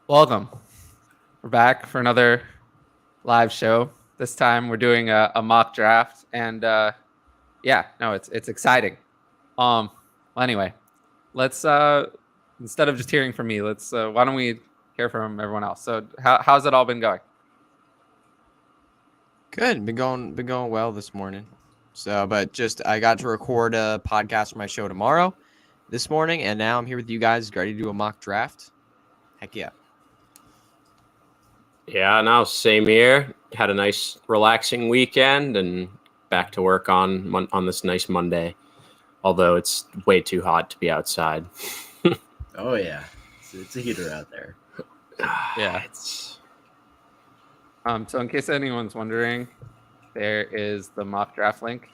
Welcome. We're back for another live show. This time we're doing a mock draft, and it's exciting. Well, anyway, let's instead of just hearing from me, let's why don't we hear from everyone else? So how's it all been going? Good. Been going well this morning. So, but just I got to record a podcast for my show tomorrow this morning, and now I'm here with you guys, ready to do a mock draft. Heck yeah. Yeah, now same here. Had a nice relaxing weekend and back to work on this nice Monday. Although it's way too hot to be outside. Oh yeah, it's a heater out there. Yeah, it's. So in case anyone's wondering, there is the mock draft link.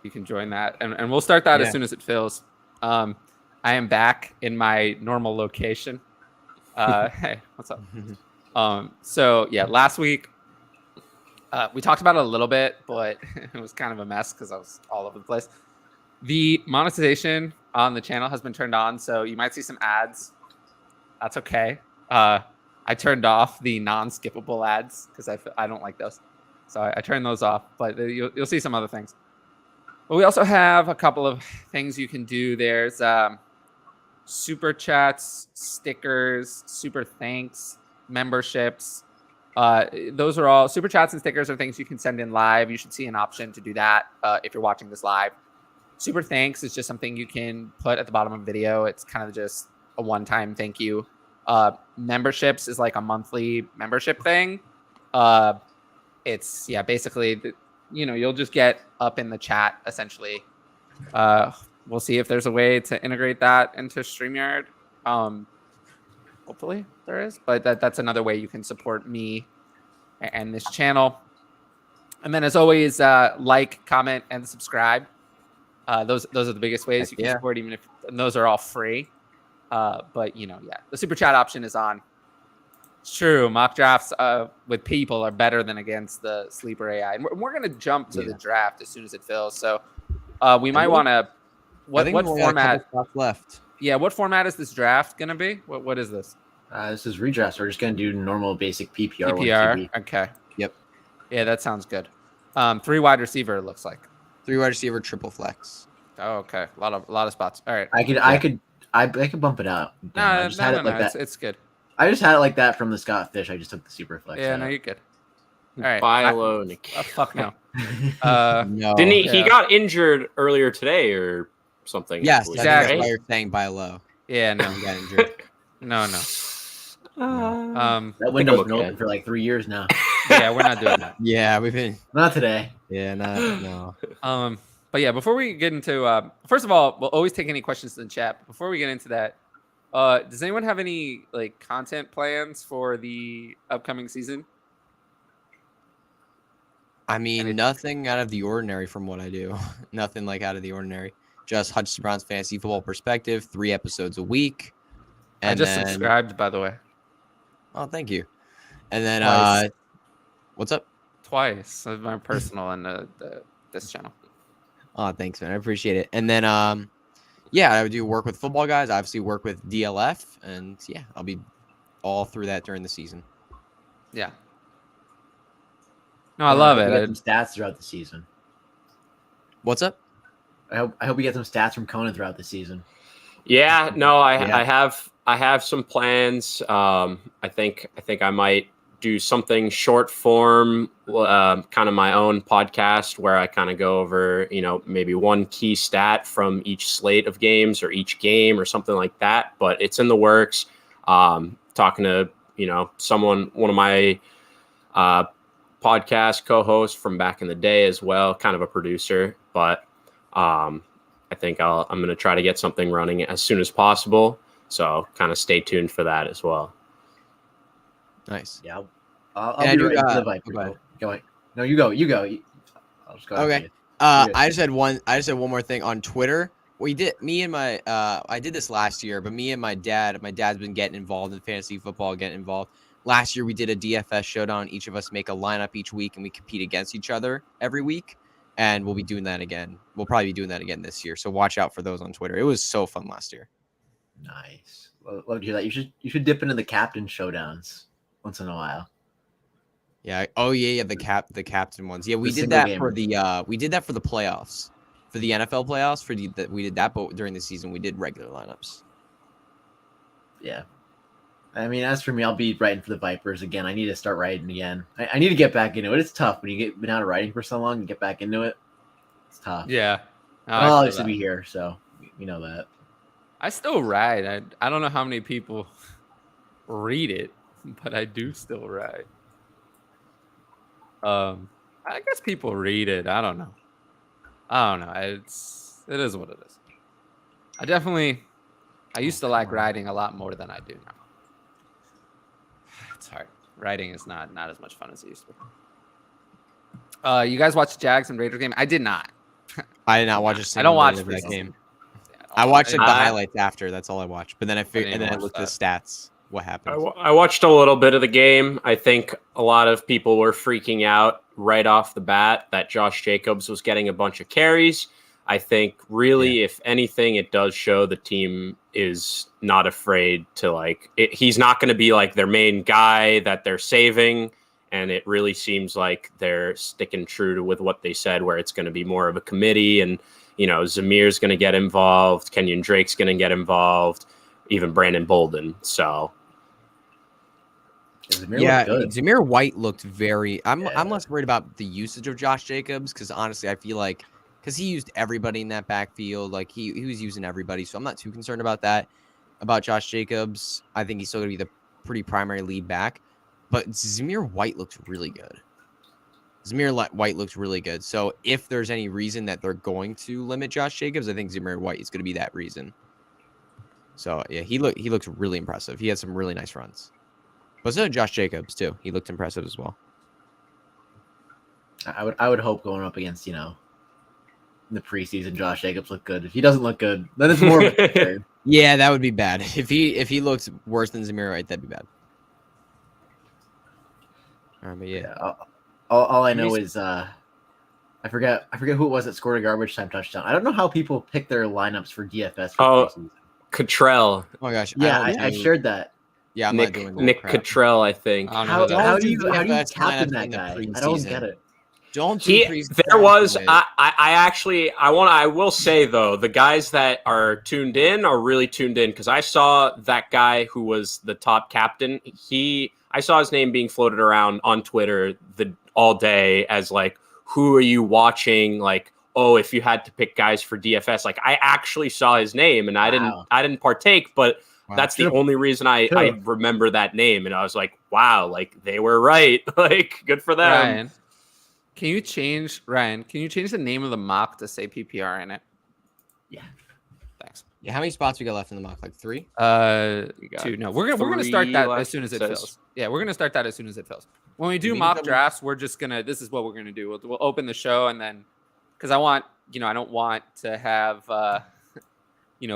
You can join that, and we'll start that as soon as it fills. I am back in my normal location. Hey, what's up? So yeah, last week we talked about it a little bit, but it was kind of a mess because I was all over the place. The monetization on the channel has been turned on, so you might see some ads. That's okay. I turned off the non-skippable ads because I don't like those, so I turned those off. But you'll see some other things. But we also have a couple of things you can do. There's super chats, stickers, super thanks, memberships. Those are all super chats and stickers are things you can send in live. You should see an option to do that if you're watching this live. Super thanks is just something you can put at the bottom of a video. It's kind of just a one-time thank you. Memberships is like a monthly membership thing. It's basically you'll just get up in the chat essentially. We'll see if there's a way to integrate that into StreamYard. Hopefully there is, but that's another way you can support me and this channel. And then as always, like, comment, and subscribe. Those are the biggest ways you can support, even if those are all free. But the super chat option is on. It's true. Mock drafts with people are better than against the sleeper AI. And we're going to jump to the draft as soon as it fills. So we might want to. What format left? Yeah, what format is this draft going to be? What is this? This is redraft. So we're just going to do normal basic PPR. PPR. Okay. Yep. Yeah, that sounds good. 3 wide receiver, it looks like. 3 wide receiver, triple flex. Oh, okay. A lot of spots. All right. I could bump it out. No, it's good. I just had it like that from the Scott Fish. I just took the Superflex. Yeah, no, you're good. All right. Buy low, Nick. Fuck no. No. Didn't he? Yeah. He got injured earlier today or something. Yes, exactly. That's why you're saying buy low. Yeah, no. He got injured. No. That window's been open for like 3 years now. Yeah, we're not doing that. Yeah, we've been. Not today. Yeah, no. But yeah, before we get into first of all, we'll always take any questions in the chat. But before we get into that, does anyone have any content plans for the upcoming season? I mean, nothing out of the ordinary from what I do. Nothing out of the ordinary. Just Hutch Brown's Fantasy Football Perspective, 3 episodes a week. And I just subscribed, by the way. Oh, thank you. And then, what's up? Twice. My personal and this channel. Oh, thanks, man. I appreciate it. And then, I would do work with football guys. I obviously work with DLF, and I'll be all through that during the season. Yeah. No, I love it. Get some stats throughout the season. What's up? I hope we get some stats from Conan throughout the season. Yeah, no, I have some plans. I think I might do something short form, kind of my own podcast where I kind of go over, maybe one key stat from each slate of games or each game or something like that. But it's in the works. Talking to, one of my podcast co-hosts from back in the day as well, kind of a producer. But I think I'm going to try to get something running as soon as possible. So kind of stay tuned for that as well. Nice. Yeah. I'll be right to the Viper. Go ahead. No, you go. I'll just go. Okay. I just had one more thing on Twitter. I did this last year, but me and my dad's been getting involved in fantasy football, Last year we did a DFS showdown. Each of us make a lineup each week and we compete against each other every week. And we'll be doing that again. We'll probably be doing that again this year. So watch out for those on Twitter. It was so fun last year. Nice. Love to hear that. You should dip into the captain showdowns once in a while. Yeah. Oh yeah. The captain ones. Yeah, we The did that single for the playoffs, for the NFL playoffs. We did that, but during the season we did regular lineups. Yeah. I mean, as for me, I'll be writing for the Vipers again. I need to start writing again. I need to get back into it. It's tough when you been out of writing for so long and get back into it. It's tough. Yeah. No, I'll obviously be here, so we know that. I still write. I don't know how many people read it, but I do still write. I guess people read it. I don't know. It is what it is. I used to like writing a lot more than I do now. It's hard. Writing is not as much fun as it used to be. You guys watched the Jags and Raiders game? I did not. I did not watch a single I don't watch minute of that game. Yeah, I watched the highlights after. That's all I watched. But then I looked at the stats. What happened? I watched a little bit of the game. I think a lot of people were freaking out right off the bat that Josh Jacobs was getting a bunch of carries. I think really, if anything, it does show the team is not afraid to he's not going to be like their main guy that they're saving. And it really seems like they're sticking true with what they said, where it's going to be more of a committee. And, Zamir's going to get involved. Kenyon Drake's going to get involved. Even Brandon Bolden. So. Zamir White looked I'm less worried about the usage of Josh Jacobs, because honestly, I feel like because he used everybody in that backfield, like he was using everybody, so I'm not too concerned about that. About Josh Jacobs, I think he's still gonna be the pretty primary lead back, but Zamir White looks really good. So if there's any reason that they're going to limit Josh Jacobs, I think Zamir White is going to be that reason. So yeah, he looks really impressive. He had some really nice runs. But so did Josh Jacobs too. He looked impressive as well. I would hope going up against, in the preseason, Josh Jacobs looked good. If he doesn't look good, then it's more of a concern. Yeah, that would be bad. If he looks worse than Zamir White, that'd be bad. But yeah. All I know is I forget who it was that scored a garbage time touchdown. I don't know how people pick their lineups for DFS. Cottrell. Oh my gosh. Yeah, I shared that. Yeah, I'm not doing that. Nick Cottrell, I think. How do you captain that guy? I don't get it. I will say though, the guys that are tuned in are really tuned in, because I saw that guy who was the top captain. I saw his name being floated around on Twitter all day as who are you watching? If you had to pick guys for DFS, I actually saw his name and I didn't partake, but that's the only reason I remember that name. And I was like, wow, they were right. Good for them. Ryan, can you change the name of the mock to say PPR in it? Yeah. Thanks. Yeah, how many spots we got left in the mock? 3? 2. No, we're gonna start that as soon as it fills. Yeah, we're gonna start that as soon as it fills. When we do mock drafts, we're just gonna. This is what we're gonna do. We'll open the show, and then because I don't want to have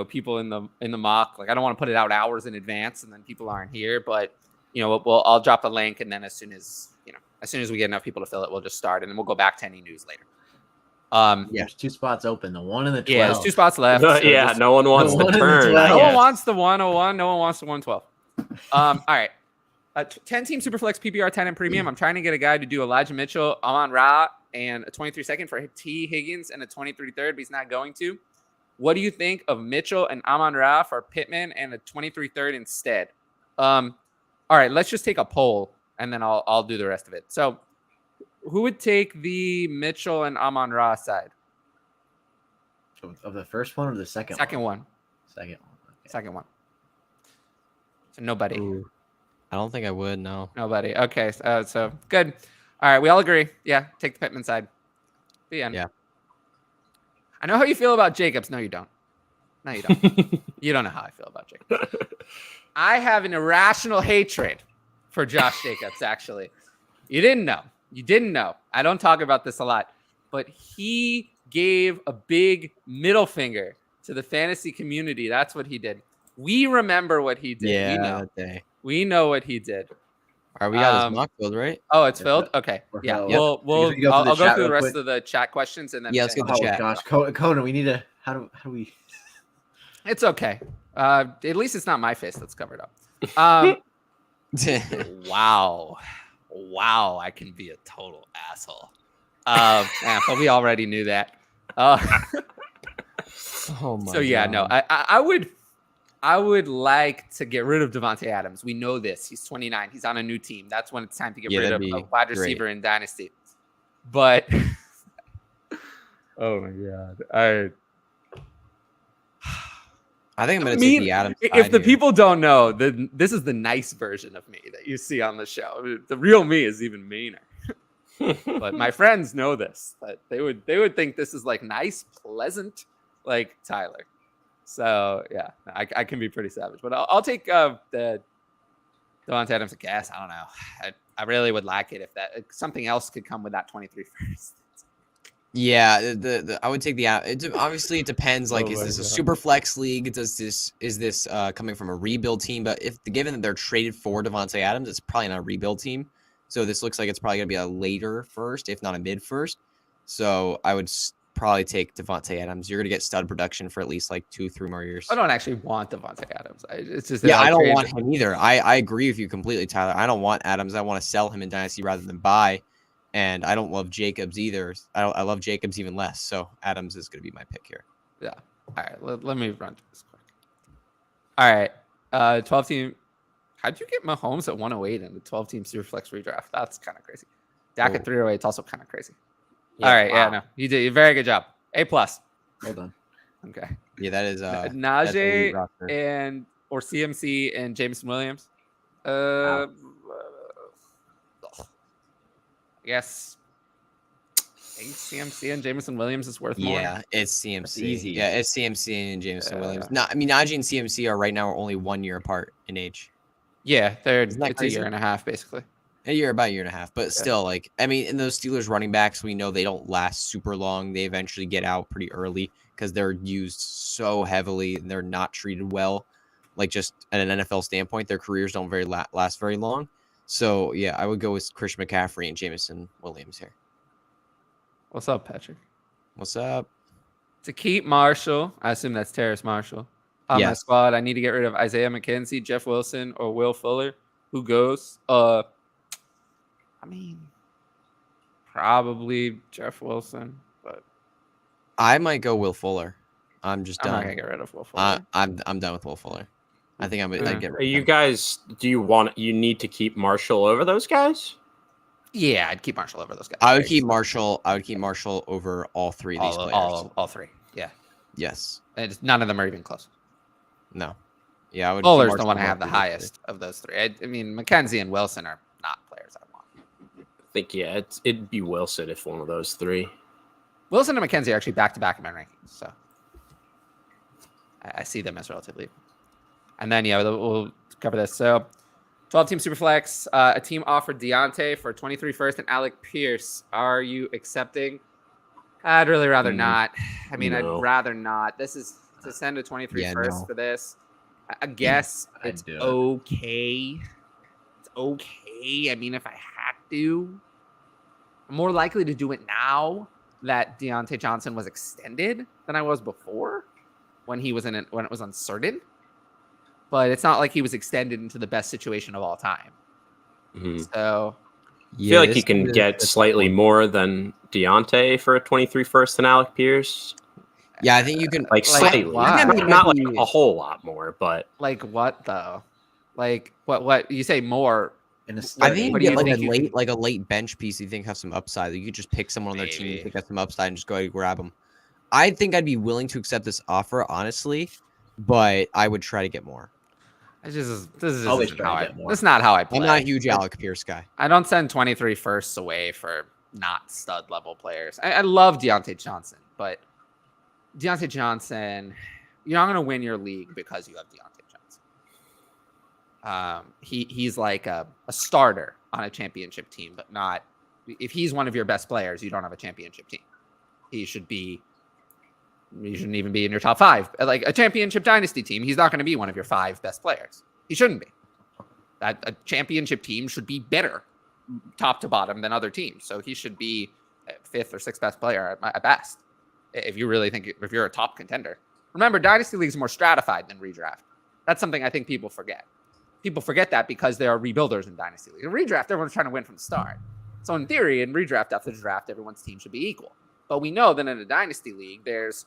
people in the mock. I don't want to put it out hours in advance and then people aren't here. But I'll drop the link, and then as soon as we get enough people to fill it, we'll just start, and then we'll go back to any news later. There's 2 spots open, the 1 and the 12. Yeah, there's 2 spots left. So no one wants the turn. No one wants the 101. No one wants the 112. All right. 10 team Superflex PPR 10 and premium. I'm trying to get a guy to do Elijah Mitchell, Amon Ra, and a 23-second for T. Higgins and a 23-3rd, but he's not going to. What do you think of Mitchell and Amon Ra for Pittman and a 23-3rd instead? All right, let's just take a poll, and then I'll do the rest of it. So who would take the Mitchell and Amon Ra side? Of the first one or the second one? Second one. Second one. Okay. Second one. So nobody. Ooh. I don't think I would, no. Nobody. Okay, so good. All right, we all agree. Yeah, take the Pittman side. The end. Yeah. I know how you feel about Jacobs. No, you don't. No, you don't. You don't know how I feel about Jacobs. I have an irrational hatred for Josh Jacobs, actually. You didn't know. I don't talk about this a lot, but he gave a big middle finger to the fantasy community. That's what he did. We remember what he did. Yeah, we know what he did. All right, we got this mock filled, right? Oh, it's filled? Okay. Yeah. I'll go through the rest of the chat questions and then let's get the chat. Gosh, Conan, we need to how do we It's okay. At least it's not my face that's covered up. Wow. I can be a total asshole. But we already knew that. Oh my so yeah, God. no, I would like to get rid of Devontae Adams. We know this. He's 29. He's on a new team. That's when it's time to get rid of a wide receiver in Dynasty. But oh my God. I think I'm going to take the Adams. If the people don't know, then this is the nice version of me that you see on the show. The real me is even meaner. But my friends know this. But they would think this is like nice, pleasant, like Tyler. So yeah, I can be pretty savage. But I'll take the Devontae Adams a guess. I don't know. I really would like it if something else could come with that 23 first. Yeah, I would take the obviously it depends. Like, is this a super flex league? Is this coming from a rebuild team? But given that they're traded for Devontae Adams, it's probably not a rebuild team. So this looks like it's probably gonna be a later first, if not a mid first. So I would probably take Devontae Adams. You're gonna get stud production for at least like 2-3 more years. I don't actually want Devontae Adams. It's just I don't want him either. I agree with you completely, Tyler. I don't want Adams. I want to sell him in Dynasty rather than buy. And I don't love Jacobs either. I love Jacobs even less. So Adams is going to be my pick here. Yeah. All right. Let me run through this quick. All right. 12 team. How'd you get Mahomes at 108 in the 12 team Superflex redraft? That's kind of crazy. Dak at 308. It's also kind of crazy. Yeah, all right. Wow. Yeah. No. You did a very good job. A+. Well done. Okay. Yeah, that is Najee or CMC and Jamison Williams. Wow. Yes. I think CMC and Jameson Williams is worth more. Yeah, it's CMC. That's easy. Yeah, it's CMC and Jameson Williams. No, I mean, Najee and CMC are right now only 1 year apart in age. Yeah, it's a year and a half, basically. About a year and a half. But still, like, I mean, in those Steelers running backs, we know they don't last super long. They eventually get out pretty early because they're used so heavily and they're not treated well. Like, just at an NFL standpoint, their careers don't last very long. So, yeah, I would go with Christian McCaffrey and Jameson Williams here. What's up, Patrick? What's up? To keep Marshall, I assume that's Terrace Marshall, on my squad, I need to get rid of Isaiah McKenzie, Jeff Wilson, or Will Fuller. Who goes? I mean, probably Jeff Wilson, but I might go Will Fuller. I'm just done. I'm not going to get rid of Will Fuller. I'm done with Will Fuller. I think I'd get rid of you guys, you need to keep Marshall over those guys? Yeah, I'd keep Marshall over those guys. I would keep Marshall over all three of these players. All three. Yeah. Yes. And none of them are even close. No. Yeah, I would. Fuller's the one to have the highest of those three. I mean, McKenzie and Wilson are not players I want. I think it'd be Wilson if one of those three. Wilson and McKenzie are actually back-to-back in my rankings, so I see them as relatively. And then, we'll cover this. So, 12-team Superflex. A team offered Deontay for 23 first and Alec Pierce. Are you accepting? I'd really rather not. I mean, no. I'd rather not. This is to send a 23 first for this. I guess it's okay. It's okay. I mean, if I had to, I'm more likely to do it now that Deontay Johnson was extended than I was before when it was uncertain. But it's not like he was extended into the best situation of all time. Mm-hmm. So I feel like you can get slightly more than Deontay for a 23 first than Alec Pierce. Yeah, I think you can slightly. Not like a whole lot more, but like what though? Like what you say more? I think you get like a late bench piece. You think have some upside. You could just pick someone on their team. You think have some upside and just go ahead and grab them. I think I'd be willing to accept this offer, honestly, but I would try to get more. This is not how I play. I'm not a huge Alec Pierce guy. I don't send 23 firsts away for not stud level players. I love Deontay Johnson, but Deontay Johnson, you're not going to win your league because you have Deontay Johnson. He's like a starter on a championship team, but not if he's one of your best players, you don't have a championship team. You shouldn't even be in your top 5. Like a championship dynasty team, he's not going to be one of your 5 best players. He shouldn't be. A championship team should be better top to bottom than other teams. So he should be 5th or 6th best player at best. If you really think if you're a top contender, Remember, Dynasty League is more stratified than Redraft. That's something I think people forget. People forget that because there are rebuilders in Dynasty League. In Redraft, everyone's trying to win from the start. So in theory, in Redraft, after the draft, everyone's team should be equal. But we know that in a Dynasty League, there's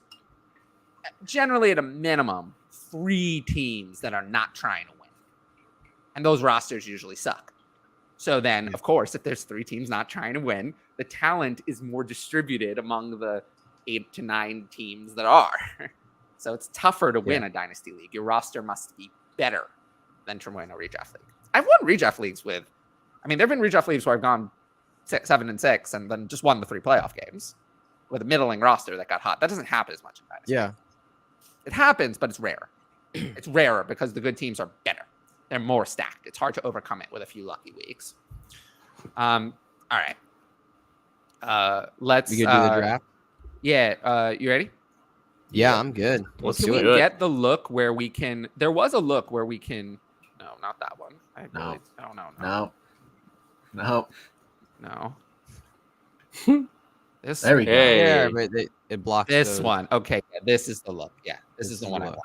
generally at a minimum 3 teams that are not trying to win. And those rosters usually suck. So then, of course, if there's 3 teams not trying to win, the talent is more distributed among the 8 to 9 teams that are. So it's tougher to win a Dynasty League. Your roster must be better than to win a Redraft League. I've won Redraft Leagues there have been Redraft Leagues where I've gone 7-6 and then just won the 3 playoff games with a middling roster that got hot. That doesn't happen as much in Dynasty. Yeah. It happens, but it's rare. It's rarer because the good teams are better. They're more stacked. It's hard to overcome it with a few lucky weeks. All right. Let's We could do the draft. Yeah. You ready? Yeah, I'm good. Let's Can do we it. get the look where we can? There was a look where we can. No, not that one. No. This. There we go. Hey. Yeah, but it blocks This one. Okay. Yeah, this is the look. Yeah. This is the one I want.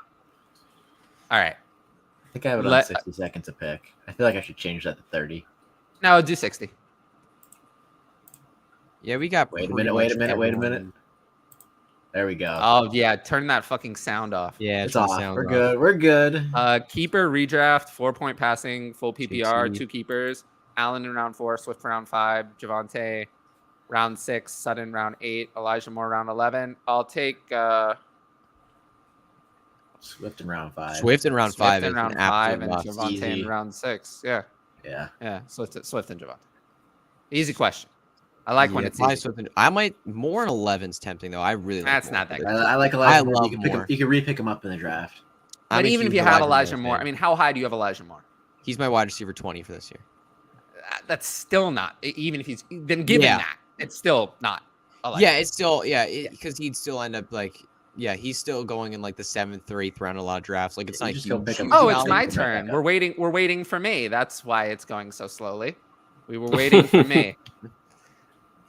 All right. I think I have it on 60 seconds a pick. I feel like I should change that to 30. No, do 60. Yeah, we got. Wait a minute. There we go. Oh yeah, turn that fucking sound off. Yeah, It's off. We're good. We're good. Keeper redraft, 4-point passing, full PPR, 60. 2 keepers. Allen in round 4, Swift round 5, Javonte round 6, Sutton round 8, Elijah Moore round 11. I'll take Swift in round 5. Swift in round 5. in round an 5 and absolute must. Javonte in round 6. Yeah. Yeah. Swift and Javonte. Easy question. I like when it's easy. Swift I might more in 11's tempting though. I really like That's Moore. not that good. I like Elijah I Moore. love You can Moore. you can re-pick him up in the draft. But I'm a even if huge you had Elijah Moore Moore, fan. I mean, how high do you have Elijah Moore? He's my wide receiver 20 for this year. That's still not. Even if he's been given that, it's still not. Yeah, it's still because he'd still end up he's still going in like the 7th or 8th round in a lot of drafts. Like it's You not just go huge. pick him. Oh, Now it's you my can turn. back up. We're waiting for me. That's why it's going so slowly. We were waiting for me.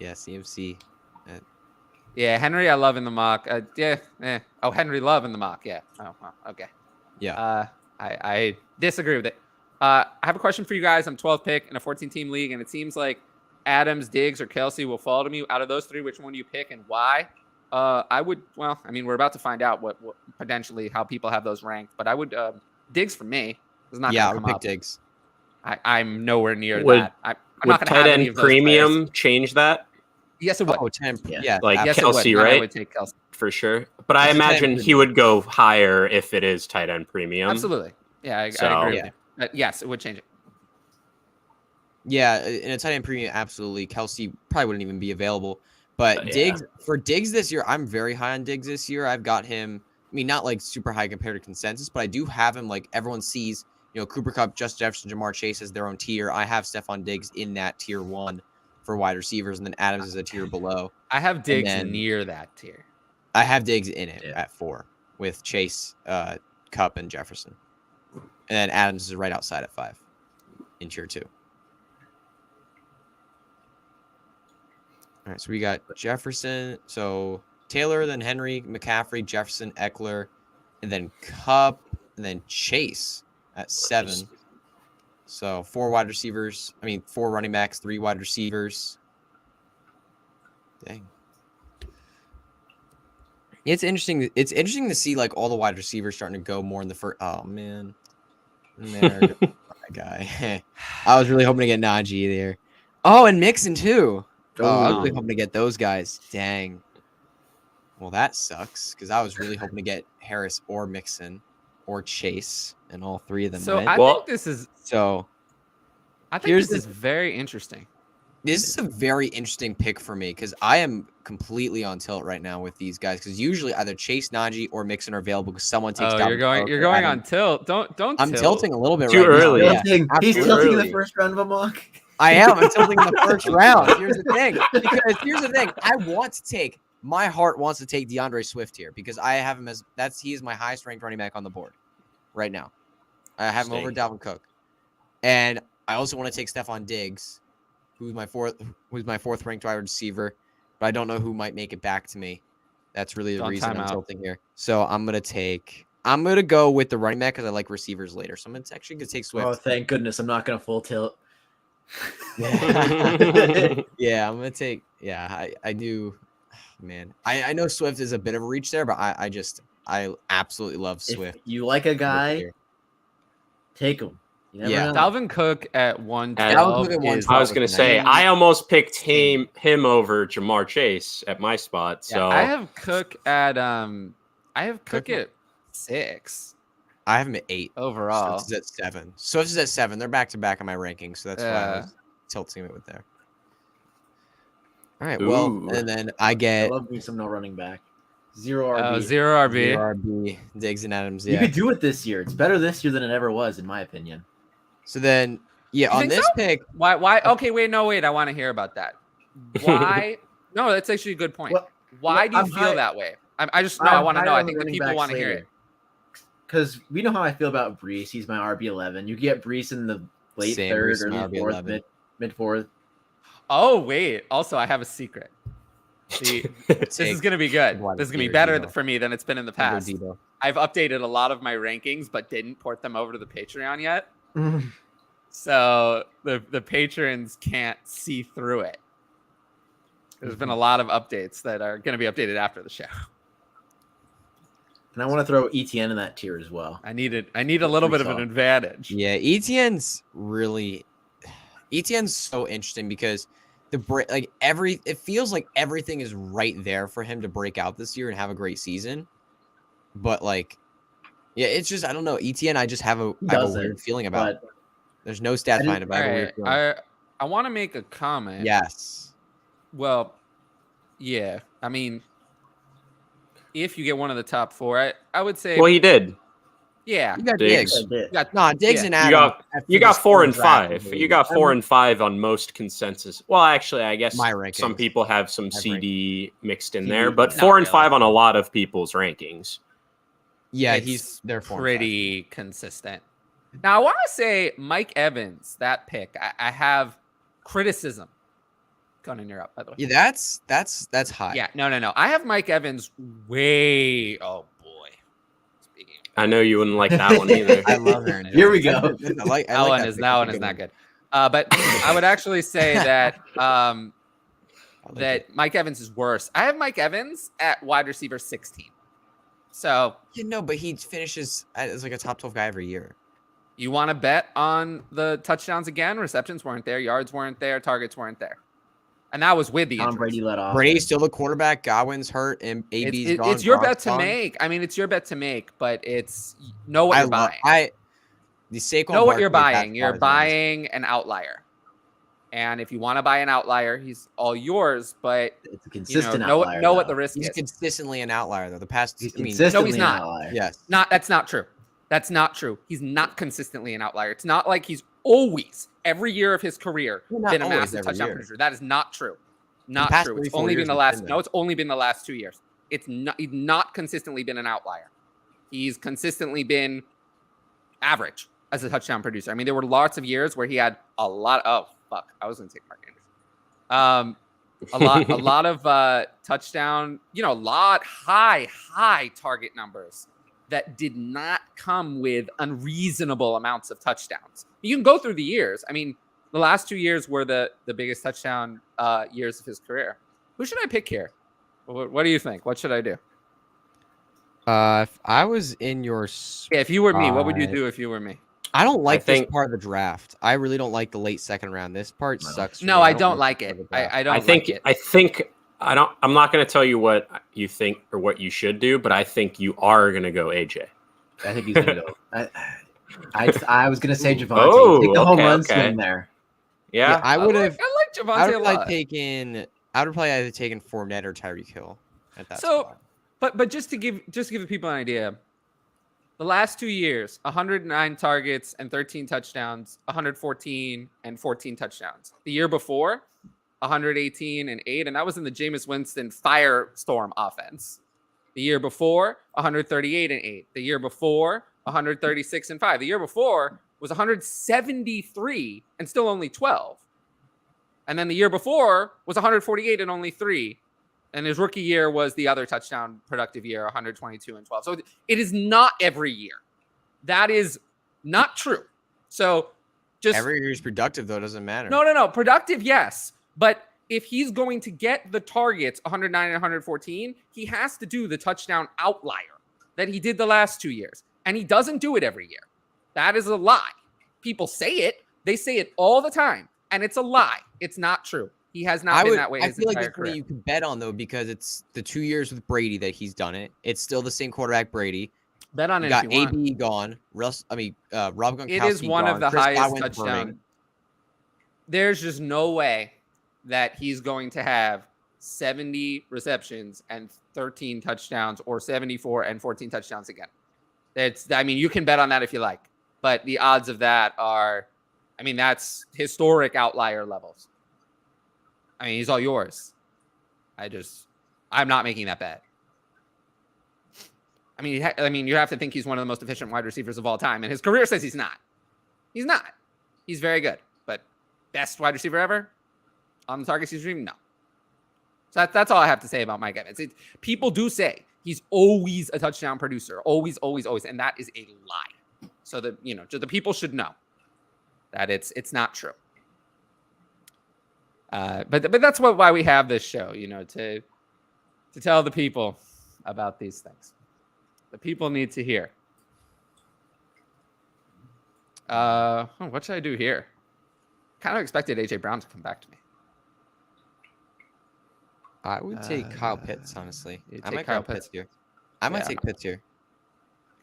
Yeah, CMC. Yeah, Henry, I love in the mock. Oh, Henry Love in the mock. Yeah. Oh, well, okay. Yeah. I disagree with it. I have a question for you guys. I'm 12th pick in a 14-team league, and it seems like Adams, Diggs, or Kelsey will fall to me. Out of those 3, which one do you pick and why? We're about to find out what potentially how people have those ranked, but I would Diggs for me is not. Yeah, I gonna would come pick up. Diggs. I'm nowhere near Would- that. I'm Would not going to have tight any end of those premium players. change that? Yes, it would. Oh, 10. Yeah. Yeah. Like Yes, Kelsey, it would. right? I would take Kelsey. For sure. But I That's a tight imagine end he would go higher if it is tight end premium. Absolutely. Yeah, I So- agree Yeah. with you. But yes, it would change it. Yeah, in a tight end premium, absolutely. Kelsey probably wouldn't even be available. But Yeah. Diggs this year, I'm very high on Diggs this year. I've got him. I mean, not like super high compared to consensus, but I do have him. Like everyone sees, Cooper Kupp, Justin Jefferson, Jamar Chase as their own tier. I have Stephon Diggs in that tier 1 for wide receivers, and then Adams is a tier below. I have Diggs then- near that tier. I have Diggs in it Yeah. at 4 with Chase, Kupp, and Jefferson, and then Adams is right outside at 5 in tier 2. All right, so we got Jefferson. So Taylor, then Henry, McCaffrey, Jefferson, Eckler, and then Kupp, and then Chase at 7. So 4 wide receivers. 4 running backs, 3 wide receivers. Dang. It's interesting. It's interesting to see like all the wide receivers starting to go more in the first. Oh man, there, my guy. I was really hoping to get Najee there. Oh, and Mixon too. Oh, I was really hoping to get those guys. Dang. Well, that sucks because I was really hoping to get Harris or Mixon or Chase, and all 3 of them. So went. I think this is Here's this is very interesting. This is a very interesting pick for me because I am completely on tilt right now with these guys because usually either Chase, Najee, or Mixon are available because someone takes. You're going on tilt. Don't. I'm tilting a little bit. Too right early. Now. Yeah. He's Too tilting in early. the first round of a mock. I am. I'm tilting in the first round. Here's the thing. Because here's the thing. I want to take. My heart wants to take DeAndre Swift here because I have him as he is my highest ranked running back on the board right now. I have him over Dalvin Cook, and I also want to take Stephon Diggs, who's my fourth ranked wide receiver, but I don't know who might make it back to me. That's really the Don't reason time I'm out. tilting here. So I'm gonna go with the running back because I like receivers later. So I'm actually gonna take Swift. Oh, thank goodness I'm not gonna full tilt. Yeah, I'm gonna take. Yeah, I do. Man, I know Swift is a bit of a reach there, but I absolutely love Swift. If you like a guy, take him. You never Yeah. know. Dalvin Cook at 112 Dalvin Cook at is 112. I was going to say, Nice. I almost picked him over Jamar Chase at my spot. Yeah, So I have Cook at 6 I have him at 8 overall. Swift is at 7. Swift is at 7. They're back to back in my rankings, so that's why I Yeah. was tilting it with there. All right, well, Ooh. and then I I get love me some no running back. 0 RB. 0 RB. 0 RB, Diggs and Adams. You Yeah. could do it this year. It's better this year than it ever was, in my opinion. So then, yeah, You on think this so? pick, Why? Okay, wait. I want to hear about that. Why? No, that's actually a good point. Well, Why do you I'm feel high- that way? I want to know. I think the people want to hear it. Because we know how I feel about Brees. He's my RB11. You get Brees in the late Same, third, Brees in early RB11. fourth, mid fourth. Oh wait. Also, I have a secret. See, this is gonna be good. Wide This is gonna be receiver, better Debo. for me than it's been in the past. Debo. I've updated a lot of my rankings, but didn't port them over to the Patreon yet. So the patrons can't see through it. There's been a lot of updates that are going to be updated after the show. And I want to throw ETN in that tier as well. I need a little bit of an advantage. Yeah, ETN's so interesting because it feels like everything is right there for him to break out this year and have a great season. But yeah, it's just I don't know. ETN, I just have a weird feeling about it. There's no stats behind it, but I have a weird feeling. I want to make a comment. Yes. Well, yeah. I mean, if you get one of the top 4, I would say. well, he did. Yeah. You got Diggs. Diggs. Diggs and Adam. You got 4 and 5. You got 4 and 5 on most consensus. Well, actually, I guess My rankings. some people have some CD mixed in there, CD, but not 4 and really. 5 on a lot of people's rankings. Yeah, It's they're 4 and 5. pretty consistent. Now, I want to say Mike Evans, that pick, I have criticism. Conan, you're up, by the way. Yeah, that's high. Yeah, no. I have Mike Evans way. Oh boy. Speaking. I know you wouldn't like that one either. I love Aaron. Here we go. I like That one that is pick. that one That's is a not good. But I would actually say that I like that it. Mike Evans is worse. I have Mike Evans at wide receiver 16. So But he finishes as like a top 12 guy every year. you want to bet on the touchdowns again? Receptions weren't there, yards weren't there, targets weren't there, and that was with the Tom injuries. Brady let off. Brady's still the quarterback. Godwin's hurt, and AB's gone. It's your bet Gronk's to gone. make. I mean, it's your bet to make, but it's know what you're buying. The Saquon Know what you're Barkley, buying. that's You're not his buying an outlier. And if you want to buy an outlier, he's all yours. But It's a consistent know outlier. what the though. risk He's is. consistently an outlier though. The past, He's I mean, consistently he's an not. outlier. yes, That's not true. That's not true. He's not consistently an outlier. It's not like he's always every year of his career Well, not been a always massive every touchdown year. producer. That is not true. Not past true. 3-4 It's only years been the he's last. been No, there. it's only been the last 2 years. It's not. He's not consistently been an outlier. He's consistently been average as a touchdown producer. I mean, there were lots of years where he had a lot. Oh fuck! I was going to take Mark Andrews. A lot of touchdown. A lot high target numbers that did not come with unreasonable amounts of touchdowns. You can go through the years. I mean, the last 2 years were the biggest touchdown years of his career. Who should I pick here? What do you think? What should I do? if I was in your, Yeah, if you were me, what would you do if you were me? I don't like think- this part of the draft. I really don't like the late second round. This part No. sucks. for No, me. I don't like like this it. part of the draft. I don't I think like it. I'm not going to tell you what you think or what you should do, but I think you are going to go AJ. I think he's gonna go. I was gonna say Javante. Oh, Take the home okay, run okay. swing there. Yeah. I would have. I like Javante I a would lot. have taken. I would probably either taken Fournette or Tyreek Hill at that So, spot. but just to give the people an idea, the last 2 years, 109 targets and 13 touchdowns, 114 and 14 touchdowns. The year before, 118 and 8, and that was in the Jameis Winston firestorm offense. The year before, 138 and 8. The year before, 136 and 5. The year before was 173 and still only 12. And then the year before was 148 and only 3. And his rookie year was the other touchdown productive year, 122 and 12. So it is not every year. That is not true. So just every year is productive, though. It doesn't matter. No. Productive, yes. But if he's going to get the targets 109 and 114, he has to do the touchdown outlier that he did the last 2 years. And he doesn't do it every year. That is a lie. People say it. They say it all the time. And it's a lie. It's not true. He has not been that way. I feel like it's career. something you can bet on, though, because it's the 2 years with Brady that he's done it. It's still the same quarterback, Brady. Bet on it. Got if you AB want. gone. Rob Gronkowski. It is one gone. of the Chris highest Godwin's touchdown. burning. There's just no way that he's going to have 70 receptions and 13 touchdowns or 74 and 14 touchdowns again. You can bet on that if you like, but the odds of that are, that's historic outlier levels. He's all yours. I'm not making that bet. You have to think he's one of the most efficient wide receivers of all time, and his career says he's not. He's not. He's very good, but best wide receiver ever on the target season? No. So that's all I have to say about Mike Evans. People do say he's always a touchdown producer, always, and that is a lie. So that the people should know that it's not true. But that's why we have this show, to tell the people about these things. The people need to hear. What should I do here? Kind of expected AJ Brown to come back to me. I would take Kyle Pitts, honestly. I might Kyle go Pitts here. I might take Pitts here.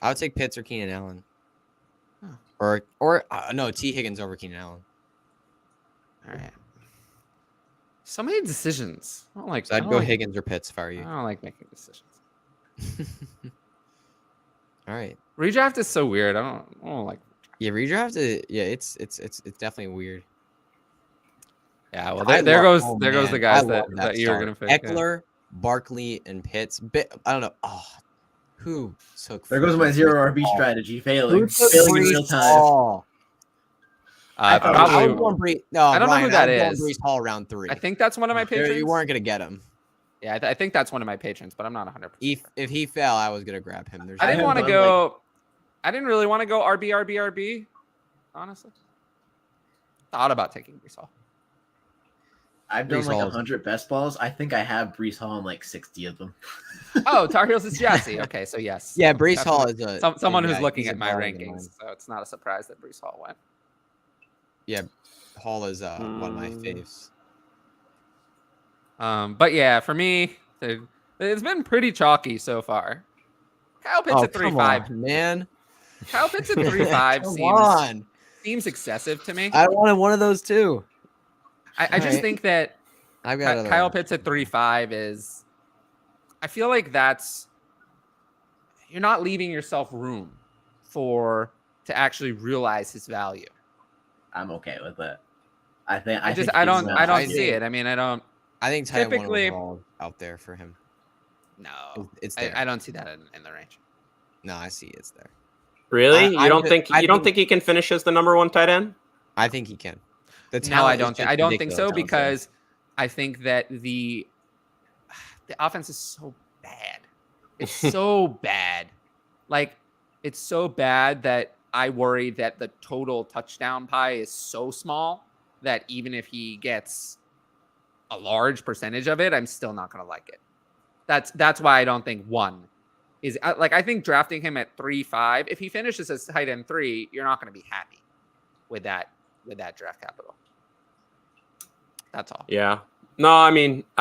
I would take Pitts or Keenan Allen. Huh. Or no, T. Higgins over Keenan Allen. All right. So many decisions. I'd go Higgins or Pitts if I were you. I don't like making decisions. All right. Redraft is so weird. I don't like. Yeah, redraft. It's definitely weird. Yeah, well, there goes the guys that you were gonna pick. Eckler, Barkley, and Pitts. I don't know. Oh, who took? There goes my zero RB strategy failing in real time. Probably. I don't know who that is. Breece Hall round 3. I think that's one of my patrons. You weren't gonna get him. Yeah, I think that's one of my patrons, but I'm not 100%. If he fell, I was gonna grab him. I didn't want to go. I didn't really want to go RB. Honestly, thought about taking Breece Hall. I've done 100 best balls. I think I have Breece Hall in 60 of them. Oh, Tar Heels is Jesse. Okay, so yes. Yeah, Breece Hall is someone who's looking at my rankings, so it's not a surprise that Breece Hall went. Yeah, Hall is one of my faves. But yeah, for me, it's been pretty chalky so far. Kyle Pitts at 3.5, man. Kyle Pitts at 3.5 seems excessive to me. I wanted one of those too. I just think that I've got Kyle Pitts at 3.5 is. I feel like you're not leaving yourself room to actually realize his value. I'm okay with it. I don't see it. I think typically out there for him. No, it's there. I don't see that in the range. No, I see it's there. Really? You don't think he can finish as the number 1 tight end? I think he can. No, I don't think so, because I think that the offense is so bad. It's so bad. It's so bad that I worry that the total touchdown pie is so small that even if he gets a large percentage of it, I'm still not going to like it. That's why I don't think 1 is I think drafting him at 3.5, if he finishes as tight end 3, you're not going to be happy with that draft capital. That's all. Yeah. No, I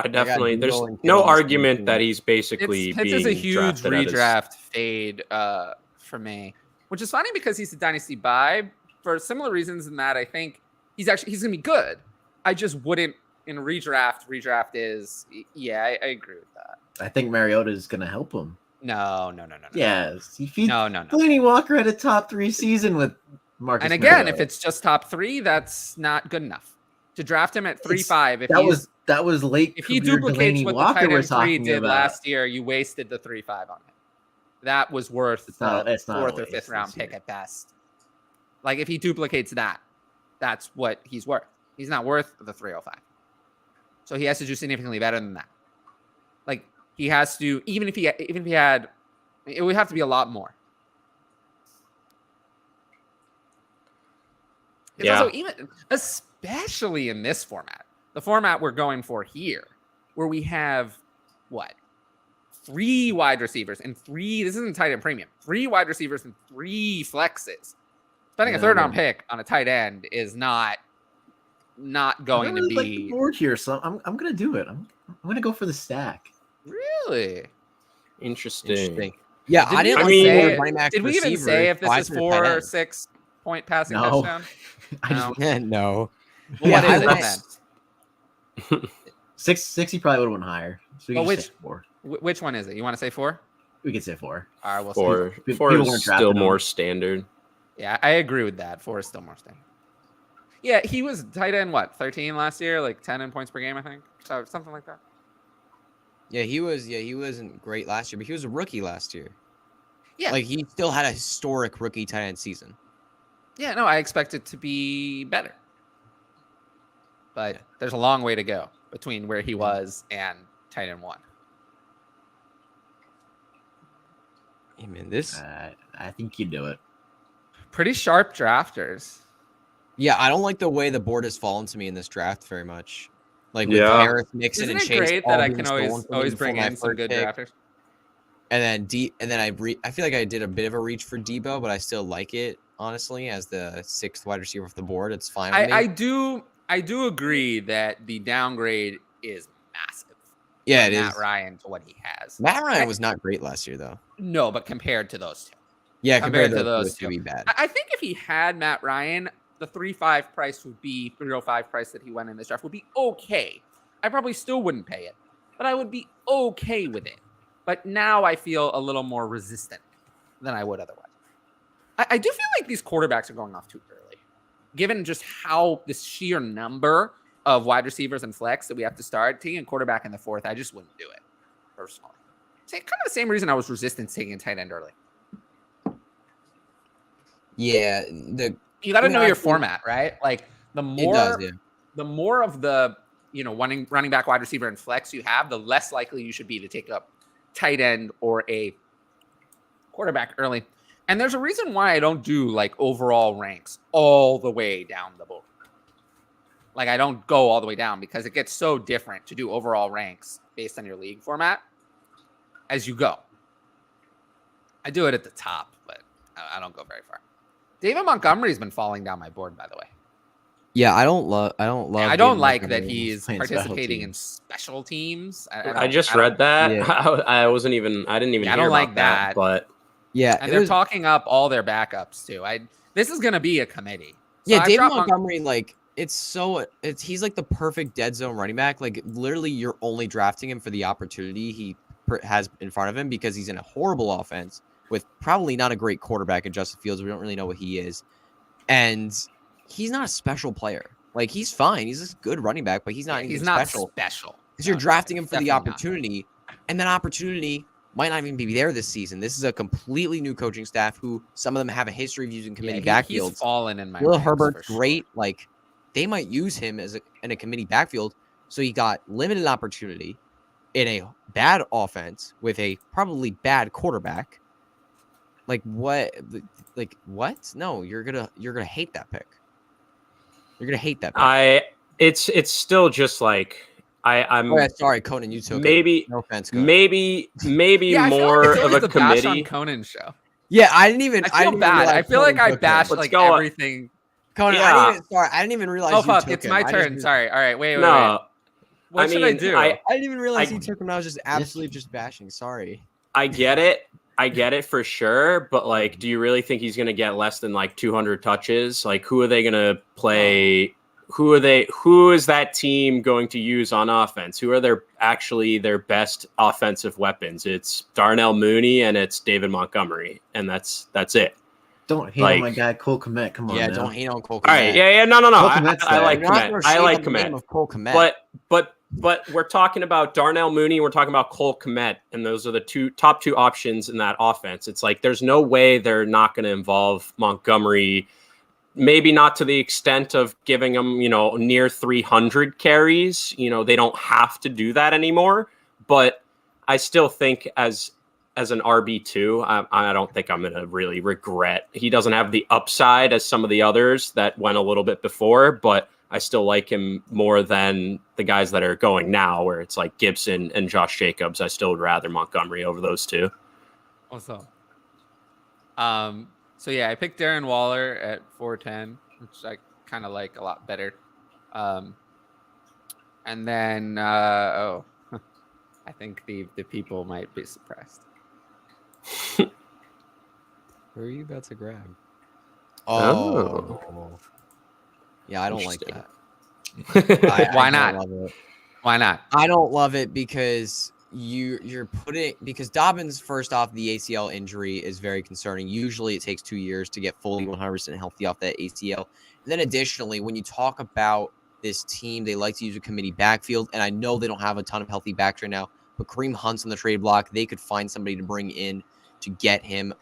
definitely there's no argument that he's basically Pitts is a huge redraft fade for me, which is funny because he's a dynasty buy for similar reasons in that I think he's going to be good. I just wouldn't in redraft. Redraft is I agree with that. I think Mariota is going to help him. No. Yes. No. Delaney Walker had a top 3 season with Marcus. And again, Mariota. if it's just top 3, that's not good enough. To draft him at 3.5, that was late. If he duplicates Delaney what Walker the tight end 3 did last year, you wasted the 3.5 on him. That was worth it's not 4th or 5th round pick at best. If he duplicates that, that's what he's worth. He's not worth the 305. So he has to do significantly better than that. Like he has to, even if he had, it would have to be a lot more. It's also especially in this format, the format we're going for here, where we have what? 3 wide receivers and 3. This isn't tight end premium. 3 wide receivers and 3 flexes. Spending a third round pick on a tight end is not going to be like the board here, so I'm gonna do it. I'm gonna go for the stack. Really interesting. Yeah, did I didn't. Did we even say if this is 4 or 6 point passing touchdown? No. Well, what is it then? 660 probably would have went higher. So well, which one is it? You want to say 4? We could say 4. All right, we'll 4. see. 4 is still more standard. Yeah, I agree with that. 4 is still more standard. Yeah, he was tight end 13 last year, like 10 in points per game, I think. So something like that. Yeah, he wasn't great last year, but he was a rookie last year. Yeah. Like he still had a historic rookie tight end season. Yeah, no, I expect it to be better. But there's a long way to go between where he was and tight end 1. Hey man, this I think you do it. Pretty sharp drafters. Yeah, I don't like the way the board has fallen to me in this draft very much. Like with Harris, Mixon, Isn't and it Chase. great that I can always bring in some good drafters? And then I feel like I did a bit of a reach for Debo, but I still like it honestly as the 6th wide receiver off the board. It's fine. With me. I do agree that the downgrade is massive. Yeah, it Matt is. Ryan to what he has. Matt Ryan was not great last year though. No, but compared to those 2. Yeah, compared to those 2, would be bad. I think if he had Matt Ryan, the 3.5 price would be 3.05 price that he went in this draft would be okay. I probably still wouldn't pay it, but I would be okay with it. But now I feel a little more resistant than I would otherwise. I do feel like these quarterbacks are going off too early, given just how the sheer number of wide receivers and flex that we have to start. Taking a quarterback in the 4th, I just wouldn't do it personally. Kind of the same reason I was resistant to taking a tight end early. Yeah, you got to know your format, right? Like the more of the running back, wide receiver, and flex you have, the less likely you should be to take up tight end or a quarterback early. And there's a reason why I don't do like overall ranks all the way down the board. Like I don't go all the way down because it gets so different to do overall ranks based on your league format as you go. I do it at the top, but I don't go very far. David Montgomery's been falling down my board, by the way. Yeah, I don't like that he's participating in special teams. I just read that. Yeah. I didn't even hear about that. But yeah, and they're talking up all their backups too. This is going to be a committee. So yeah, David Montgomery, he's like the perfect dead zone running back. Like literally, you're only drafting him for the opportunity he has in front of him because he's in a horrible offense with probably not a great quarterback in Justin Fields. We don't really know what he is, and he's not a special player. Like he's fine. He's a good running back, but he's not special. Because you're drafting him for the opportunity, and that opportunity might not even be there this season. This is a completely new coaching staff who some of them have a history of using committee backfields. He's fallen in my Will Herbert's great. Like they might use him in a committee backfield. So he got limited opportunity in a bad offense with a probably bad quarterback. Like what? Like what? No, you're gonna hate that pick. You're gonna hate that pick. It's still just like I'm. Oh, yeah, sorry, Conan, you took maybe. No offense, Conan. Maybe more of a committee. On Conan's show. Yeah, I didn't even. I feel bad. I feel like I bashed like everything. Conan, I didn't even realize. Oh fuck! It's my turn. Sorry. All right. Wait. What should I do? I didn't even realize you took him. I was just absolutely just bashing. Sorry. I get it for sure, but like, do you really think he's going to get less than like 200 touches? Like, who are they going to play? Who is that team going to use on offense? Who are their best offensive weapons? It's Darnell Mooney and it's David Montgomery, and that's it. Don't hate on my guy Cole Kmet. Come on, yeah, don't hate on Cole Kmet. All right, yeah, no. I like Kmet. I like Kmet. But we're talking about Darnell Mooney. We're talking about Cole Kmet, and those are the top two options in that offense. It's like there's no way they're not going to involve Montgomery. Maybe not to the extent of giving him, near 300 carries. They don't have to do that anymore. But I still think as an RB2, I don't think I'm going to really regret. He doesn't have the upside as some of the others that went a little bit before, but I still like him more than the guys that are going now, where it's like Gibson and Josh Jacobs. I still would rather Montgomery over those two. Also, so yeah, I picked Darren Waller at 410, which I kind of like a lot better. And then, I think the people might be surprised. Who are you about to grab? Oh. Yeah, I don't like that. Why I not? don't love it. Why not? I don't love it because because Dobbins, first off, the ACL injury is very concerning. Usually it takes 2 years to get fully 100% healthy off that ACL. And then additionally, when you talk about this team, they like to use a committee backfield. And I know they don't have a ton of healthy backs right now, but Kareem Hunt's on the trade block. They could find somebody to bring in to get him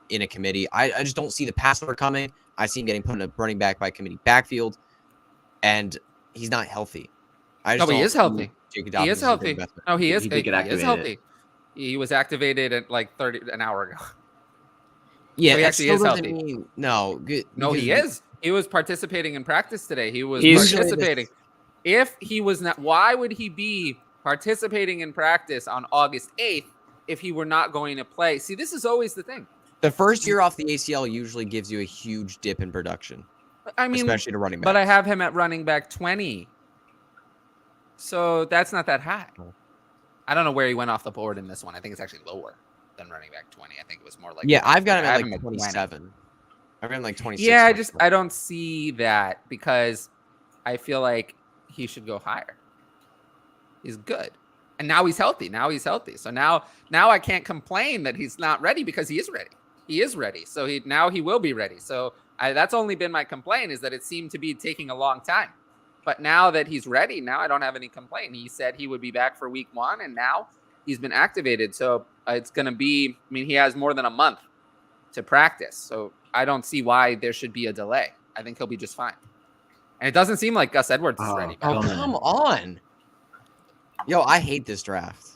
in a committee. I just don't see the pass order coming. I see him getting put in a running back by committee backfield, and he's not healthy. No, he is healthy. He is healthy. No, he is. He did get He is healthy. He was activated at like an hour ago. Yeah, So he that actually still is doesn't healthy. mean no. No, he is. He was participating in practice today. He was He's- participating. If he was not, why would he be participating in practice on August 8th if he were not going to play? See, this is always the thing. The first year off the ACL usually gives you a huge dip in production, I mean, especially to running back. but I have him at running back 20. So that's not that high. I don't know where he went off the board in this one. I think it's actually lower than running back 20. I think it was more like I've got him I at have like 27. I've got him like 26. Yeah, I don't see that because I feel like he should go higher. He's good. And now he's healthy. So now I can't complain that he's not ready because he is ready. He is ready. So he will be ready. So that's only been my complaint, is that it seemed to be taking a long time. But now that he's ready, now I don't have any complaint. He said he would be back for week 1, and now he's been activated. So it's going to be, he has more than a month to practice. So I don't see why there should be a delay. I think he'll be just fine. And it doesn't seem like Gus Edwards is ready. Oh, come on. Yo, I hate this draft.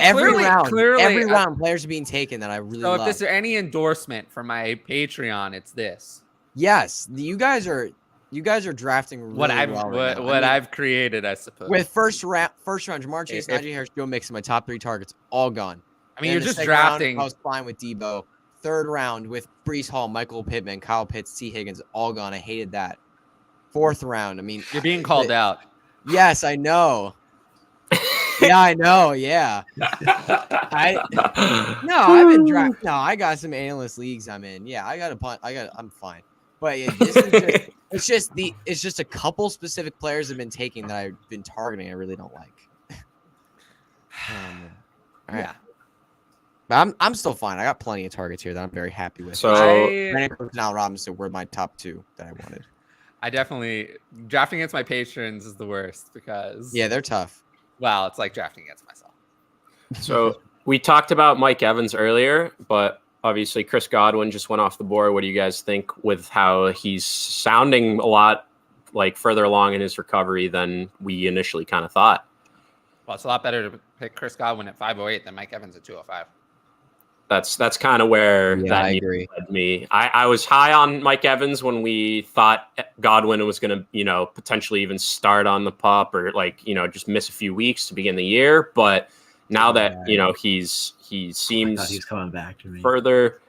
Every round, players are being taken that I really love. So if this is any endorsement for my Patreon, it's this. Yes, you guys are drafting really what I've created, I suppose. With first round, Jamar Chase, Najee Harris, Joe Mixon, my top 3 targets, all gone. You're just drafting. Round, I was fine with Debo. Third round with Breece Hall, Michael Pittman, Kyle Pitts, T. Higgins, all gone. I hated that. Fourth round, you're being called out. Yes, I know. Yeah, I know. Yeah. I've been drafting. No, I got some analyst leagues I'm in. Yeah, I'm fine. But this is it's just a couple specific players have been taking that I've been targeting. I really don't like. All right. Yeah. But I'm still fine. I got plenty of targets here that I'm very happy with. So Brandon Cooks and Allen Robinson were my top 2 that I wanted. I definitely drafting against my patrons is the worst because they're tough. Well, it's like drafting against myself. So we talked about Mike Evans earlier, but obviously Chris Godwin just went off the board. What do you guys think with how he's sounding a lot like further along in his recovery than we initially kind of thought? Well, it's a lot better to pick Chris Godwin at 508 than Mike Evans at 205. That's kind of where I agree. led me. I was high on Mike Evans when we thought Godwin was going to, potentially even start on the pup or just miss a few weeks to begin the year. But now that, he seems he's coming back to me further.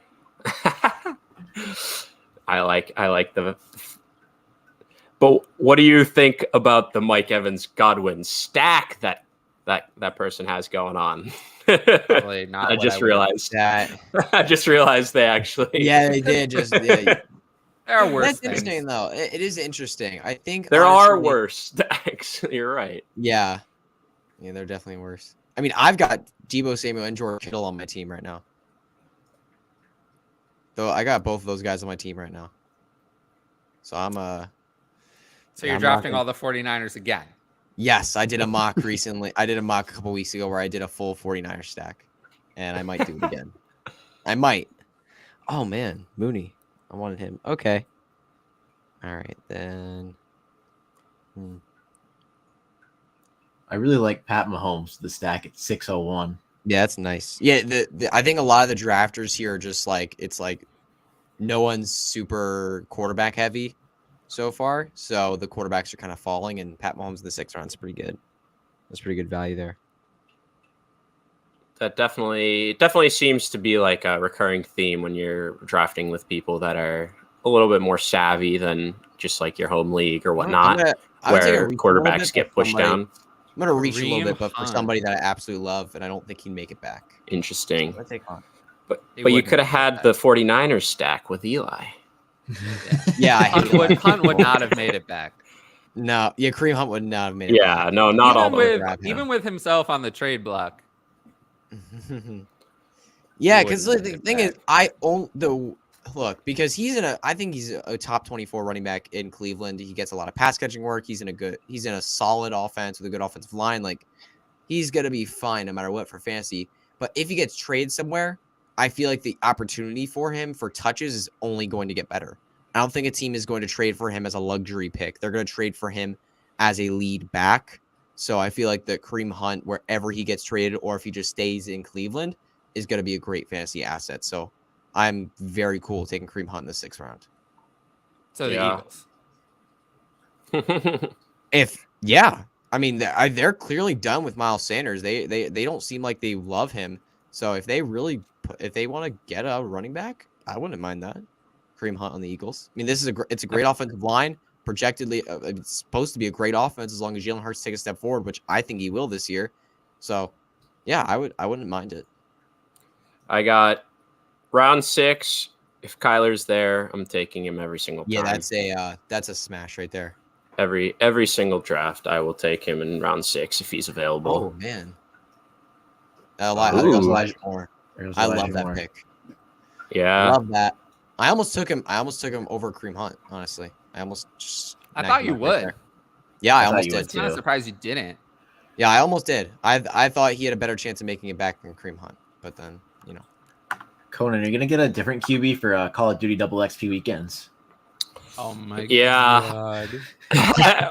I like the. But what do you think about the Mike Evans Godwin stack that person has going on? Probably not. I just realized that. I just realized they actually. Yeah, they did. There are worse. That's things. interesting, though. It is interesting. I think there are worse stacks. You're right. Yeah, they're definitely worse. I've got Deebo Samuel and George Kittle on my team right now. Though I got both of those guys on my team right now. So So you're drafting all the 49ers again? Yes, I did a mock recently. I did a mock a couple weeks ago where I did a full 49er stack, and I might do it again. I might. Oh, man. Mooney. I wanted him. Okay. All right, then. I really like Pat Mahomes, the stack at 601. Yeah, that's nice. Yeah, I think a lot of the drafters here are just like it's like no one's super quarterback heavy so far, so the quarterbacks are kind of falling, and Pat Mahomes in the 6th round is pretty good. That's pretty good value there. That definitely seems to be like a recurring theme when you're drafting with people that are a little bit more savvy than just like your home league or whatnot, where quarterbacks get pushed down. I'm gonna reach a little bit, but for somebody that I absolutely love, and I don't think he'd make it back. Interesting. Let's take Hunt. But you could have had the 49ers stack with Eli. Yeah, Hunt would not have made it back. No, yeah, Kareem Hunt would not have made it back. Yeah, no, not all even with himself on the trade block. Yeah, because the thing is, because I think he's a top 24 running back in Cleveland. He gets a lot of pass catching work. He's in a solid offense with a good offensive line. Like, he's gonna be fine no matter what for fantasy. But if he gets traded somewhere, I feel like the opportunity for him for touches is only going to get better. I don't think a team is going to trade for him as a luxury pick. They're going to trade for him as a lead back. So I feel like the Kareem Hunt, wherever he gets traded, or if he just stays in Cleveland, is going to be a great fantasy asset. So I'm very cool taking Kareem Hunt in the 6th round. So the Eagles. I mean, they're clearly done with Miles Sanders. They don't seem like they love him. So if they want to get a running back, I wouldn't mind that. Kareem Hunt on the Eagles. I mean, it's a great offensive line. Projectedly, it's supposed to be a great offense as long as Jalen Hurts takes a step forward, which I think he will this year. So, yeah, I wouldn't mind it. I got round 6. If Kyler's there, I'm taking him every single time. Yeah, that's a smash right there. Every single draft, I will take him in round 6 if he's available. Oh man, Elijah Moore. I love that pick. Yeah, I love that. I almost took him over Kareem Hunt. Honestly, I thought you would. Right, yeah, I almost did. I'm not surprised you didn't. Yeah, I almost did. I thought he had a better chance of making it back than Kareem Hunt, but then Conan, you're gonna get a different QB for Call of Duty Double XP weekends. Oh my god.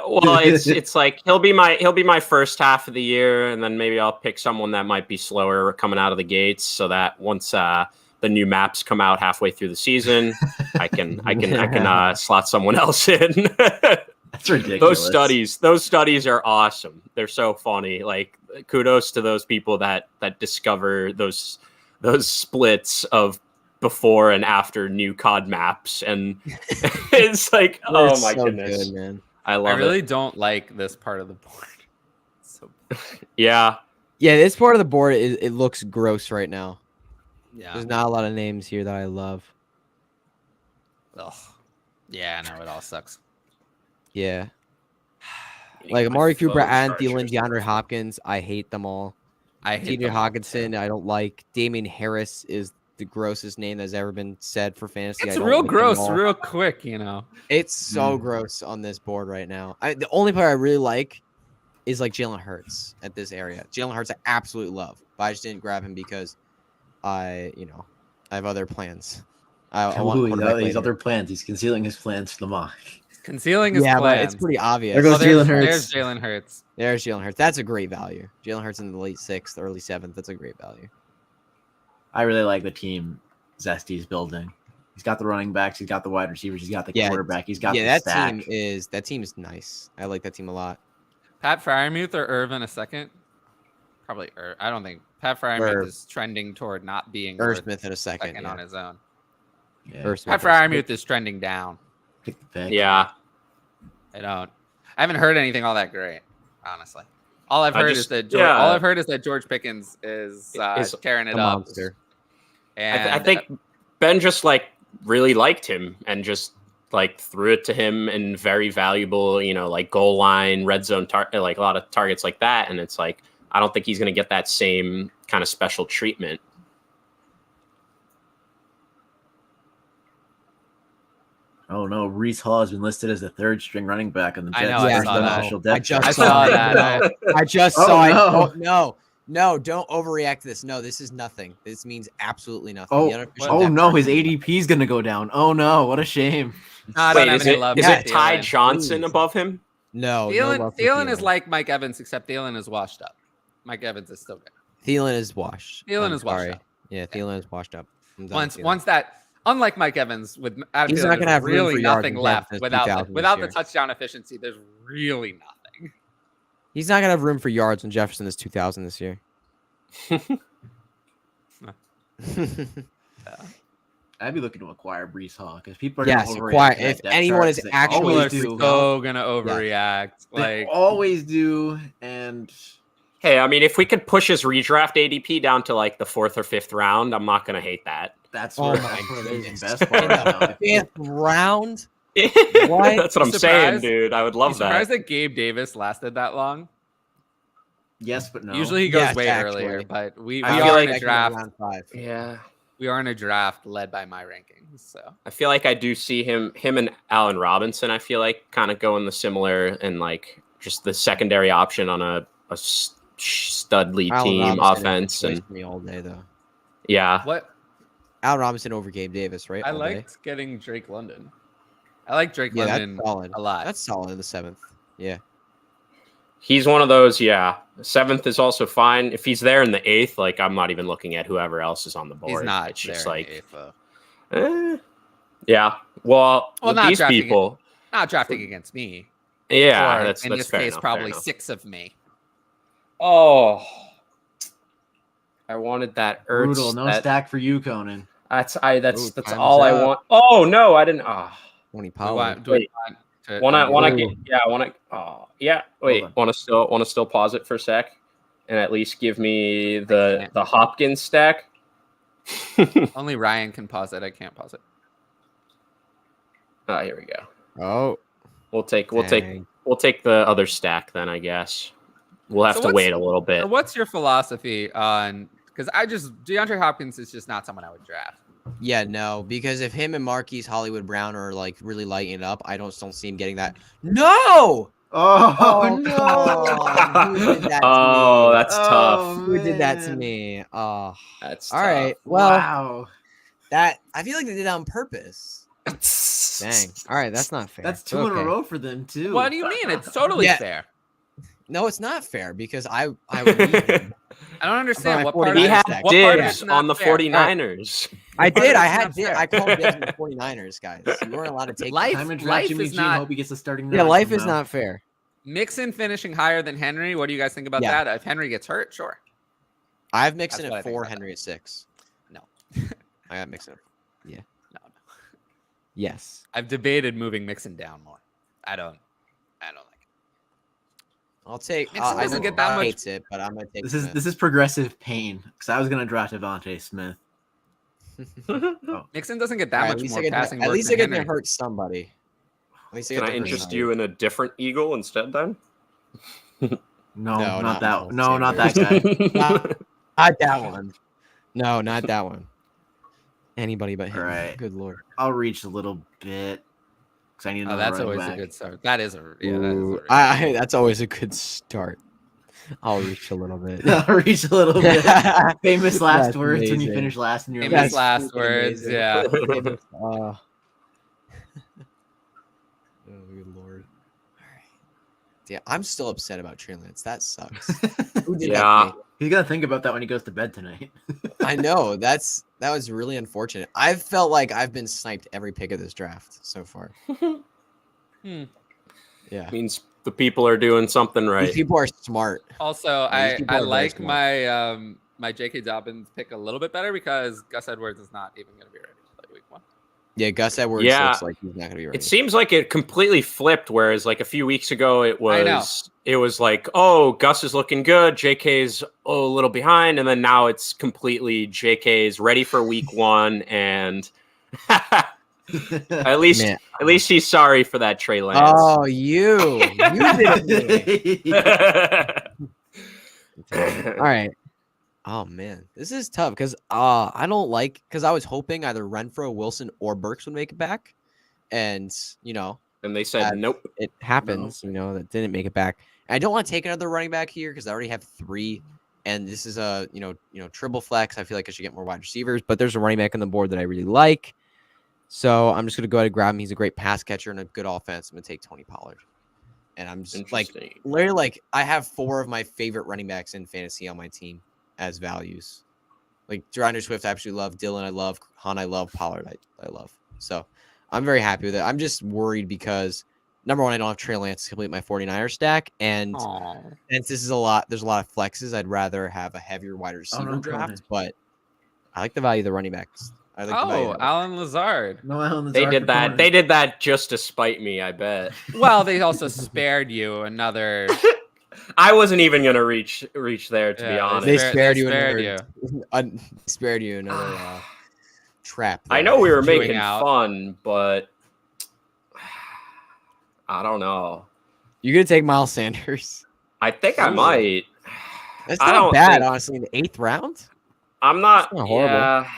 Well, it's like he'll be my first half of the year, and then maybe I'll pick someone that might be slower coming out of the gates, so that once the new maps come out halfway through the season, I can slot someone else in. That's ridiculous. Those studies are awesome. They're so funny. Like, kudos to those people that discover those splits of before and after new COD maps, and it's like, oh my goodness, good, man. I really don't like this part of the board. So yeah, this part of the board it looks gross right now. Yeah, there's not a lot of names here that I love. Ugh. Yeah, no, it all sucks. Yeah, like Amari Cooper, Adam Thielen, DeAndre Hopkins. I hate them all. I hate TJ Hawkinson. I don't like. Damian Harris is the grossest name that's ever been said for fantasy. It's real gross, real quick, It's so gross on this board right now. The only player I really like is like Jalen Hurts at this area. Jalen Hurts I absolutely love, but I just didn't grab him because I have other plans. He's other plans. He's concealing his plans for the mock. Concealing his plans. But it's pretty obvious. There goes Jalen Hurts. There's Jalen Hurts. There's Jalen Hurts. That's a great value. Jalen Hurts in the late 6th, early 7th. That's a great value. I really like the team Zesty's building. He's got the running backs. He's got the wide receivers. He's got the quarterback. He's got the stack. That team is nice. I like that team a lot. Pat Freiermuth or Irv in a second? Probably Irv. I don't think Pat Freiermuth is trending toward not being Irv Smith in a second on his own. Yeah. Pat Freiermuth is trending down. Pick the pick. Yeah. I haven't heard anything all that great, honestly. All I've heard is that George Pickens is tearing it up. Monster. And I think Ben just really liked him and just threw it to him in very valuable, goal line, red zone, a lot of targets like that. And it's I don't think he's going to get that same kind of special treatment. Oh no, Breece Hall has been listed as the 3rd string running back on the Jets. I know, I saw that. I saw that. I just saw it. Oh, no, don't overreact to this. No, this is nothing. This means absolutely nothing. No, his ADP is going to go down. Oh no, what a shame. Wait, is it Ty Johnson above him? No, Thielen is like Mike Evans, except Thielen is washed up. Mike Evans is still good. Thielen is washed. Thielen is washed up. Yeah, Thielen is washed up. Once that, unlike Mike Evans, with Adam He's Thielen, not going to have really room for yards nothing and left Jefferson without the touchdown efficiency. There's really nothing. He's not going to have room for yards when Jefferson is 2,000 this year. I'd be looking to acquire Breece Hall because people are Yes, gonna acquire. overreact to that If depth anyone chart, is 'cause they actually People are always do. so gonna overreact. They Like always do, and Hey, I mean, if we could push his redraft ADP down to like the 4th or 5th round, I'm not gonna hate that. that's Oh where my that's where the goodness. best part. Now. Fifth round? That's what I'm saying, Surprised? dude. I would I'm love that. surprised that Gabe Davis lasted that long. Yes, but no. Usually he goes Yes, way actually. earlier, but we I feel are like in a draft. Round 5. Yeah. We are in a draft led by my rankings. So I feel like I do see him and Allen Robinson. I feel like kind of going the similar and like just the secondary option on a studly Allen team Robinson offense. is And me all day though. yeah, what Allen Robinson over Gabe Davis, right? I all day. liked getting Drake London. I like Drake Yeah, London that's solid. a lot. That's solid in the 7th. Yeah. he's one of those. Yeah, 7th is also fine. If he's there in the 8th, like I'm not even looking at whoever else is on the board. He's not. It's there just in like, the eighth, though. Yeah. Well, with not these drafting people, Not drafting against me. yeah, Or that's in that's this fair case, enough, probably fair enough. 6 of me. Oh, I wanted that Ertz. brutal. No stack for you, Conan. That's Ooh, that's time's all I up. want. Oh no, I didn't. Oh, Tony Do Pollard. we Wait. want to, wanna Ooh. get yeah, wanna oh yeah. Wait, on. wanna still pause it for a sec, and at least give me can't. the Hopkins stack. Only Ryan can pause it. I can't pause it. Oh, here we go. Oh, We'll take dang. the other stack then, I guess. We'll have So to what's- wait a little bit. So what's your philosophy on? Because DeAndre Hopkins is just not someone I would draft. Yeah, no, because if him and Marquise Hollywood Brown are like really lighting it up, I don't see him getting that. No! Oh, no! no! Who did that to Oh, me? that's tough. Who did that to man. me? Oh, That's all right. Well, Wow. that I feel like they did that on purpose. tough. Dang. All right, that's not fair. That's 2 in a row for them too. What do you mean? It's totally Yeah. fair. No, it's not fair because I would need him. I don't understand my what part of 49 He it- had stack. what part of dibs it's not on the fair? 49ers. I did. I It's had not dib. fair. I called dibs on the 49ers, guys. You weren't allowed to take Life- Time to draft life Jimmy is G. not- Hope he gets a starting. Yeah, nod life is somehow. not fair. Mixon finishing higher than Henry. What do you guys think about Yeah. that? If Henry gets hurt, sure. I have Mixon That's what I at think 4, about Henry at 6. No. I got Mixon. No. Yes. I've debated moving Mixon down more. I don't like it. I'll take. Mixon I doesn't know get that Bob much- hates it, but I'm gonna take. This is Smith. progressive pain because I was gonna draft Devontae Smith. Mixon doesn't get that All right, much at least more I get to- passing At work least I than get to Henry. hurt somebody. At least I get Can I to hurt interest somebody. you in a different Eagle instead then? No, No, not not that. Miles No, not Sanders. that guy. Not that one. No, not that one. Anybody but him. All right. Good lord. I'll reach a little bit because I need Oh, another that's running always back. a good start. That is a that is a Ooh, really that's always a good start. I'll reach a little bit. I'll reach a little bit. Famous last That's words when you amazing. finish last in your Famous list. last freaking words. amazing. Yeah. Oh, good lord. Yeah, I'm still upset about Trey Lance. That sucks. Who did that Yeah. to me? He's gonna think about that when he goes to bed tonight. I know. That was really unfortunate. I felt like I've been sniped every pick of this draft so far. Yeah. Means the people are doing something These right. people are smart. Also, Yeah, these people I are very like smart. my J.K. Dobbins pick a little bit better because Gus Edwards is not even going to be ready to play week 1. Yeah, Gus Edwards Yeah. looks like he's not gonna be ready. It seems like it completely flipped. Whereas like a few weeks ago, it I know. was like, oh, Gus is looking good, JK's a little behind, and then now it's completely JK's ready for week 1, and at least Man. he's sorry for that Trey Lance. Oh, you did it. to me. All right. Oh man, this is tough because I don't like because I was hoping either Renfro, Wilson, or Burks would make it back, and And they said nope. it happens. That didn't make it back. And I don't want to take another running back here because I already have 3, and this is a triple flex. I feel like I should get more wide receivers, but there's a running back on the board that I really like, so I'm just gonna go ahead and grab him. He's a great pass catcher and a good offense. I'm gonna take Tony Pollard, and I'm just like literally like I have 4 of my favorite running backs in fantasy on my team as values. Like Deandre Swift, I absolutely love. Dylan, I love. Han, I love. Pollard, I love. So I'm very happy with it. I'm just worried because number one, I don't have Trey Lance to complete my 49er stack, and since this is there's a lot of flexes. I'd rather have a heavier wide receiver draft, Conan. but I like the value of the running backs. I like the value of Alan Lazard. No, Alan Lazard. They did that. They did that just to spite me, I bet. Well, they also spared you another. I wasn't even gonna reach there, to be honest. They spared you another trap. I know we were Chewing making out. fun, but I don't know. You gonna take Miles Sanders? I think I might. That's I not don't bad, think- honestly. In the 8th round, I'm not. That's not horrible. Yeah.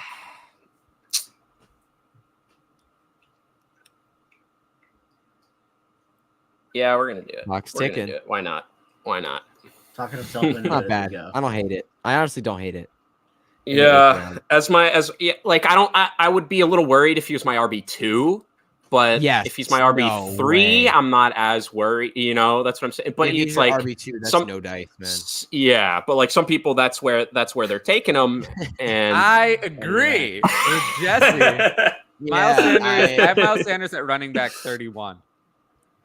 Yeah, we're gonna do it. Clock's We're gonna ticking. do it. Why not? Why not? Talking himself into not it. bad. I don't hate it. I honestly don't hate it. Yeah, I would be a little worried if he was my RB2, but Yes, if he's my no RB3, way. I'm not as worried. You know, that's what I'm saying. But If it's he's your like RB2, that's some- no dice, man. Yeah, but like some people, that's where they're taking them. And I agree with Jesse. Miles Sanders. I have Miles Sanders at running back 31.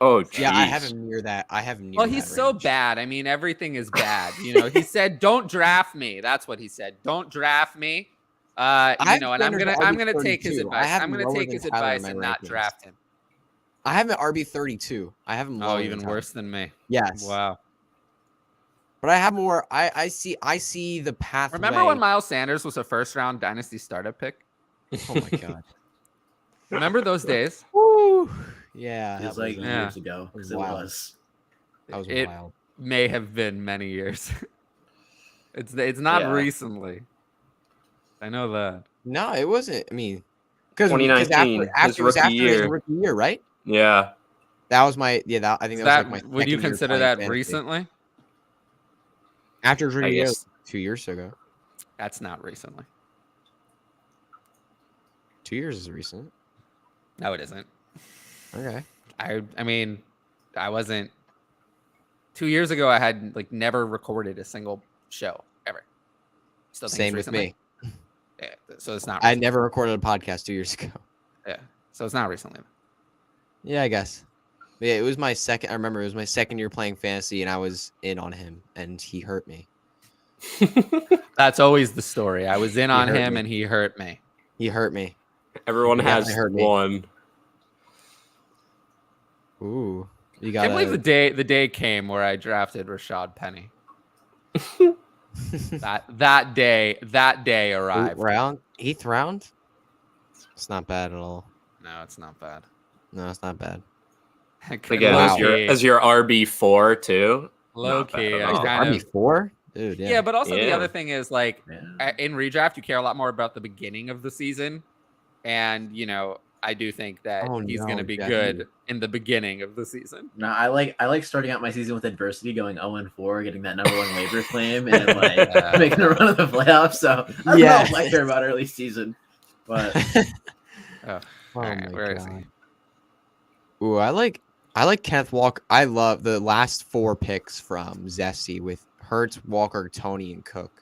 oh, geez. Yeah, I have him near that. I have him near Well, he's that so range. bad. I mean, everything is bad. You know, he said, "Don't draft me." That's what he said. Don't draft me. You know, and I'm gonna take his RB32. I advice. have I'm him gonna lower take than his Tyler in advice my and not rankings. draft him. I have him at RB32. I have him lower Oh, than even Tyler. worse than me. Yes. Wow. But I have more. I see the pathway. Remember when Miles Sanders was a first-round Dynasty startup pick? Oh my god. Remember those days? Woo. Yeah. It That was like was, years ago. was Because it wild. was. that was It wild. may have been many years. It's not Yeah. recently. I know that. No, it wasn't. I mean, because 2019, his it was rookie after his year. rookie year, right? Yeah. That was my That I think Is that was like that my. would you second year consider playing that fantasy. recently? After his I rookie year, guess. 2 years ago. That's not recently. 2 years is recent. No, it isn't. Okay. I mean, I wasn't 2 years ago. I had like never recorded a single show ever. Still think it's Same with recently? me. Yeah, so it's not. I Recently. never recorded a podcast 2 years ago. Yeah, so it's not recently. Yeah, I guess. But yeah, it was my second. I remember it was my second year playing fantasy, and I was in on him, and he hurt me. That's always the story. I was in on hurt him, me. and he hurt me. He hurt me. Everyone Yeah, has it hurt me. one. Ooh, you I got. can't believe the day came where I drafted Rashad Penny. that day arrived. round, 8th round. It's not bad at all. No, it's not bad. No, it's not bad. Again, Wow. as your RB4 too. Low Not bad key. at I all. kind of, RB4, dude. yeah, but also the Yeah. other thing is like Yeah. in redraft, you care a lot more about the beginning of the season, and you know, I do think that Oh, he's going to no, be Jesse. good in the beginning of the season. No, I like starting out my season with adversity, going 0-4, getting that number 1 waiver claim, and like making a run of the playoffs. So I don't Yes. know if I care about early season, but Oh, Oh right, my where is god. he? Ooh, I like Kenneth Walker. I love the last 4 picks from Zesty with Hurts, Walker, Tony, and Cook.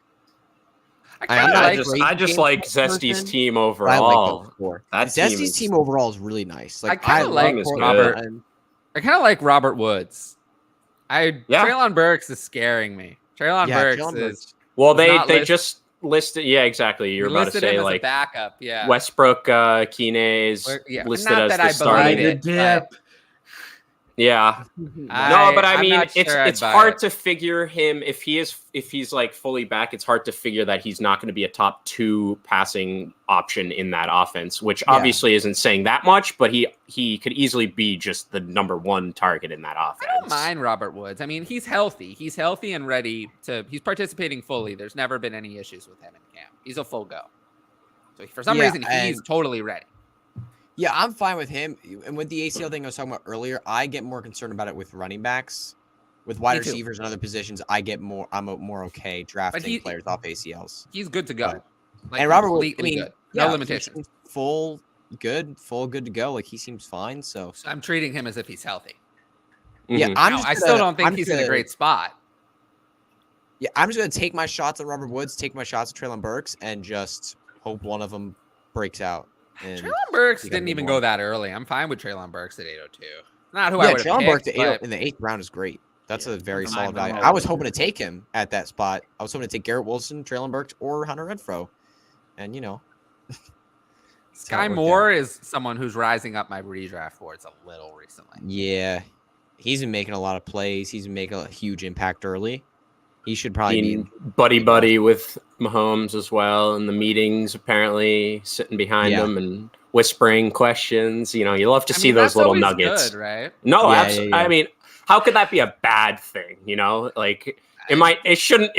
I'm not I a just great I just game like plan Zesty's person, team But I overall. like those 4. That team Zesty's is- team overall is really nice. Like I kinda love like Cortland Robert- and- I kind of like Robert Woods. Yeah. Traylon Burks is scaring me. Traylon Burks Traylon is Burks. Well, was they not just listed. Yeah, exactly. You're about to listed him say as like a backup. Yeah. Westbrook Kine is Yeah, listed not as that the I starting. believe ride it, the dip. Yeah. I- No, but I I'm mean, not sure I'd it's buy hard it. to figure him if he's like fully back. It's hard to figure that he's not going to be a top 2 passing option in that offense, which Yeah. obviously isn't saying that much. But he could easily be just the number 1 target in that offense. I don't mind Robert Woods. I mean, he's healthy. He's healthy and ready to. He's participating fully. There's never been any issues with him in camp. He's a full go. So for some Yeah, reason, he's and- totally ready. Yeah, I'm fine with him. And with the ACL thing I was talking about earlier, I get more concerned about it with running backs. With wide Me too. receivers and other positions, I'm more okay drafting he- players off ACLs. He's good to go. But- Like, and Robert Woods, I completely mean, good. No yeah, limitations. he seems full good to go. Like he seems fine. So I'm treating him as if he's healthy. Yeah, Mm-hmm. I still don't think he's in a great spot. Yeah, I'm just gonna take my shots at Robert Woods, take my shots at Treylon Burks, and just hope one of them breaks out. Treylon Burks didn't even go that early. I'm fine with Treylon Burks at 802. Not who I would have picked. Treylon Burks in the 8th round is great. That's a very solid value. I was hoping to take him at that spot. I was hoping to take Garrett Wilson, Treylon Burks, or Hunter Renfrow. And, Sky Moore is someone who's rising up my redraft boards a little recently. Yeah. He's been making a lot of plays. He's been making a huge impact early. He should probably be buddy with Mahomes as well in the meetings, apparently sitting behind him and whispering questions. You love to see those little nuggets. Good, right? No, absolutely. Yeah. I mean, how could that be a bad thing? It shouldn't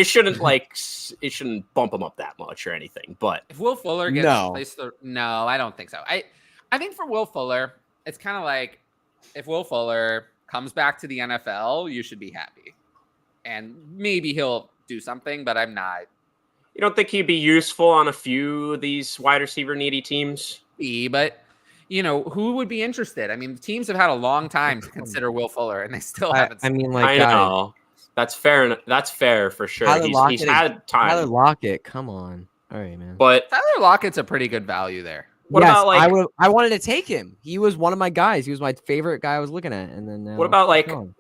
bump him up that much or anything. But if Will Fuller gets placed, no, I don't think so. I think for Will Fuller, it's kind of like if Will Fuller comes back to the NFL, you should be happy. And maybe he'll do something, but I'm not. You don't think he'd be useful on a few of these wide receiver needy teams? But who would be interested? I mean, teams have had a long time to consider Will Fuller, and they still haven't. I know that's fair. That's fair for sure. He's had time. Tyler Lockett, come on, all right, man. But Tyler Lockett's a pretty good value there. What about I wanted to take him. He was one of my guys. He was my favorite guy I was looking at. And then what about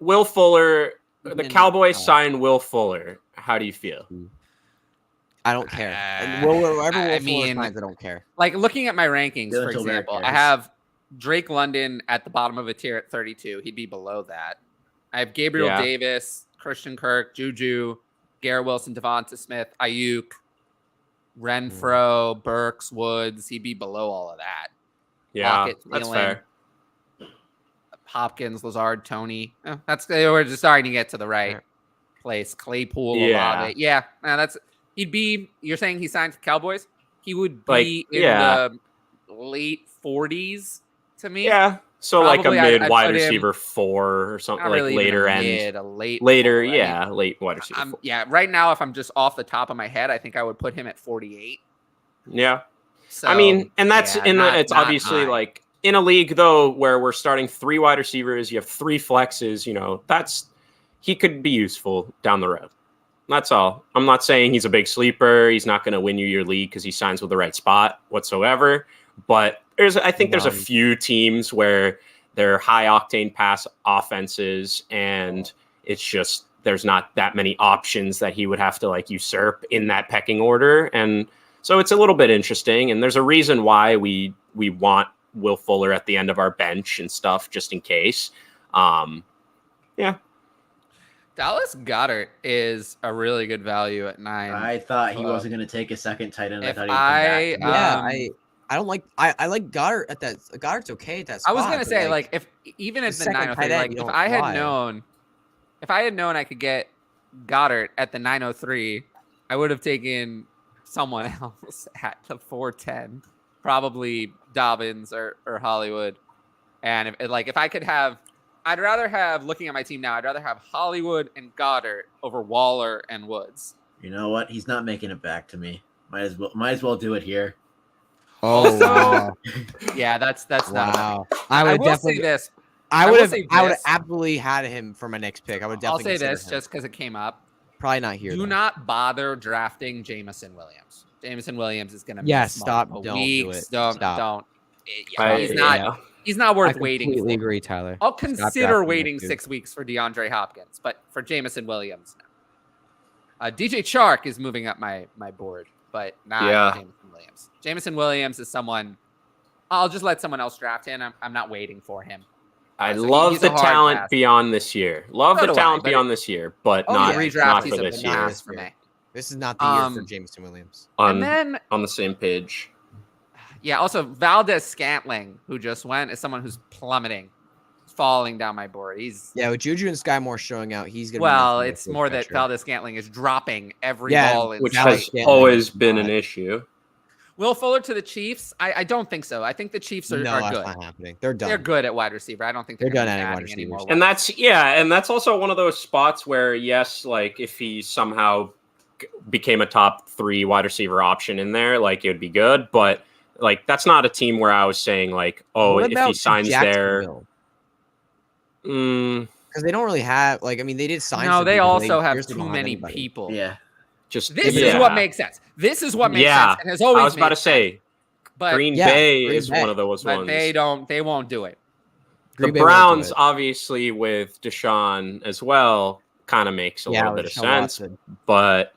Will Fuller? The Cowboys signed Will Fuller. How do you feel? I don't care. Wherever Will Fuller signs, I don't care. Like looking at my rankings, for example, I have Drake London at the bottom of a tier at 32. He'd be below that. I have Gabriel Davis, Christian Kirk, Juju, Garrett Wilson, Devonta Smith, Ayuk, Renfro, Burks, Woods. He'd be below all of that. Yeah, Lockett, that's fair. Hopkins, Lazard, Tony. We're just starting to get to the right place. Claypool, Olave. Yeah, he'd be. You're saying he signed for Cowboys? He would be in the late 40s to me. Yeah, so probably, a mid wide receiver 4 or something really later end. Late 4, late wide receiver 4. Yeah, right now, if I'm just off the top of my head, I think I would put him at 48. Yeah, so, I mean, and that's it's obviously high. In a league, though, where we're starting 3 wide receivers, you have 3 flexes, he could be useful down the road. That's all. I'm not saying he's a big sleeper. He's not going to win you your league because he signs with the right spot whatsoever. But I think there's a few teams where they're high-octane pass offenses, and it's just there's not that many options that he would have to, usurp in that pecking order. And so it's a little bit interesting, and there's a reason why we want Will Fuller at the end of our bench and stuff, just in case. Dallas Goddard is a really good value at 9. I thought he wasn't going to take a second tight end. I thought he would come back. I don't like. I like Goddard at that. Goddard's okay at that spot. I was going to say, if even at the 903, if I had known I could get Goddard at the 903, I would have taken someone else at the 410. Probably Dobbins or Hollywood. And if I could have, I'd rather have, looking at my team now, I'd rather have Hollywood and Goddard over Waller and Woods. You know what? He's not making it back to me. Might as well do it here. Oh, wow. Yeah, that's wow. not. I will say this. I would have absolutely had him for my next pick. I would definitely. I'll say this just because it came up. Probably not here. Do not bother drafting Jameson Williams. Jameson Williams is going to be stop. Don't do it. Don't. He's not worth waiting. I completely agree, Tyler. I'll consider waiting 6 weeks for DeAndre Hopkins, but for Jameson Williams, no. DJ Chark is moving up my board, but not Jameson Williams. Jameson Williams is someone. I'll just let someone else draft him. I'm not waiting for him. I love the talent beyond this year. Beyond this year, but not for this year. For me. This is not the year for Jameson Williams. On the same page. Yeah, also Valdez-Scantling, who just went, is someone who's plummeting, falling down my board. With Juju and Sky Moore showing out, he's going to Well, it's more that Valdez-Scantling is dropping every ball. Which has always been an issue. Will Fuller to the Chiefs? I don't think so. I think the Chiefs are good. That's not happening. They're done. They're good at wide receiver. I don't think they're done at wide receiver anymore. And that's also one of those spots where, yes, if he somehow became a top 3 wide receiver option in there, it would be good. But that's not a team where I was saying if he signs there. Because because they don't really have like. I mean, they did sign. No, some they people, also they have seriously too don't have many anybody. people. Yeah. Just This is what makes sense. This is what makes sense, and has always. I was about to say, but Green Yeah, Bay Green is Bay. one of those but ones. they won't do it. The Green Bay won't do Browns, it. obviously, with Deshaun as well, kind of makes a little with bit of Deshaun sense. Watson. But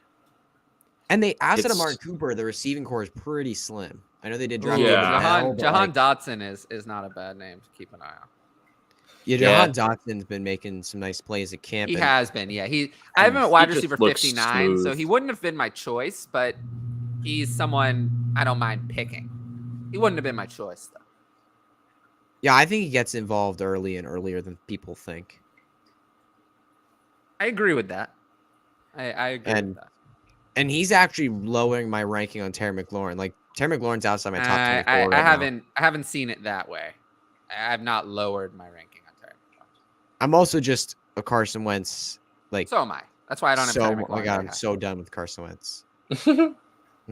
And they outside of It's- Amari Cooper, the receiving core is pretty slim. I know they did Ooh, draft Yeah. David Bell, but, Jahan like, Dotson is not a bad name to keep an eye on. yeah, Yeah. Jahan Dotson's been making some nice plays at camp. He and has been, yeah. I have him at wide just receiver looks 59, so smooth. he wouldn't have been my choice, but he's someone I don't mind picking. He wouldn't have been my choice, though. Yeah, I think he gets involved early and earlier than people think. I agree with that. I agree with that. And he's actually lowering my ranking on Terry McLaurin. Like Terry McLaurin's outside my top 24 I right haven't seen it that way. I have not lowered my ranking on Terry McLaurin. I'm also just a Carson Wentz. Like So am I. That's why I don't have Terry McLaurin. oh my god, very I'm high. so done with Carson Wentz. who's I'm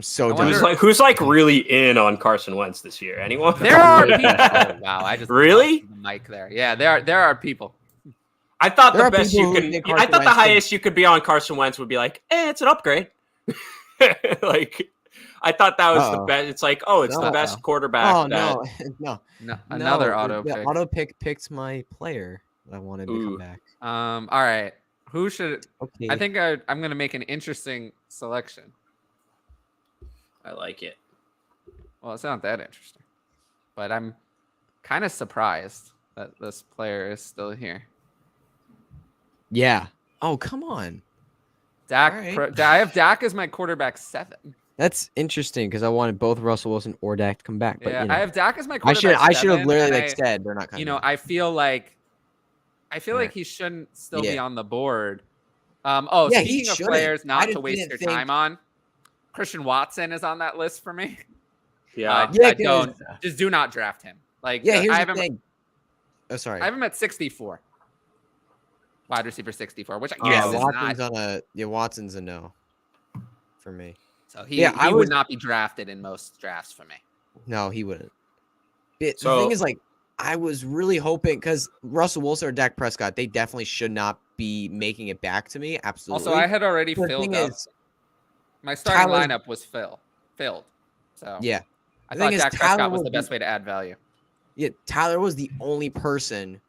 so I done. wonder- who's really in on Carson Wentz this year? Anyone? There are people. Oh, wow, I just Really? busted the mic there. Yeah, there are people. I thought There the are best people you who can. think I Carson thought the Wentz highest you could be on Carson Wentz would be like, it's an upgrade. Like, I thought that was the best. It's like, oh, it's the best quarterback. Oh that, no, No, another auto the pick. auto pick picked my player that I wanted to come back. All right. Who should? Okay. I think I'm going to make an interesting selection. I like it. Well, it's not that interesting, but I'm kind of surprised that this player is still here. Yeah. Oh, come on. Dak. All right. I have Dak as my quarterback 7. That's interesting because I wanted both Russell Wilson or Dak to come back. But Yeah, you know, I have Dak as my I quarterback. should have 7, literally and said they're not coming. You know, back. I feel like Right. he shouldn't still be Yeah. on the board. Yeah, he Speaking of shouldn't. players I not to just waste didn't your think- time on, Christian Watson is on that list for me. Yeah. Yeah, Just do not draft him. Like, Yeah, here's I have the him. thing. Oh, sorry. I have him at 64. Wide receiver 64, which Yeah, is Watson's not. Watson's a no for me. So he I would was- not be drafted in most drafts for me. No, he wouldn't. The So- thing is, like, I was really hoping because Russell Wilson or Dak Prescott, they definitely should not be making it back to me. Absolutely. Also, I had already The filled thing up. is, My starting Tyler- lineup was filled. So yeah, I the thought thing is, Dak Tyler Prescott was would the be- best way to add value. yeah. Tyler was the only person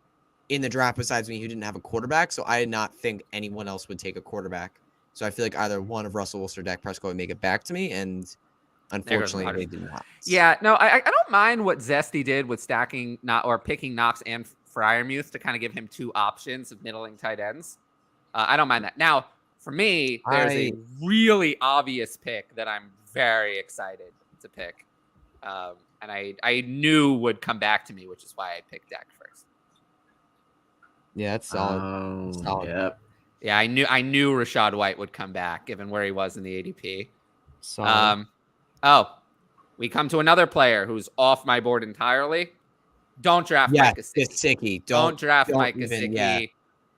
in the draft besides me who didn't have a quarterback, so I did not think anyone else would take a quarterback. So I feel like either one of Russell Wilson or Dak Prescott would make it back to me, and unfortunately, Rodgers. they did not. Yeah, no, I don't mind what Zesty did with picking Knox and Freiermuth to kind of give him 2 options of middling tight ends. I don't mind that. Now, for me, there's a really obvious pick that I'm very excited to pick, and I knew would come back to me, which is why I picked Dak first. Yeah, that's solid. Solid. Yep. Yeah, I knew Rashad White would come back given where he was in the ADP. Solid. We come to another player who's off my board entirely. Don't draft Yeah, Mike Gesicki. Gesicki. Don't draft don't Mike even- Gesicki.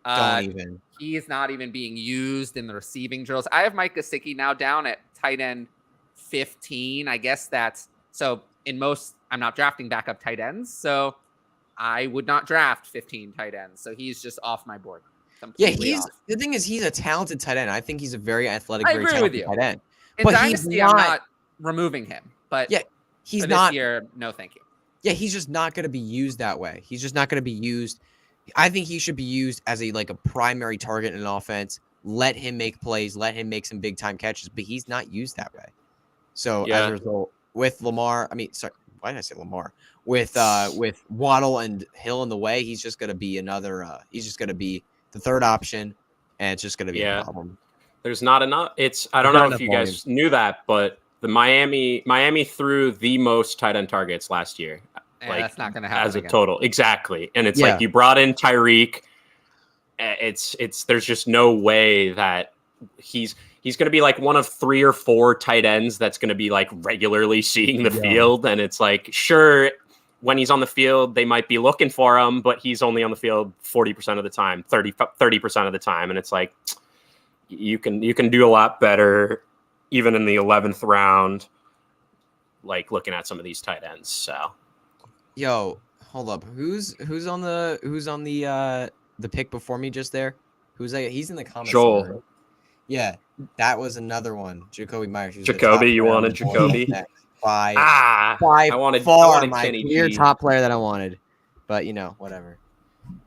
yeah, don't even. He's not even being used in the receiving drills. I have Mike Gesicki now down at tight end 15. I guess that's so in most, I'm not drafting backup tight ends. So I would not draft 15 tight ends. So he's just off my board. Yeah, completely off. the thing is he's a talented tight end. I think he's a very athletic, I very agree with talented you. tight end. In but he's Dynasty, I'm not- not removing him. But Yeah, he's for not this year, no thank you. Yeah, he's just not going to be used that way. He's just not going to be used. I think he should be used as a primary target in an offense. Let him make plays. Let him make some big time catches. But he's not used that way. So as a result, with Lamar, why did I say Lamar? With Waddle and Hill in the way, he's just going to be another. He's just going to be the third option, and it's just going to be a problem. There's not enough. I don't know if you guys knew that, but the Miami threw the most tight end targets last year. Yeah, that's not going to happen as a again. total. Exactly. And it's like you brought in Tyreek. There's just no way that he's going to be like one of 3 or 4 tight ends that's going to be like regularly seeing the field. And it's like, sure, when he's on the field, they might be looking for him, but he's only on the field 40% of the time, 30% of the time. And it's like, you can do a lot better even in the 11th round, like looking at some of these tight ends. So Yo, hold up. Who's on the the pick before me just there? Who's that? He's in the comments. Joel. somewhere. Yeah, that was another one. Jacoby Myers. He was the Jacoby, top you player wanted on the board Jacoby? next by I wanted my Kenny clear G. top player that I wanted. But whatever.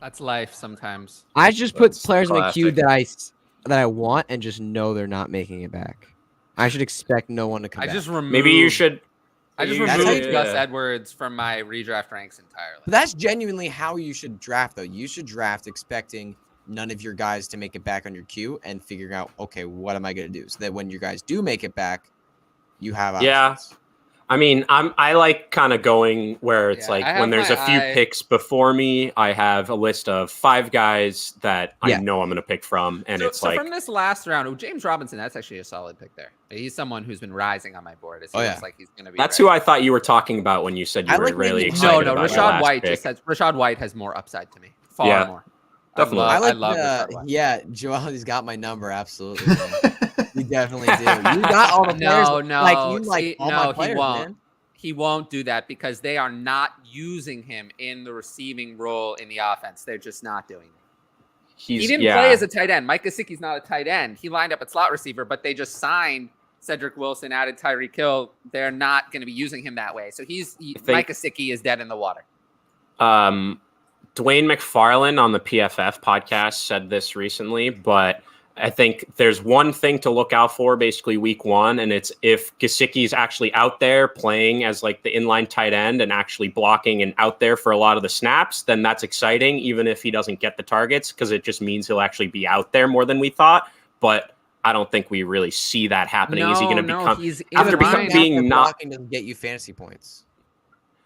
That's life sometimes. I just put That's players in the queue classic. that I want and just know they're not making it back. I should expect no one to come I back. just removed. Maybe you should. I just That's how removed you- Gus Edwards from my redraft ranks entirely. But that's genuinely how you should draft, though. You should draft expecting none of your guys to make it back on your queue and figuring out, okay, what am I going to do? So that when your guys do make it back, you have options. Yeah. I mean, I like kind of going where it's Yeah, I like have when there's a my few eye- picks before me, I have a list of 5 guys that Yeah. I know I'm going to pick from, and it's so like from this last round, James Robinson, that's actually a solid pick there. He's someone who's been rising on my board. He looks like he's going to be. that's ready. who I thought you were talking about when you said you I were like really maybe- excited No, about your Rashad last White pick. Rashad White has more upside to me. Far Yeah, more. definitely. I I love like Rashad White. yeah, Joel, he's got my number, absolutely. Man. You definitely do. You got all the players. All my players, he won't. man. He won't do that because they are not using him in the receiving role in the offense. They're just not doing it. He didn't play as a tight end. Mike Gesicki's not a tight end. He lined up at slot receiver, but they just signed Cedric Wilson, added Tyreek Hill. They're not going to be using him that way. So Mike Gesicki is dead in the water. Dwayne McFarland on the PFF podcast said this recently, but I think there's one thing to look out for basically week 1, and it's if Gesicki's actually out there playing as like the inline tight end and actually blocking and out there for a lot of the snaps, then that's exciting, even if he doesn't get the targets, because it just means he'll actually be out there more than we thought. But I don't think we really see that happening. Is he going to become he's after being not blocking doesn't get you fantasy points.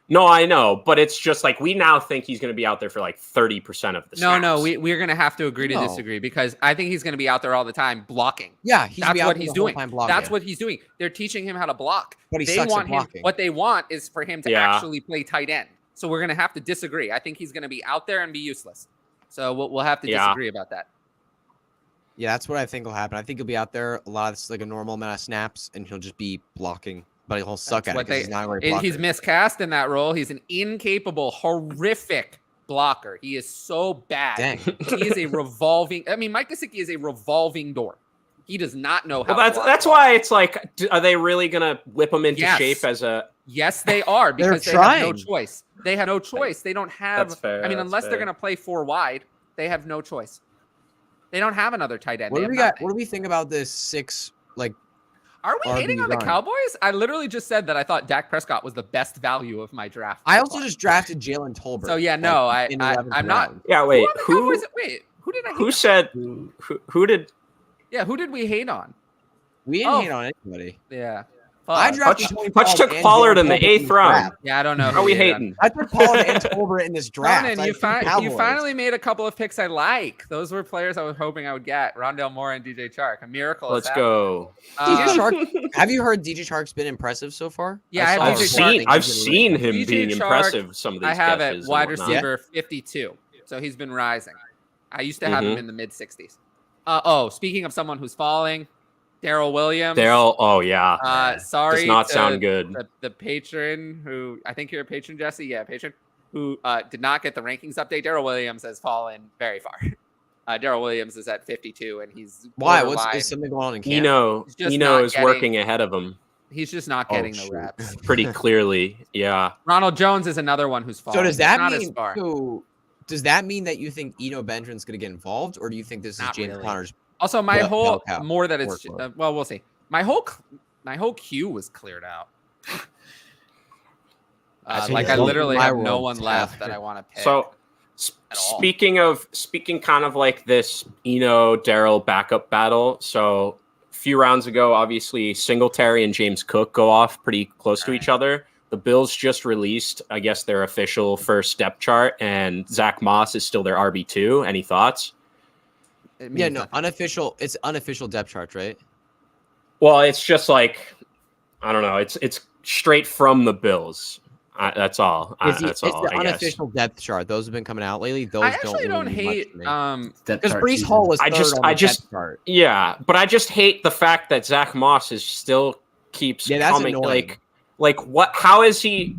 No, I know, but it's just like we now think he's going to be out there for like 30% of the snaps. No, we're going to have to agree to disagree because I think he's going to be out there all the time blocking. Yeah, that's what he's doing. That's what he's doing. They're teaching him how to block. But he sucks at blocking. What they want is for him to actually play tight end. So we're going to have to disagree. I think he's going to be out there and be useless. So we'll have to disagree about that. Yeah, that's what I think will happen. I think he'll be out there a lot of like a normal amount of snaps, and he'll just be blocking. But he'll suck at it because he's not a great blocker. He's miscast in that role. He's an incapable, horrific blocker. He is so bad. Dang. He is a revolving. I mean, Mike Gesicki is a revolving door. He does not know how. Well, that's why it's like, are they really gonna whip him into shape as a? Yes, they are because they have no choice. They have no choice. They don't have. That's fair. I mean, unless they're gonna play 4 wide, they have no choice. They don't have another tight end. What do we think about this 6 like? Are we hating on the Cowboys? I literally just said that I thought Dak Prescott was the best value of my draft. I also just drafted Jalen Tolbert. So yeah, no, I'm not. Yeah, wait. Who did I hate who on? said who did? Yeah, who did we hate on? We didn't hate on anybody. Yeah. I drafted Hutch took Pollard in the 8th round. Yeah, I don't know. How are we hating? I put Pollard and Tolbert in this draft. Conan, you finally made a couple of picks I like. Those were players I was hoping I would get. Rondale Moore and DJ Chark. A miracle. Let's go. DJ Chark. Have you heard DJ Chark's been impressive so far? Yeah, I've seen him DJ being Chark, impressive. Some of these I have catches at wide and whatnot. receiver 52. So he's been rising. I used to have him in the mid 60s. Speaking of someone who's falling, Daryl Williams. Oh yeah. Sorry. Does not sound good. The patron who I think you're a patron, Jesse. Yeah, patron who did not get the rankings update. Daryl Williams has fallen very far. Daryl Williams is at 52, and he's why? Is something going on in camp? Eno is working ahead of him. He's just not getting the reps. Pretty clearly, yeah. Ronald Jones is another one who's fallen. So does that mean that you think Eno Benjamin's going to get involved, or do you think this is James Conner's? Also, my whole more that it's well, we'll see. My whole queue was cleared out. Like I literally have no one left that I want to pick. So speaking kind of like this Eno Daryl backup battle. So a few rounds ago, obviously Singletary and James Cook go off pretty close to each other. The Bills just released, I guess, their official first depth chart, and Zach Moss is still their RB2. Any thoughts? Yeah, no, unofficial. It's unofficial depth chart, right? Well, it's just like, I don't know. It's straight from the Bills. That's all. It's the unofficial depth chart. Those have been coming out lately. Those I actually don't hate because Breece Hall was third on the depth chart. Yeah, but I just hate the fact that Zach Moss is still keeps coming. Annoying. Like what? How is he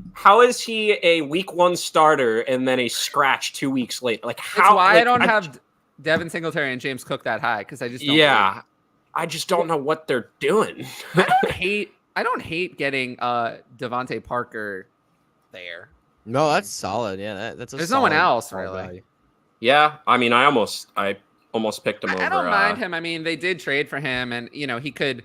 a week 1 starter and then a scratch 2 weeks later? Like how? That's why like, I don't have. Devin Singletary and James Cook that high because I just don't Yeah. I just don't know what they're doing. I don't hate getting Devontae Parker there. No, that's solid. Yeah, that's a There's no one solid- else solid really. value. Yeah, I mean, I almost picked him over. I don't mind him. I mean, they did trade for him, and he could.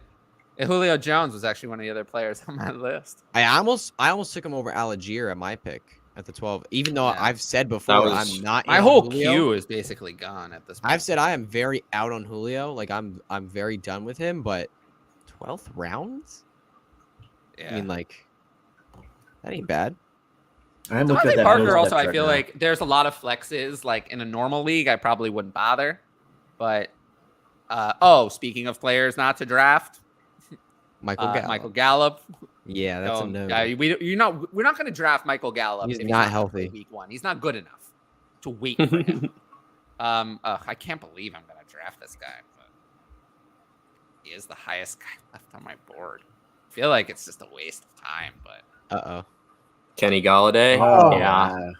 Julio Jones was actually one of the other players on my list. I almost took him over Algier at my pick at the 12. Even though Yeah. I've said before was- I'm not. My in whole Julio. queue is basically gone at this point. I've said I am very out on Julio. Like I'm very done with him. But 12th rounds? yeah. I mean, like that ain't bad. I'm looking at Devontae that Parker middle also, step I right feel now. like there's a lot of flexes. Like in a normal league, I probably wouldn't bother. But speaking of players not to draft, Michael Gallup. Gallup. Yeah, that's a no. We're not going to draft Michael Gallup. He's if not gonna healthy. play Week 1. He's not good enough to wait for him. I can't believe I'm going to draft this guy. But he is the highest guy left on my board. I feel like it's just a waste of time, but Kenny Galladay. Oh, Yeah.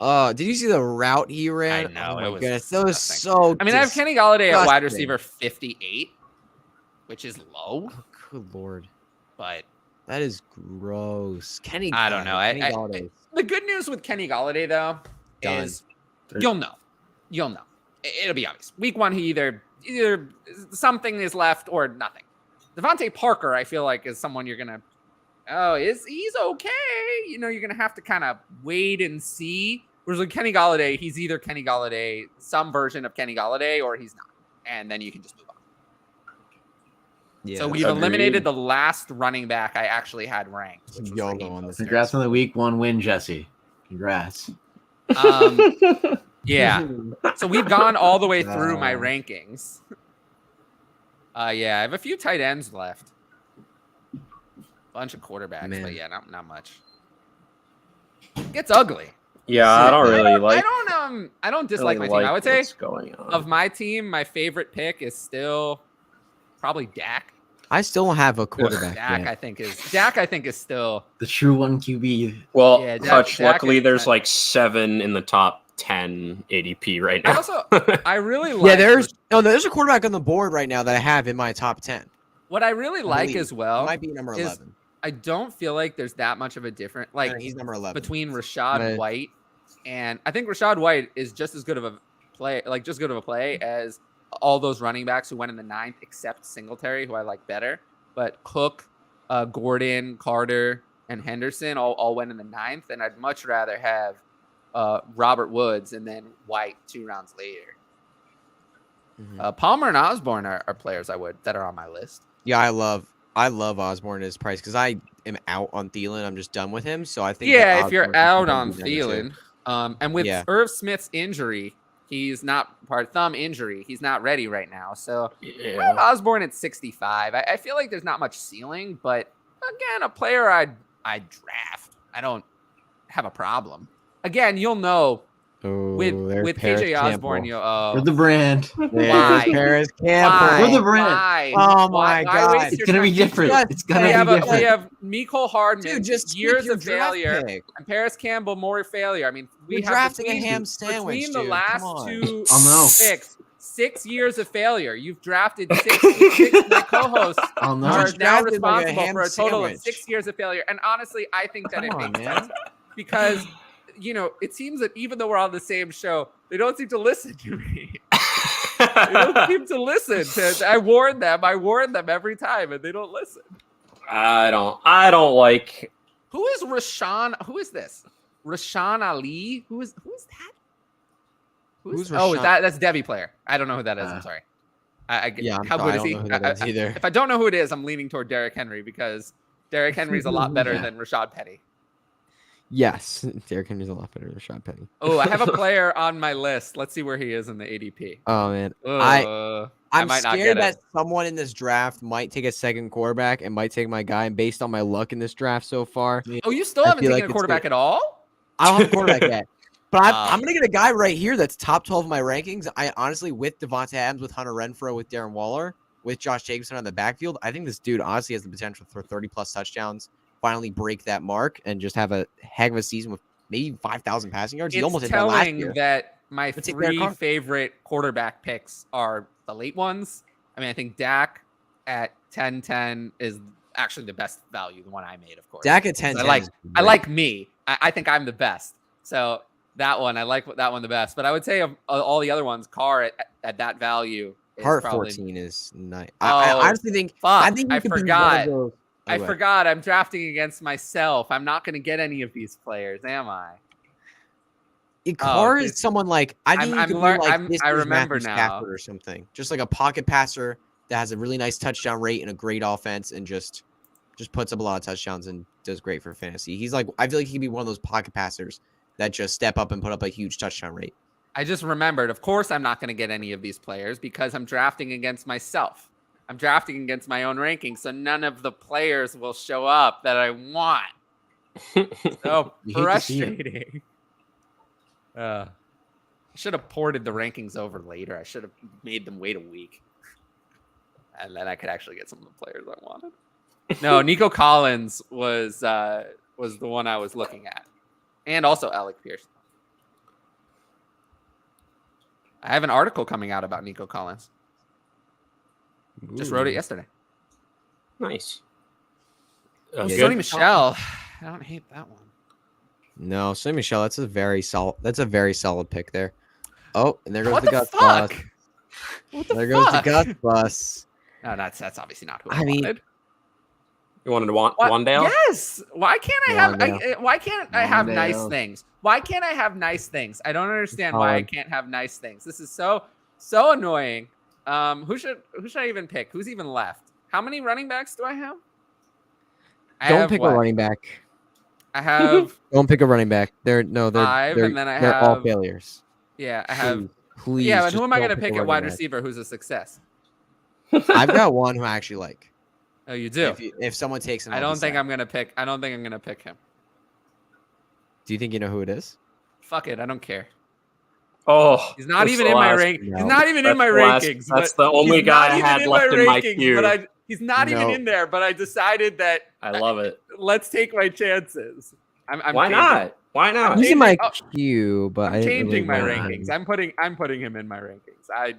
Oh, did you see the route he ran? I know, Oh it my was goodness, that was disgusting. so. I mean, I have Kenny Galladay at wide disgusting. receiver 58, which is low, Oh, good lord, but that is gross. Kenny. I don't know. Kenny Galladay. The good news with Kenny Galladay, though, Done. is you'll know. It'll be obvious. Week 1, he either something is left or nothing. Devontae Parker, I feel like, is someone you're gonna. He's okay? You're gonna have to kind of wait and see. Whereas with Kenny Galladay, he's either Kenny Galladay, some version of Kenny Galladay, or he's not, and then you can just move on. Yeah, So we've eliminated the last running back I actually had ranked. Which was YOLO Raheem on this. Mostert. Congrats on the week 1 win, Jesse. Congrats. Yeah. So we've gone all the way through my No. rankings. I have a few tight ends left. Bunch of quarterbacks, Man. but yeah, not much. Gets ugly. Yeah, I don't really like. I don't dislike my team. I would say what's going on. of my team, my favorite pick is still probably Dak. I still don't have a quarterback Dak, yet. I think is still. The true 1 QB. Well, Yeah, Hutch, Dak luckily is- there's like 7 in the top 10 ADP right I now. also, I really like. Yeah, there's a quarterback on the board right now that I have in my top 10. what I really like believe. as well. It might be number is 11. I don't feel like there's that much of a difference. Like He's number 11. between Rashad Right. White and I think Rashad White is just as good of a play, as all those running backs who went in the 9th, except Singletary, who I like better. But Cook, Gordon, Carter, and Henderson all went in the 9th, and I'd much rather have Robert Woods and then White 2 rounds later. Mhm. Palmer and Osborne are players that are on my list. Yeah, I love Osborne at his price because I am out on Thielen. I'm just done with him. So I think Yeah, that if you're Osborne out could on probably be number Thielen, two. and with Yeah. Irv Smith's injury, he's not thumb injury. He's not ready right now. So I have Yeah. Osborne at 65. I feel like there's not much ceiling, but again, a player I'd draft. I don't have a problem. Again, you'll know with KJ Osborne. For the brand. Why? Paris Why? Campbell. For the brand. Why? Oh Why my God. waste It's your going to be time? different. Yes, It's going We to have, be different. we have Mecole Hardman, Dude, just keep years your of draft failure, pick. and Paris Campbell, more failure. I mean, we You're have drafting a between- ham sandwich, between the dude. last Come on. 2 Oh, no. picks. 6 years of failure. You've drafted six. My co-hosts Oh, no. are Just now drafted like a responsible ham for a total of sandwich. 6 years of failure. And honestly, I think that Come on, it makes man. sense because it seems that even though we're on the same show, they don't seem to listen to me. They don't seem to listen. I warn them every time, and they don't listen. I don't like. Who is Rashawn? Who is this? Rashawn Ali? Who is that? Who's Is Rashawn? that's Debbie player. I don't know who that is. I'm sorry. Yeah, how good is he? I don't know who that is either. If I don't know who it is, I'm leaning toward Derrick Henry because Derrick Henry's a lot better Yeah. than Rashad Penny. Yes, Derrick Henry's a lot better than Rashad Penny. Oh, I have a player on my list. Let's see where he is in the ADP. Oh man, I I'm might not scared get that it. someone in this draft might take a second quarterback and might take my guy. And based on my luck in this draft so far, Oh, you still I haven't feel taken like a it's quarterback good. at all? I don't have a quarterback yet. But Wow. I'm gonna get a guy right here that's top 12 of my rankings. I honestly, with Devontae Adams, with Hunter Renfrow, with Darren Waller, with Josh Jacobson on the backfield, I think this dude honestly has the potential for 30+ touchdowns, finally break that mark, and just have a heck of a season with maybe 5,000 passing yards. He It's almost hit that last telling year. that my Let's take Derek 3 Carr. favorite quarterback picks are the late ones. I mean, I think Dak at 10-10 is actually the best value, the one I made, of course. Dak at 10. I like me. I think I'm the best. So that one, I like that one the best. But I would say of all the other ones, Carr at that value is Carr at probably 14 is nice. Oh, I honestly think. fuck, think I he could be one of forgot. those- I what? forgot. I'm drafting against myself. I'm not going to get any of these players, am I? Carr this- is someone like I think he I'm could be lear- like I'm- this I year's remember Matthew now. Stafford or something. Just like a pocket passer that has a really nice touchdown rate and a great offense and just puts up a lot of touchdowns and does great for fantasy. He's like I feel like he could be one of those pocket passers that just step up and put up a huge touchdown rate. I just remembered, of course, I'm not going to get any of these players because I'm drafting against myself. I'm drafting against my own rankings, so none of the players will show up that I want. So You hate to see it. frustrating. I should have ported the rankings over later. I should have made them wait a week. And then I could actually get some of the players I wanted. No, Nico Collins was the one I was looking at. And also Alec Pierce. I have an article coming out about Nico Collins. Just wrote it yesterday. Nice. Yeah, Sony Michel. I don't hate that one. No, Sonny Michel, that's a very solid pick there. Oh, and there goes What the the Gus fuck? bus. What the There fuck? goes the Gus bus. No, that's obviously not who I I mean, wanted. You wanted What? Wandale? Yes. Why can't I have? Wandale. Why can't I have nice Wandale. things? Why can't I have nice things? I don't understand why I Colin. can't have nice things. This is so annoying. Who should I even pick? Who's even left? How many running backs do I have? Don't pick a running back. I have Don't pick a running back. They're 5, and then I they're all have failures. yeah, I have Please. yeah. But just who am I don't going to pick a at wide running back. receiver? Who's a success? I've got one who I actually like. Oh, you do. If someone takes him, I I'll don't be think sad. I'm gonna pick. I don't think I'm gonna pick him. Do you think you know who it is? Fuck it. I don't care. Oh, He's not that's even the in my last- rank. no. He's not even in That's my the last- rankings. that's but the only he's guy not I even had in left in my rankings, queue. But he's not even No. in there. But I decided that I love it. let's take my chances. I'm Why changing. not? Why not? He's in my Oh, queue, but I I'm didn't changing my really want rankings. him. I'm putting him in my rankings.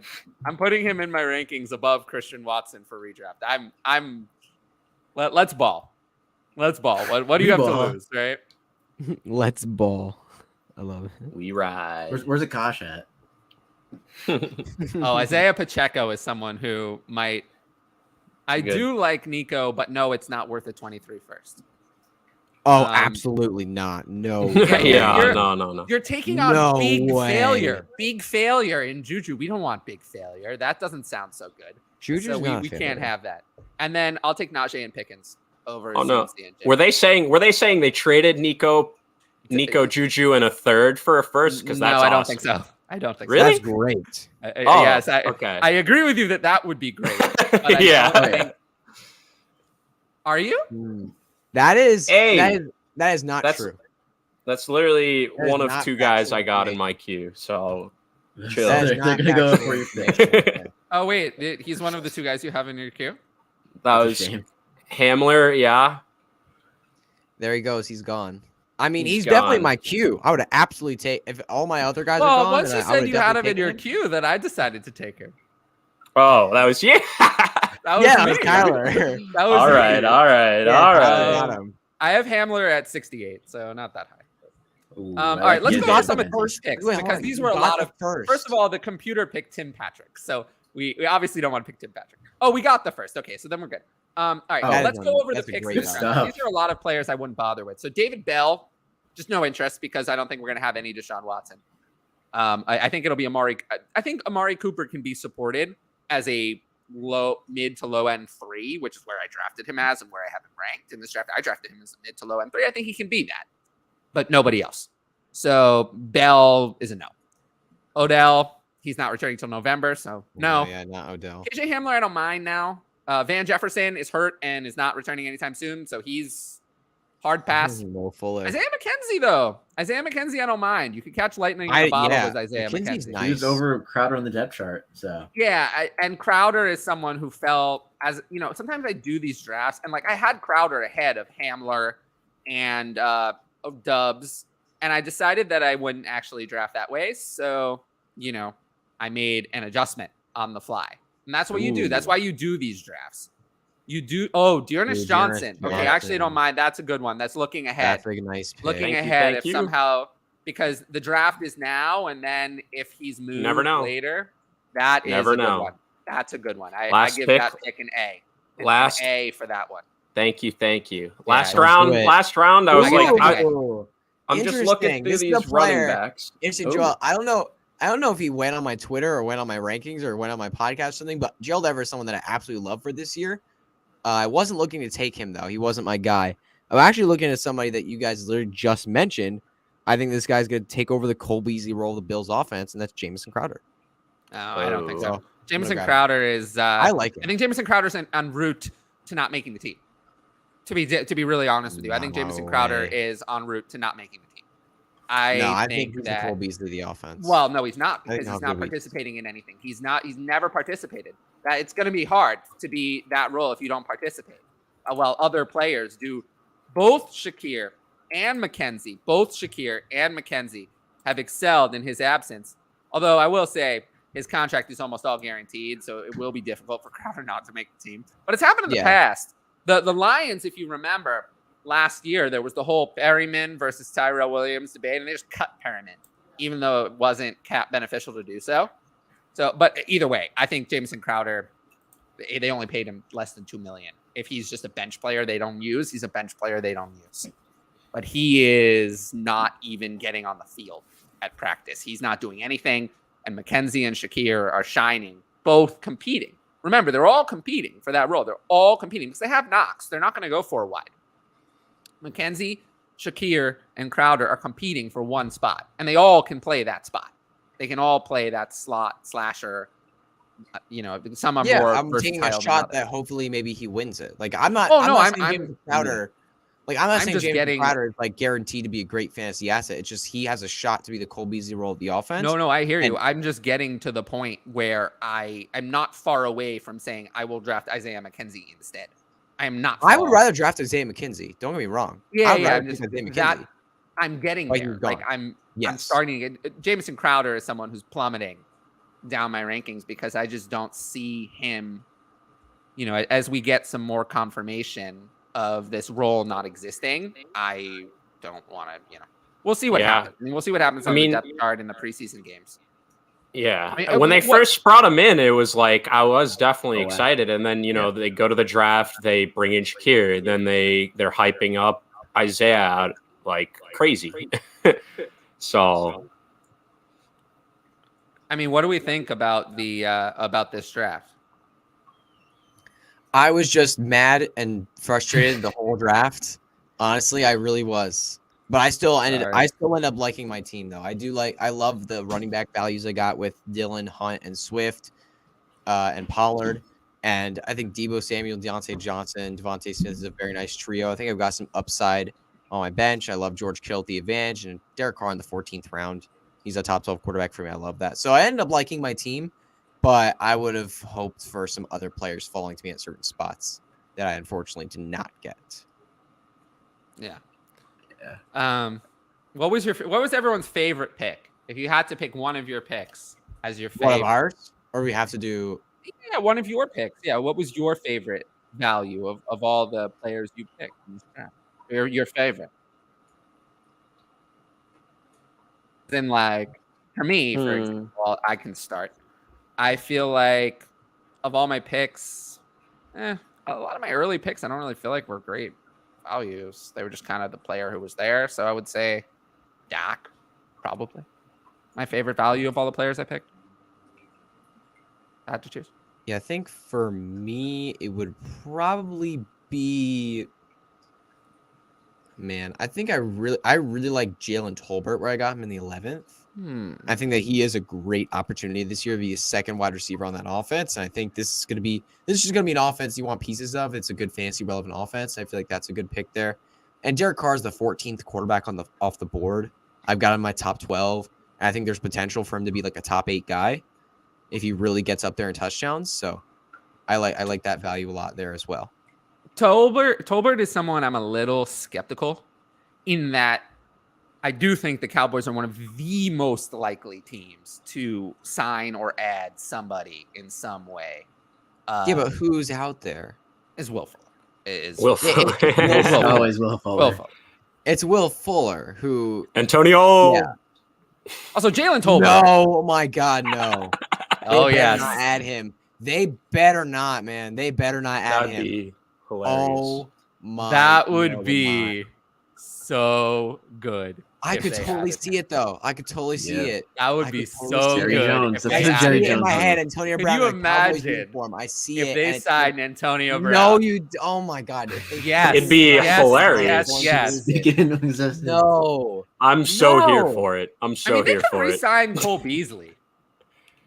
I'm putting him in my rankings above Christian Watson for redraft. Let's ball. Let's ball. What do you have to Ball. lose, right? Let's ball. I love it. We ride. Where's Akash at? Oh, Isaiah Pacheco is someone who might. I Good. do like Nico, but no, it's not worth a 23 first. Oh, Um, absolutely not. No. Yeah, way. yeah, no. You're taking on No big way. failure. Big failure in Juju. We don't want big failure. That doesn't sound so good. Juju's So not a we failure. can't have that. And then I'll take Najee and Pickens over. Oh, no. CMC and Were Jalen. they saying they traded Nico Juju and a third for a first? Because that's no, I don't awesome. think so. I don't think Really? That's great. so. Oh, Yes, okay. I agree with you that would be great. But I Yeah. don't think- Are you? That is Hey. that is not That's- true. That's literally That is one of not 2 guys I factual got in information. my queue. So Chill. That is They're not gonna go factual for your information. pick. Oh wait, he's one of the 2 guys you have in your queue. that That's a was shame. Hamler. Yeah. There he goes. He's gone. I mean, He's he's definitely in gone. my queue. I would absolutely take if all my other guys are Well, gone. once then you I would said you had him in definitely your taken queue, then I decided to take him. Oh, that was yeah. That was Yeah, me. it was Kyler. That was all me. right. Yeah, All Kyler right. got him. I have Hamler at 68, so not that high. Ooh, All right, let's You go got on some the of these picks Wait, hold because on. these You were a got lot the of. first. First of all, the computer picked Tim Patrick, so we obviously don't want to pick Tim Patrick. Oh, we got the first. Okay, so then we're good. All right, Oh, let's go over the that's a picks. great This job. round. These are a lot of players I wouldn't bother with. So David Bell, just no interest because I don't think we're going to have any Deshaun Watson. I think it'll be Amari. I think Amari Cooper can be supported as a mid to low end 3, which is where I drafted him as and where I have him ranked in this draft. I drafted him as a mid to low end 3. I think he can be that, but nobody else. So Bell is a no. Odell, he's not returning till November, so no. Yeah, not Odell. KJ Hamler, I don't mind now. Van Jefferson is hurt and is not returning anytime soon, so he's hard pass. Mo Fuller. Isaiah McKenzie, though. Isaiah McKenzie, I don't mind. You could catch lightning in a bottle with Isaiah McKenzie's McKenzie. nice. He was over Crowder on the depth chart. So Yeah, and Crowder is someone who fell as sometimes I do these drafts and like I had Crowder ahead of Hamler and of Dubs And I decided that I wouldn't actually draft that way. So, I made an adjustment on the fly. And that's what you do. That's why you do these drafts. You do. Oh, Dearness Johnson. Okay, I actually don't mind. That's a good one. That's looking ahead. That's a nice pick. Looking ahead. If somehow, because the draft is now, and then if he's moved later, that is a good one. That's a good one. I give that pick an A. An A for that one. Thank you. Last round, I was I'm just looking through these running backs. Interesting, Joel. I don't know if he went on my Twitter or went on my rankings or went on my podcast or something, but Gerald Everett is someone that I absolutely love for this year. I wasn't looking to take him, though. He wasn't my guy. I'm actually looking at somebody that you guys literally just mentioned. I think this guy's going to take over the Cole Beasley role of the Bills offense, and that's Jameson Crowder. No, I don't think so. Jameson Crowder is I like him. I think Jameson Crowder's en route to not making the team. To be really honest with you, I think Jameson Crowder is en route to not making the team. I think that Cole Beasley the offense. Well, no, he's not, because he's not participating in anything. He's never participated. It's going to be hard to be that role if you don't participate. While other players do. Both Shakir and McKenzie have excelled in his absence. Although I will say his contract is almost all guaranteed, so it will be difficult for Crowder not to make the team. But it's happened in the past. The Lions, if you remember, last year there was the whole Perryman versus Tyrell Williams debate, and they just cut Perryman, even though it wasn't cap beneficial to do so. But either way, I think Jameson Crowder, they only paid him less than $2 million. If he's just a bench player they don't use, he's a bench player they don't use. But he is not even getting on the field at practice. He's not doing anything. And McKenzie and Shakir are shining, both competing. Remember, they're all competing for that role. They're all competing because they have knocks. They're not going to go 4 wide. McKenzie, Shakir, and Crowder are competing for one spot, and they all can play that spot. They can all play that slot slasher. Some are more. I'm taking a shot that hopefully maybe he wins it. Like I'm not. Jameson Crowder. Like I'm not saying Jameson Crowder is like guaranteed to be a great fantasy asset. It's just he has a shot to be the Cole Beasley role of the offense. No, I hear you. I'm just getting to the point where I'm not far away from saying I will draft Isaiah McKenzie instead. I am not. I would rather draft Isaiah McKenzie. Don't get me wrong. I'm getting there. Like I'm starting to get. Jameson Crowder is someone who's plummeting down my rankings because I just don't see him. As we get some more confirmation of this role not existing, I don't want to. We'll see what happens. We'll see what happens on the depth chart in the preseason games. Yeah, when they first brought him in, it was like I was definitely excited, and then they go to the draft, they bring in Shakir, and then they're hyping up Isaiah out like crazy. So, I mean, what do we think about about this draft? I was just mad and frustrated the whole draft. Honestly, I really was. But I still ended up liking my team though. I love the running back values I got with Dillon, Hunt, and Swift, and Pollard. And I think Deebo Samuel, Deontay Johnson, Devontae Smith is a very nice trio. I think I've got some upside on my bench. I love George Kittle at the advantage, and Derek Carr in the 14th round. He's a top 12 quarterback for me. I love that. So I ended up liking my team, but I would have hoped for some other players falling to me at certain spots that I unfortunately did not get. Yeah. What was everyone's favorite pick? If you had to pick one of your picks as your favorite. One of ours? Or we have to do one of your picks. Yeah, what was your favorite value of all the players you picked in this draft? Your favorite. Then for me, for example, I can start. I feel like of all my picks, a lot of my early picks I don't really feel like were great values. They were just kind of the player who was there. So I would say Dak, probably. My favorite value of all the players I picked. I had to choose. Yeah, I think for me, it would probably be... Man, I think I really like Jalen Tolbert where I got him in the 11th. I think that he is a great opportunity this year to be a second wide receiver on that offense. And I think this is just going to be an offense you want pieces of. It's a good fantasy relevant offense. I feel like that's a good pick there. And Derek Carr is the 14th quarterback off the board. I've got him in my top 12. And I think there's potential for him to be like a top 8 guy if he really gets up there in touchdowns. So I like that value a lot there as well. Tolbert is someone I'm a little skeptical in that I do think the Cowboys are one of the most likely teams to sign or add somebody in some way. Yeah, but who's out there? Is Will Fuller. Will Fuller. Always Will Fuller. Will Fuller. It's Will Fuller who. Antonio. Yeah. Also, Jalen Tolbert. No, oh my God, no. Oh, They better yes. not add him. They better not, man. They better not add That'd him. be hilarious. Oh my. That would no, be so good. I if could they totally added see it though. I could totally see Yeah. it. That would I be could totally so see Jerry good. Jones. if That's they I what see Jerry added it in him. my Jones head, did. Antonio Can Brown. you in a Cowboys imagine uniform. I see if it. they and it's signed Antonio Brown? No, you. Oh my God. Yes. It'd be yes, hilarious. Yes. Speak it into existence. No. I'm so here No. for it. I'm I so mean, they here could for it. re-sign Cole Beasley.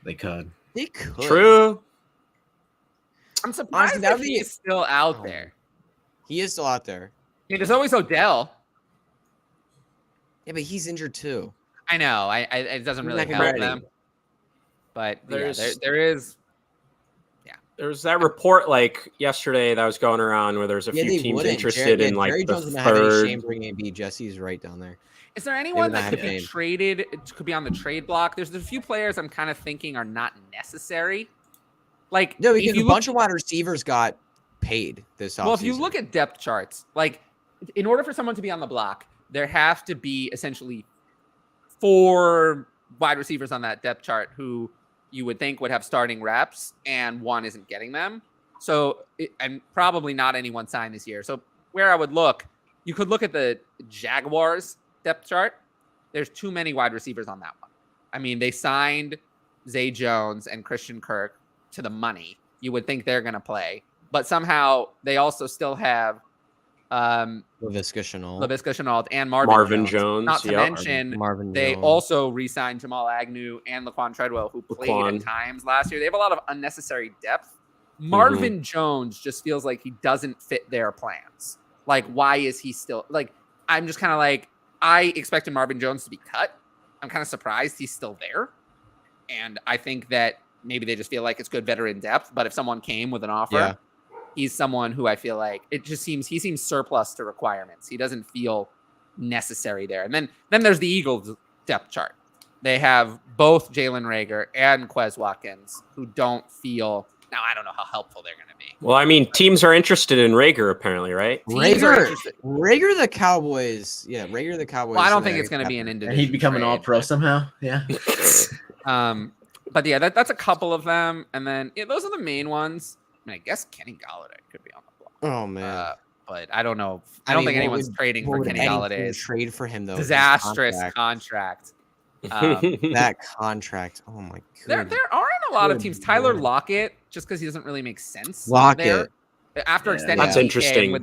They could. They could. True. I'm surprised Honestly, that that would be- he's still out Oh. there. He is still out there. I mean, there's always Odell. Yeah, but he's injured too. I know. It doesn't He's really not gonna help be them. ready. But yeah, There's- there is. There's that report like yesterday that was going around where there's a Yeah, few they teams wouldn't. interested in like Jerry the Jones wouldn't have any shame third. bringing in B. Jesse's right down there. Is there anyone not that could have be fame. traded? It could be on the trade block. There's a few players I'm kind of thinking are not necessary. Like No, if because you a look- bunch of wide receivers got paid this offseason. Well, if you look at depth charts, like in order for someone to be on the block, there have to be essentially 4 wide receivers on that depth chart who you would think would have starting reps, and one isn't getting them. So, and probably not anyone signed this year. So, where I would look, you could look at the Jaguars depth chart. There's too many wide receivers on that one. I mean, they signed Zay Jones and Christian Kirk to the money. You would think they're going to play, but somehow they also still have Laviska Shenault, and Marvin Jones. Not to Yep. mention, Marvin they Jones. also re-signed Jamal Agnew and Laquan Treadwell, who played Laquan. at times last year. They have a lot of unnecessary depth. Marvin Jones just feels like he doesn't fit their plans. Like, why is he still like? I'm just kind of like, I expected Marvin Jones to be cut. I'm kind of surprised he's still there, and I think that maybe they just feel like it's good veteran depth. But if someone came with an offer, he's someone who I feel like he seems surplus to requirements. He doesn't feel necessary there. And then there's the Eagles depth chart. They have both Jalen Reagor and Quez Watkins, who don't feel. Now, I don't know how helpful they're going to be. Well, I mean, teams are interested in Rager apparently, right? Teams are interested. Rager the Cowboys. Yeah, Rager the Cowboys. Well, I don't think it's going to be an individual. And he'd become an trade, all-pro but- somehow. Yeah. But yeah, that's a couple of them. And then those are the main ones. I mean, I guess Kenny Galladay could be on the block. Oh man. But I don't know. I don't think anyone's trading for Kenny Galladay's trade for him though. His disastrous contract. That contract. Oh my god. There aren't a lot of Good teams. Tyler lord. Lockett, just because he doesn't really make sense. Lockett. there. After Yeah, extending that's DK interesting. with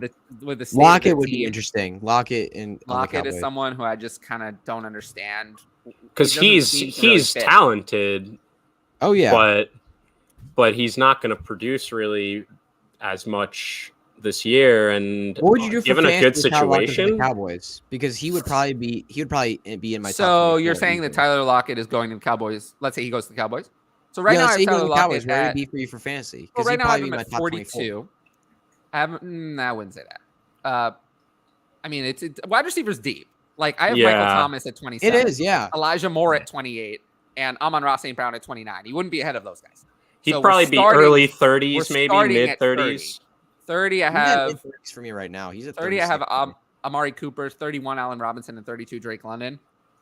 the state of Lockett the would be team. interesting. Lockett and Lockett is someone who I just kind of don't understand. Because He doesn't seem to really he's fit. talented, Oh yeah. but he's not going to produce really as much this year. And What would you do for given a fantasy good with Tyler Lockett for the situation? Cowboys? Because he would probably be in my top So 24 you're saying that easily. Tyler Lockett is going to the Cowboys? Let's say he goes to the Cowboys. So right now, I let's have say he goes Tyler to the Lockett Cowboys. Where would at, he be for you for fantasy? well, Because right he'd now I have probably him be my at top 24. 42. I wouldn't say that. I mean, it's wide receivers deep. Like I have Michael Yeah. Thomas at 27. It is, yeah. Elijah Moore at 28 and Amon-Ra St. Brown at 29. He wouldn't be ahead of those guys. He'd So we're probably be starting- early we're 30s, maybe starting mid at 30s. 30, I He's at have mid-30s for me right now. He's at 30. I have 36. Amari Cooper, 31 Allen Robinson, and 32 Drake London.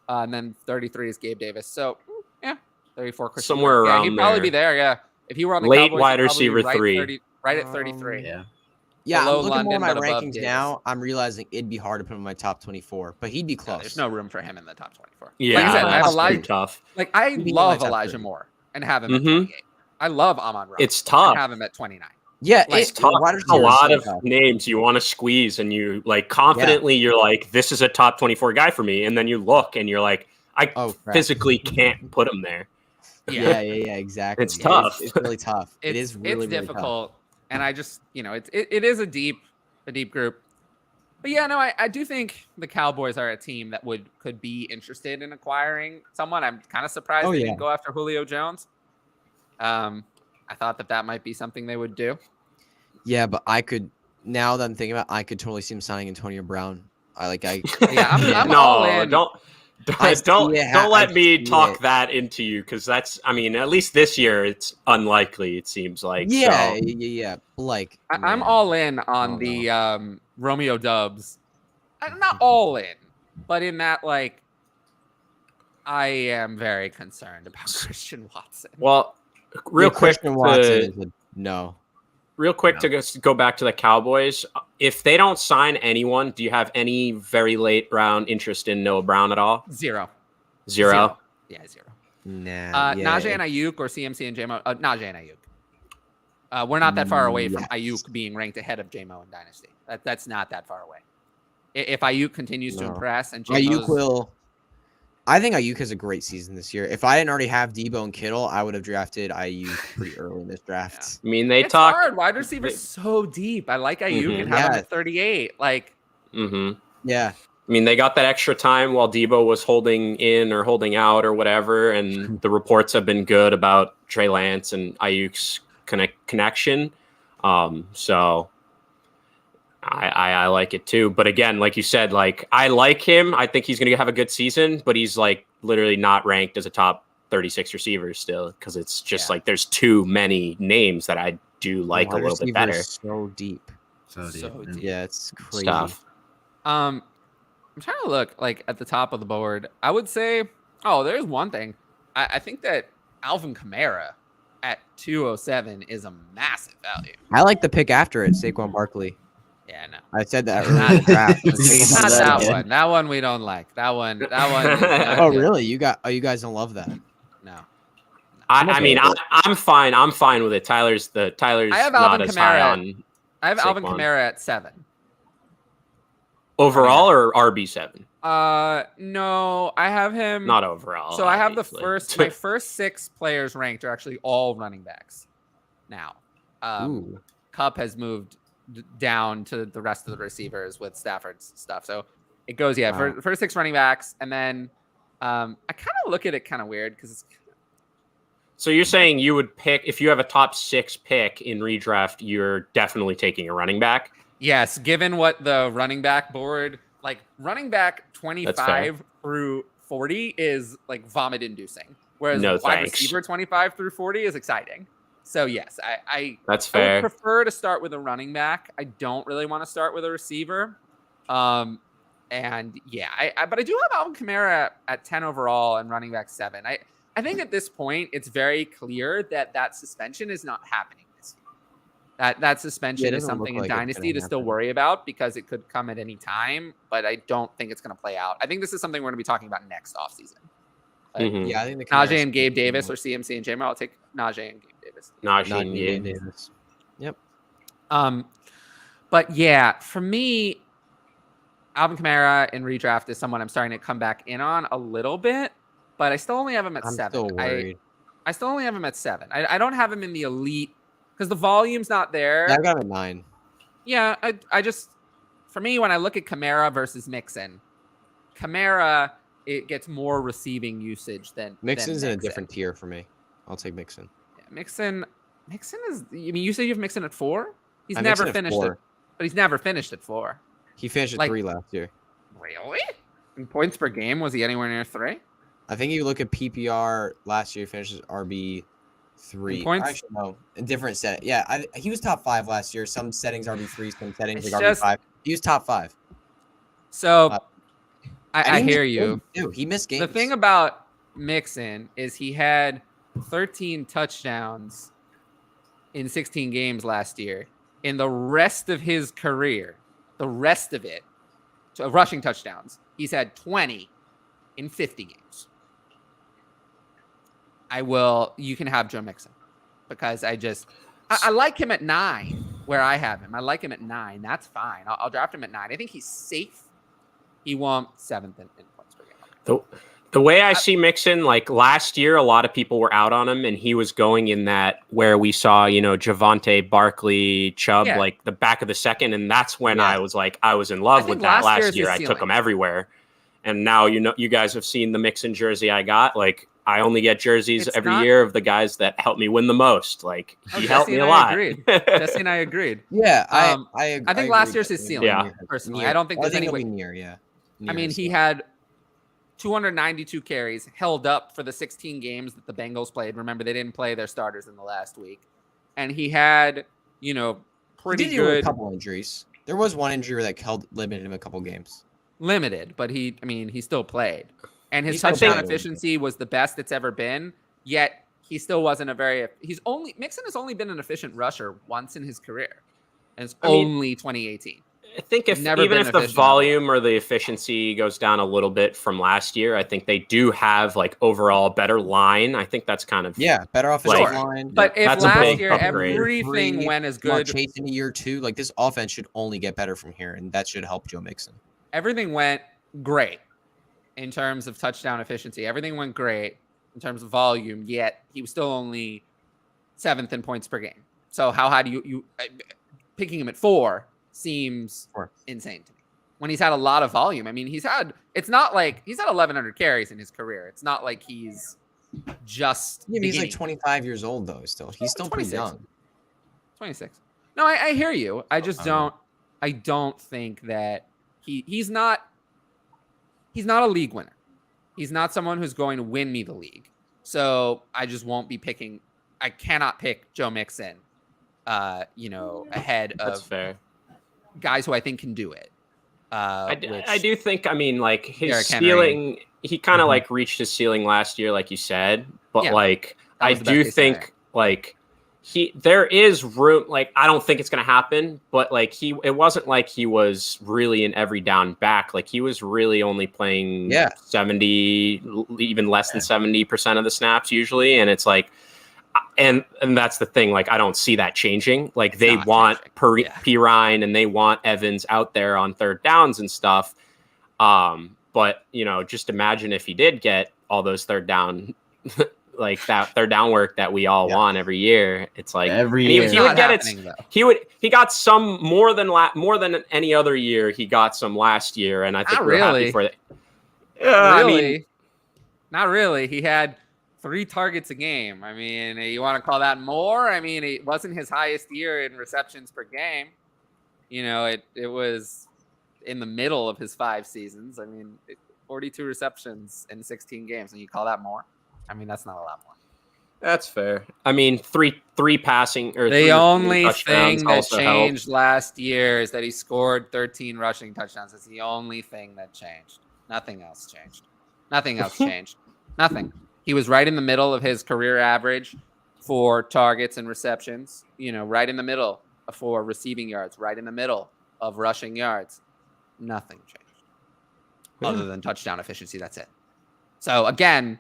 And then 33 is Gabe Davis. So yeah, 34 Christian Somewhere Kirk. Yeah, around he'd probably there. be there. Yeah, if he were on the Late Cowboys, wide he'd probably be receiver right 3. right at 33. Yeah. Yeah, below I'm looking more at London, my but above rankings Davis. now. I'm realizing it'd be hard to put him in my top 24, but he'd be No, close. there's no room for him in the top 24. Yeah, like I said, I have that's pretty Elijah. tough. Like I He'd be in love my top Elijah 30. Moore and have him at Mhm. 28. I love Amon-Ra. It's I tough. have him at 29. Yeah, It's it's tough. wide A receivers lot are of tough. names you want to squeeze, and you like confidently. You're like, this is a top 24 guy for me, and then you look, and you're like, I Oh, crap. physically can't put him there. Yeah, exactly. It's Yeah, tough. It's really tough. It is really, it's really tough. difficult, and I just it is a deep group. But yeah, no, I do think the Cowboys are a team that could be interested in acquiring someone. I'm kind of surprised Oh, they yeah. didn't go after Julio Jones. I thought that might be something they would do. Yeah, but I could now that I'm thinking about it, I could totally see him signing Antonio Brown. Yeah, I'm all in. Don't let me talk that into you, because that's, I mean, at least this year it's unlikely, it seems like. Yeah. Like, I'm all in on the Romeo Dubs. I'm not all in, but in that, like, I am very concerned about Christian Watson. Well, real quick to go back to the Cowboys. If they don't sign anyone, do you have any very late round interest in Noah Brown at all? Zero. Yeah, zero. Nah. Najee and Ayuk or CMC and JMO. Najee and Ayuk. We're not that far away from Ayuk being ranked ahead of JMO in Dynasty. That's not that far away. If Ayuk continues to impress and Ayuk will. I think Ayuk has a great season this year. If I didn't already have Debo and Kittle, I would have drafted Ayuk pretty early in this draft. Yeah. I mean, it's hard. Wide receivers so deep. I like Ayuk and have him at 38. Like, yeah. I mean, they got that extra time while Debo was holding in or holding out or whatever, and the reports have been good about Trey Lance and Ayuk's connection. So I like it too. But again, like you said, like, I like him. I think he's going to have a good season, but he's like literally not ranked as a top 36 receiver still, because it's just like there's too many names that I do like a little bit better. So deep. Yeah, it's crazy stuff. I'm trying to look like at the top of the board. I would say, there's one thing. I think that Alvin Kamara at 207 is a massive value. I like the pick after it, Saquon Barkley. Yeah, no. I said that earlier in the draft. Not that one. That one we don't like. That one. Oh, really? You guys don't love that? No. I mean, I'm fine. I'm fine with it. Tyler's I have not Alvin as high Kamara. on. I have Saquon. Alvin Kamara at 7. Overall or RB7? No, I have him not overall. So I have obviously. my first 6 players ranked are actually all running backs. Now, Kupp has moved down to the rest of the receivers with Stafford's stuff. So it goes, for first 6 running backs, and then I kind of look at it kind of weird because it's. So you're saying you would pick, if you have a top 6 pick in redraft, you're definitely taking a running back? Yes, given what the running back board, like running back 25 through 40 is like vomit inducing, whereas wide receiver 25 through 40 is exciting. So yes, that's fair. I would prefer to start with a running back. I don't really want to start with a receiver. And yeah, but I do have Alvin Kamara at 10 overall and running back 7. I think at this point it's very clear that suspension is not happening this year. That suspension is something in Dynasty to still worry about because it could come at any time, but I don't think it's going to play out. I think this is something we're going to be talking about next offseason. Yeah, I think Najee and Gabe Davis or CMC and JMO. I'll take Najee and Gabe Davis. Najee and Gabe Davis. Yep. But yeah, for me, Alvin Kamara in redraft is someone I'm starting to come back in on a little bit, but I still only have him at 7. Still worried. I still only have him at 7. I don't have him in the elite because the volume's not there. Yeah, I got him at 9. Yeah, I just, for me, when I look at Kamara versus Mixon, Kamara, it gets more receiving usage than Mixon's in a different tier for me. I'll take Mixon. Yeah, Mixon is. I mean, you say you have Mixon at 4. He's never finished it, but he's never finished at 4. He finished at 3 last year. Really? In points per game, was he anywhere near 3? I think you look at PPR last year, he finished as RB3. In points? Actually, no, in different set. Yeah, he was top 5 last year. Some settings RB3, some settings like RB5. He was top 5. So I hear you. Dude, he missed games. The thing about Mixon is he had 13 touchdowns in 16 games last year. In the rest of his career, the rest of it, rushing touchdowns, he's had 20 in 50 games. You can have Joe Mixon because I like him at 9 where I have him. I like him at 9. That's fine. I'll draft him at 9. I think he's safe. He won't 7th in points per game. The way I see Mixon, like last year, a lot of people were out on him, and he was going in that where we saw, Javonte, Barkley, Chubb, like the back of the second, and that's when I was in love with that last year. I took him everywhere, and now you guys have seen the Mixon jersey I got. Like I only get jerseys every year of the guys that help me win the most. Like he helped me a lot. Jesse and I agreed. Yeah, I think last year's his ceiling. Yeah. Personally, I don't think there's any way near. Yeah, I mean, he had 292 carries held up for the 16 games that the Bengals played. Remember, they didn't play their starters in the last week, and he had pretty good. A couple injuries. There was one injury that limited him a couple games. Limited, but he still played. And his touchdown efficiency was the best it's ever been, yet he still wasn't Mixon has only been an efficient rusher once in his career. And it's only 2018. I think even if the volume or the efficiency goes down a little bit from last year, I think they do have like overall better line. I think that's kind of better offensive line. But if last year everything went as good, Chase in year 2, like this offense should only get better from here, and that should help Joe Mixon. Everything went great in terms of touchdown efficiency. Everything went great in terms of volume, yet he was still only 7th in points per game. So how do you picking him at 4 seems insane to me. When he's had a lot of volume. I mean, it's not like he's had 1,100 carries in his career. It's not like he's just he's like 25 years old though. He's still pretty young. 26. No, I hear you. I just I don't think that he's not a league winner. He's not someone who's going to win me the league. So I just won't be picking. I cannot pick Joe Mixon, ahead of guys who I think can do it. I do think, like his ceiling, he kind of like reached his ceiling last year, like you said. But I do think there is room. Like, I don't think it's going to happen, but like it wasn't like he was really an every down back. Like he was really only playing 70, even less than 70% of the snaps usually. And it's like, and that's the thing. Like, I don't see that changing. Like they want Pirine and they want Evans out there on third downs and stuff. But just imagine if he did get all those third down, like that third down work that we all want every year. It's like every year he would get it. He got some more than any other year. He got some last year, and I think we're happy for that. Not really. He had 3 targets a game. I mean, you want to call that more? I mean, it wasn't his highest year in receptions per game. It was in the middle of his 5 seasons. I mean, 42 receptions in 16 games, and you call that more? I mean, that's not a lot more. That's fair. I mean, three passing or the only thing that changed last year is that he scored 13 rushing touchdowns. That's the only thing that changed. Nothing else changed. Nothing. He was right in the middle of his career average for targets and receptions, right in the middle for receiving yards, right in the middle of rushing yards. Nothing changed other than touchdown efficiency. That's it. So again,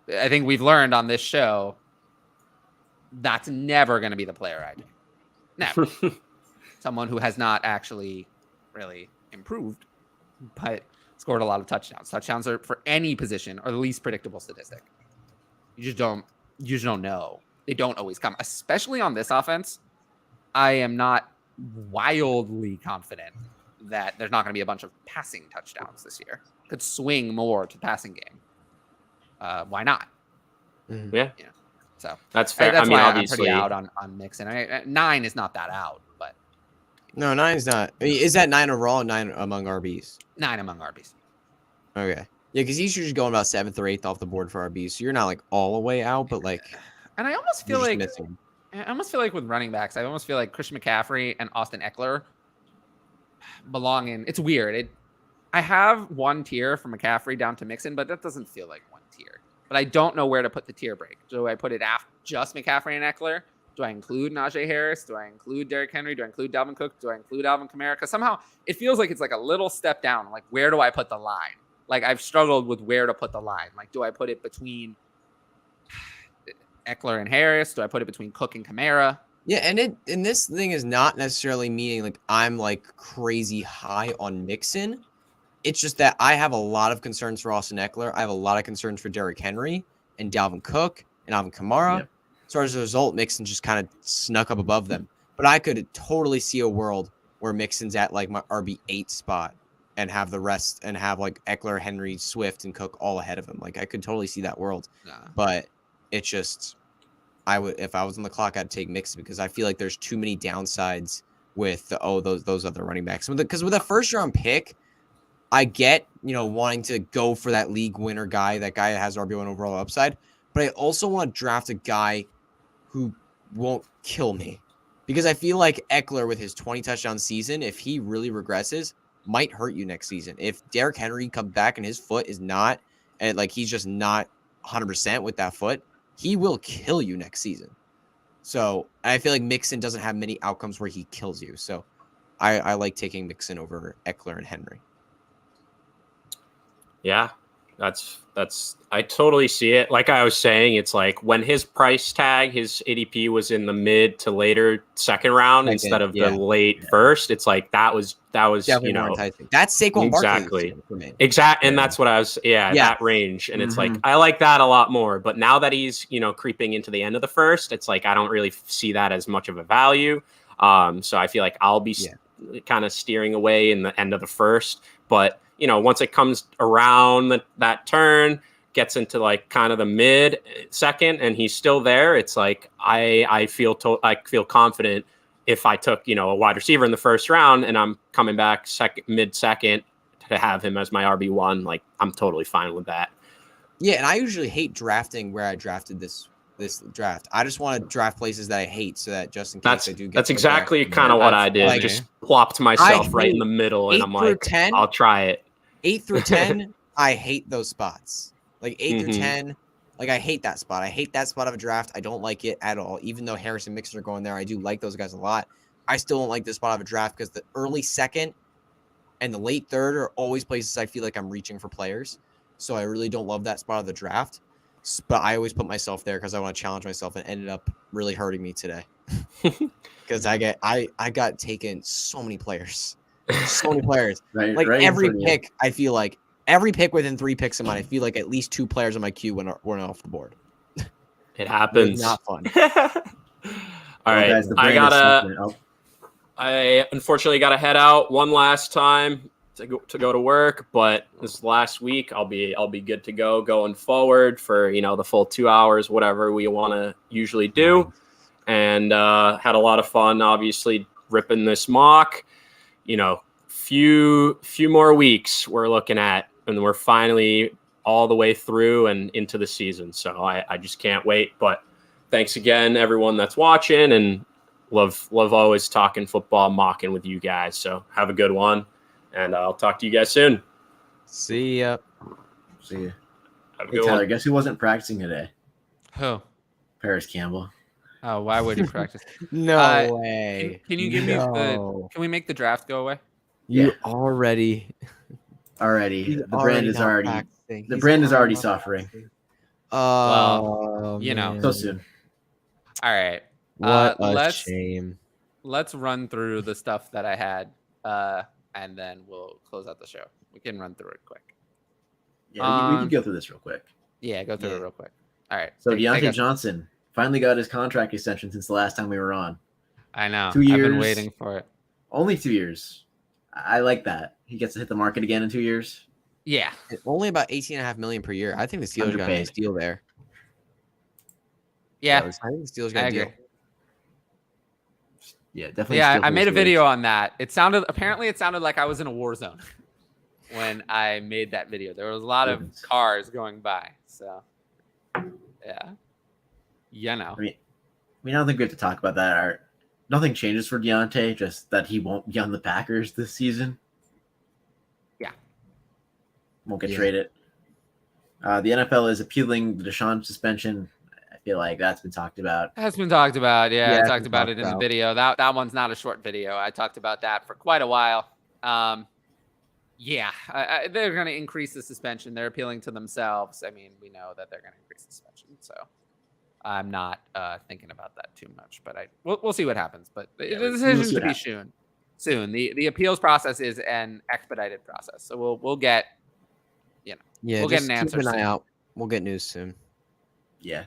I think we've learned on this show that's never going to be the player I do. Never. Someone who has not actually really improved, but scored a lot of touchdowns. Touchdowns are for any position are the least predictable statistic. You just don't know. They don't always come, especially on this offense. I am not wildly confident that there's not going to be a bunch of passing touchdowns this year. Could swing more to passing game. Why not? Yeah. So that's fair. That's why obviously, I'm pretty out on Mixon. 9 is not that out, but no, 9 is not. I mean, is that 9 overall or 9 among RBs? 9 among RBs. Okay. Yeah, because he's usually going about 7th or 8th off the board for RBs, so you're not like all the way out, but like. And I almost feel like with running backs, I almost feel like Christian McCaffrey and Austin Eckler belong in. It's weird. I have one tier from McCaffrey down to Mixon, but that doesn't feel like one tier. But I don't know where to put the tier break. Do I put it after just McCaffrey and Eckler? Do I include Najee Harris? Do I include Derrick Henry? Do I include Dalvin Cook? Do I include Alvin Kamara? Because somehow it feels like it's like a little step down. Like, where do I put the line? Like, I've struggled with where to put the line. Like, do I put it between Eckler and Harris? Do I put it between Cook and Kamara? Yeah, and this thing is not necessarily meaning like I'm like crazy high on Mixon. It's just that I have a lot of concerns for Austin Eckler. I have a lot of concerns for Derrick Henry and Dalvin Cook and Alvin Kamara. Yep. So as a result, Mixon just kind of snuck up above them. But I could totally see a world where Mixon's at like my RB8 spot and have the rest and have like Eckler, Henry, Swift, and Cook all ahead of him. Like I could totally see that world. Nah. But it's just I would if I was on the clock, I'd take Mixon because I feel like there's too many downsides with those other running backs. Because with a first round pick, I get, wanting to go for that league winner guy, that guy that has RB1 overall upside, but I also want to draft a guy who won't kill me. Because I feel like Eckler with his 20 touchdown season, if he really regresses, might hurt you next season. If Derrick Henry comes back and his foot is not, and like he's just not 100% with that foot, he will kill you next season. So I feel like Mixon doesn't have many outcomes where he kills you. So I like taking Mixon over Eckler and Henry. Yeah, that's I totally see it. Like I was saying, it's like when his price tag, his ADP was in the mid to later second round instead of the late first. It's like that was definitely more enticing. That's Saquon exactly for me. Exactly, and that's what I was that range. And it's like I like that a lot more. But now that he's creeping into the end of the first, it's like I don't really see that as much of a value. So I feel like I'll be kind of steering away in the end of the first, but once it comes around that turn, gets into like kind of the mid second, and he's still there, it's like I feel confident if I took a wide receiver in the first round and I'm coming back mid second to have him as my RB1. Like I'm totally fine with that. Yeah, and I usually hate drafting where I drafted this draft. I just want to draft places that I hate so that just in case I do get. That's exactly kind of what I did. Like, just plopped myself right in the middle, and I'm like, 10, I'll try it. 8 through 10, I hate those spots. Like 8 through 10, like I hate that spot. I hate that spot of a draft. I don't like it at all. Even though Harris and Mixon are going there, I do like those guys a lot. I still don't like this spot of a draft because the early second and the late third are always places I feel like I'm reaching for players. So I really don't love that spot of the draft. But I always put myself there because I want to challenge myself, and ended up really hurting me today. Because I got taken so many players. So many players. Like every pick, I feel like every pick within 3 picks of mine, I feel like at least 2 players on my queue went off the board. It happens. It's not fun. All right, guys, I unfortunately gotta head out one last time to go to work, but this last week I'll be good to go going forward for the full 2 hours, whatever we want to usually do, and had a lot of fun, obviously ripping this mock. Few more weeks we're looking at, and we're finally all the way through and into the season. So I just can't wait. But thanks again, everyone that's watching, and love always talking football, mocking with you guys. So have a good one, and I'll talk to you guys soon. See ya. See ya. Have a Hey, good Tyler, one. guess who wasn't practicing today? Who? Paris Campbell. Oh, why would you practice? No way. Can you give me can we make the draft go away? You already. The brand is already suffering. Oh, So soon. All right. What a shame. Let's run through the stuff that I had, and then we'll close out the show. We can run through it quick. Yeah, we can go through this real quick. Yeah, go through it real quick. All right. So Deontay Johnson finally got his contract extension since the last time we were on. I know. 2 years. I've been waiting for it. Only 2 years. I like that. He gets to hit the market again in 2 years. Yeah. Only about $18.5 million per year. I think the Steelers got a nice deal there. Yeah. I think the Steelers got a deal. Yeah, definitely. Yeah, I made a video on that. It sounded like I was in a war zone when I made that video. There was a lot of cars going by. So yeah. I mean, I don't think we have to talk about that. Nothing changes for Deontay, just that he won't be on the Packers this season. Yeah. Won't get traded. The NFL is appealing the Deshaun suspension. I feel like that's been talked about. That's been talked about. Yeah, I talked about it in about. the video. That one's not a short video. I talked about that for quite a while. They're going to increase the suspension. They're appealing to themselves. I mean, we know that they're going to increase the suspension. So I'm not thinking about that too much. But we'll see what happens. But the decision to be soon. The appeals process is an expedited process. So we'll get, we'll get an answer. Keep an soon. eye out. We'll get news soon. Yeah.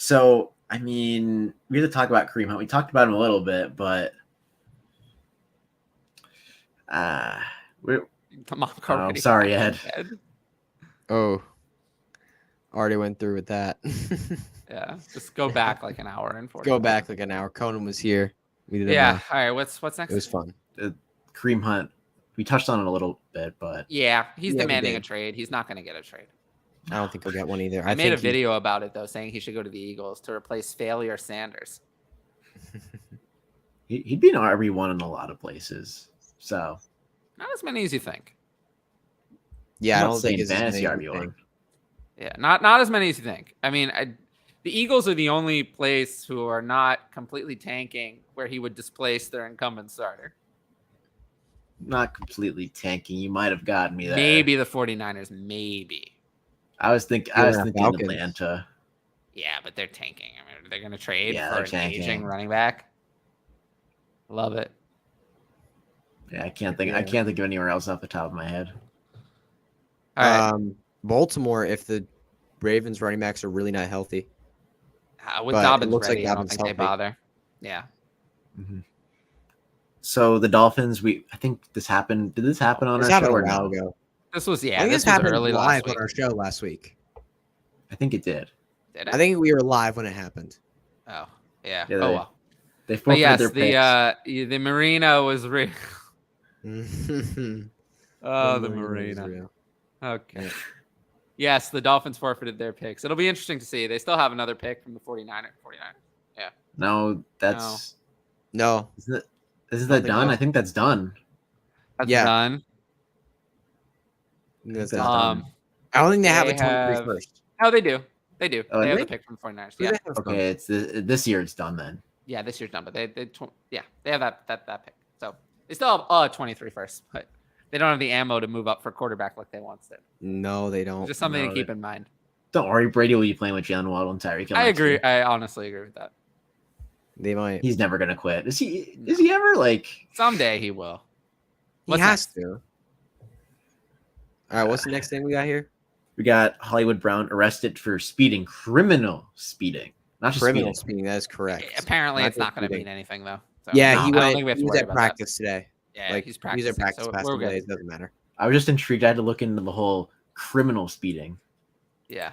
So, I mean, we have to talk about Kareem Hunt. We talked about him a little bit, but The mock Oh, already sorry, happened, Ed. Oh, already went through with that. Yeah, just go back like an hour and 40. Go back like an hour. Conan was here. We did a Yeah. mock. All right. What's next? It was fun. Kareem Hunt. We touched on it a little bit, but Yeah, he's Yeah, we demanding a did. trade. He's not going to get a trade. I don't think he'll get one either. I made a think he- video about it though, saying he should go to the Eagles to replace failure Sanders. he'd be an RB1 in a lot of places. So Not as many as you think. Yeah, I I'm not don't think saying it's as fantasy many as you RB1. think. Yeah, not as many as you think. I mean, the Eagles are the only place who are not completely tanking where he would displace their incumbent starter. Not completely tanking. You might have gotten me there. Maybe the 49ers, maybe. I was thinking Falcons. Atlanta. Yeah, but they're tanking. I mean, they're going to trade Yeah, for they're an tanking. aging running back. Love it. Yeah, I can't think of anywhere else off the top of my head. All right. Baltimore, if the Ravens running backs are really not healthy. With but it Dobbins looks like ready, I don't Dobbins think they healthy. bother. Yeah. Mm-hmm. So the Dolphins, I think this happened. Did this happen on This our happened show a or while no? ago. This was, I yeah, think this this was happened early live last on week. our show last week. I think it did. Did I think we were live when it happened. Oh, yeah. Yeah, Oh, well. They But forfeited yes, their picks. the Marino was real. The Oh, the Marino was Marino. real. Okay. Yes, the Dolphins forfeited their picks. It'll be interesting to see. They still have another pick from the 49ers. No, that's No, isn't Don't that think done? so. I think that's done. That's Yeah. done. that's That's not- Um, I don't think they have they a 23 have- first. oh, they do. They do. Oh, They have they- the pick from the 49ers. Who Yeah. they have from? Okay, it's this year. It's done then. Yeah, this year's done, but they have that pick. So they still have 23 first, but they don't have the ammo to move up for quarterback like they once did. No, they don't. Just something no, to keep in mind. Don't worry, Brady will be playing with Jalen Waddle and Tyreek Hill I next agree. year. I honestly agree with that. They might. He's never gonna quit. Is he? Is he ever like? Someday he will. He What's has next? to. All right, what's the next thing we got here? We got Hollywood Brown arrested for speeding, criminal speeding, not just Criminal speeding. speeding. That is correct. Apparently, Not it's not going to speeding. mean anything though. So, Yeah, no, he I don't went. think we have He to was worry at about practice today. that. Yeah, Like he's he practicing. was at practice so past we're couple good. days. Doesn't matter. I was just intrigued. I had to look into the whole criminal speeding. Yeah.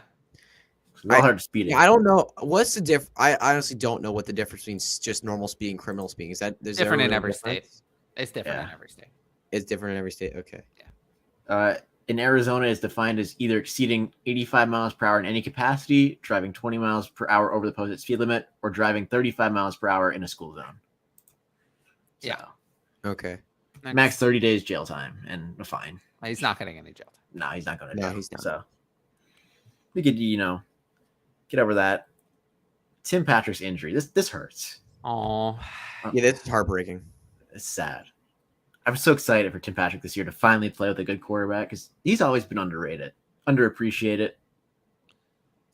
We all heard speeding. Yeah, I don't know what's the diff. I honestly don't know what the difference between just normal speeding, criminal speeding is. That is Different there a in real every difference? state. It's different in Yeah. every state. It's different in every state. Okay. In Arizona, is defined as either exceeding 85 miles per hour in any capacity, driving 20 miles per hour over the posted speed limit, or driving 35 miles per hour in a school zone. So, Yeah. Okay. max 30 days jail time and a fine. He's not getting any jail time. No, he's not going to. No, he's not. So we could, get over that. Tim Patrick's injury. This hurts. Oh, Yeah, that's heartbreaking. It's sad. I'm so excited for Tim Patrick this year to finally play with a good quarterback because he's always been underrated, underappreciated.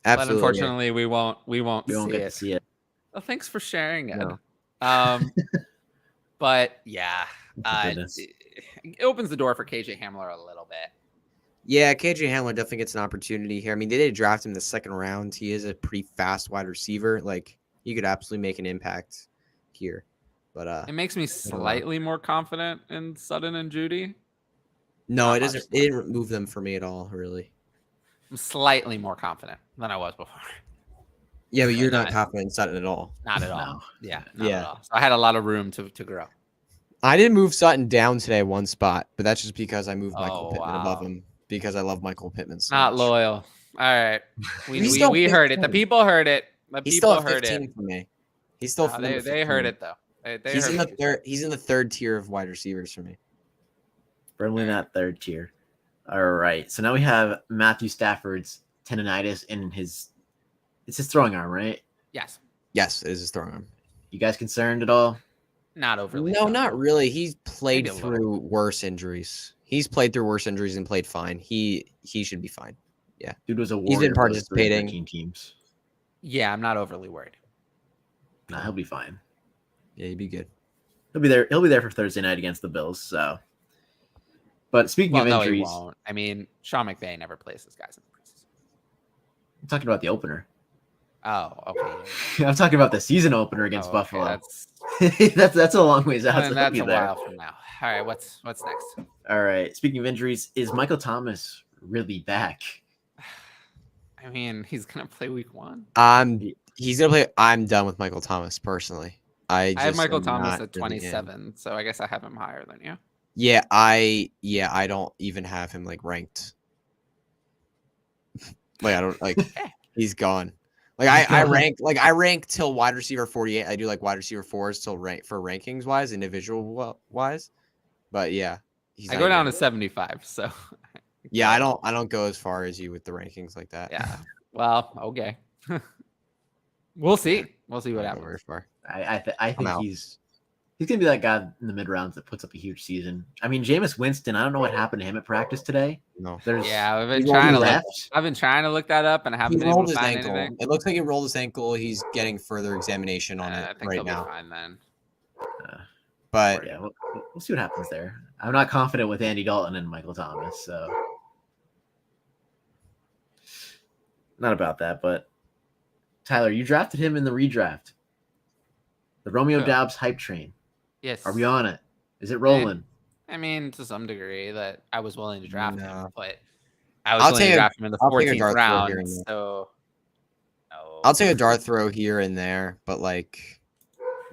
but Absolutely. unfortunately, we won't We won't see get to it. see it. Well, thanks for sharing it. No. But yeah, Goodness. it opens the door for KJ Hamler a little bit. Yeah, KJ Hamler definitely gets an opportunity here. I mean, they did draft him in the second round. He is a pretty fast wide receiver. Like, he could absolutely make an impact here. But It makes me slightly more confident in Sutton and Judy. no, not it doesn't. much. It didn't move them for me at all, really. I'm slightly more confident than I was before. Yeah, but you're not Not- confident in Sutton at all. Not at all. No. Yeah, not Yeah. at all. So I had a lot of room to grow. I did move Sutton down today one spot, but that's just because I moved Michael Oh, Pittman above wow. him because I love Michael Pittman. So Not much. loyal. All right. He's still We heard it. The 15. people heard it. The He's people still at heard 15 it. for me. He's still. They heard it though. They He's heard in the it. third. He's in the third tier of wide receivers for me. Firmly in that third tier. All right. So now we have Matthew Stafford's tendonitis in his throwing arm, right? Yes. Yes, it is his throwing arm. You guys concerned at all? Not overly. No, not really. He's played Maybe a little. through worse injuries. He's played through worse injuries and played fine. He should be fine. Dude was a been warrior for those participating. 13 teams. Yeah, I'm not overly worried. Nah, he'll be fine. Yeah, he'd be good. He'll be there. He'll be there for Thursday night against the Bills. So, but speaking Well, of no, he injuries, won't. I mean, Sean McVay never plays his guys in the preseason. I'm talking about the opener. Oh, okay. I'm talking about the season opener against Oh, okay, Buffalo. That's that's a long ways out. and So that's he'll a be there. while from now. All right, what's next? All right. Speaking of injuries, is Michael Thomas really back? I mean, he's gonna play week 1. He's gonna play. I'm done with Michael Thomas personally. I have Michael am Thomas not at really in. 27, so I guess I have him higher than you. Yeah, I don't even have him like ranked. Like I don't like he's gone. Like I rank till wide receiver 48. I do like wide receiver 4s till rank for rankings wise, individual wise. But yeah, I go down to 75, so yeah, I don't go as far as you with the rankings like that. Yeah. Well, okay. We'll see. We'll see what happens. Very far. I think he's gonna be that guy in the mid rounds that puts up a huge season. I mean, Jameis Winston. I don't know what happened to him at practice today. No. I've been trying to look that up, and I haven't been able to find anything. It looks like he rolled his ankle. He's getting further examination on it I think right he'll now. Be fine then. But yeah, we'll see what happens there. I'm not confident with Andy Dalton and Michael Thomas, so not about that. But Tyler, you drafted him in the redraft. The Romeo Doubs hype train. Yes. Are we on it? Is it rolling? I mean, to some degree, that I was willing to draft him, but I'll willing to draft him in the 14th round. So no. I'll take a dart throw here and there, but like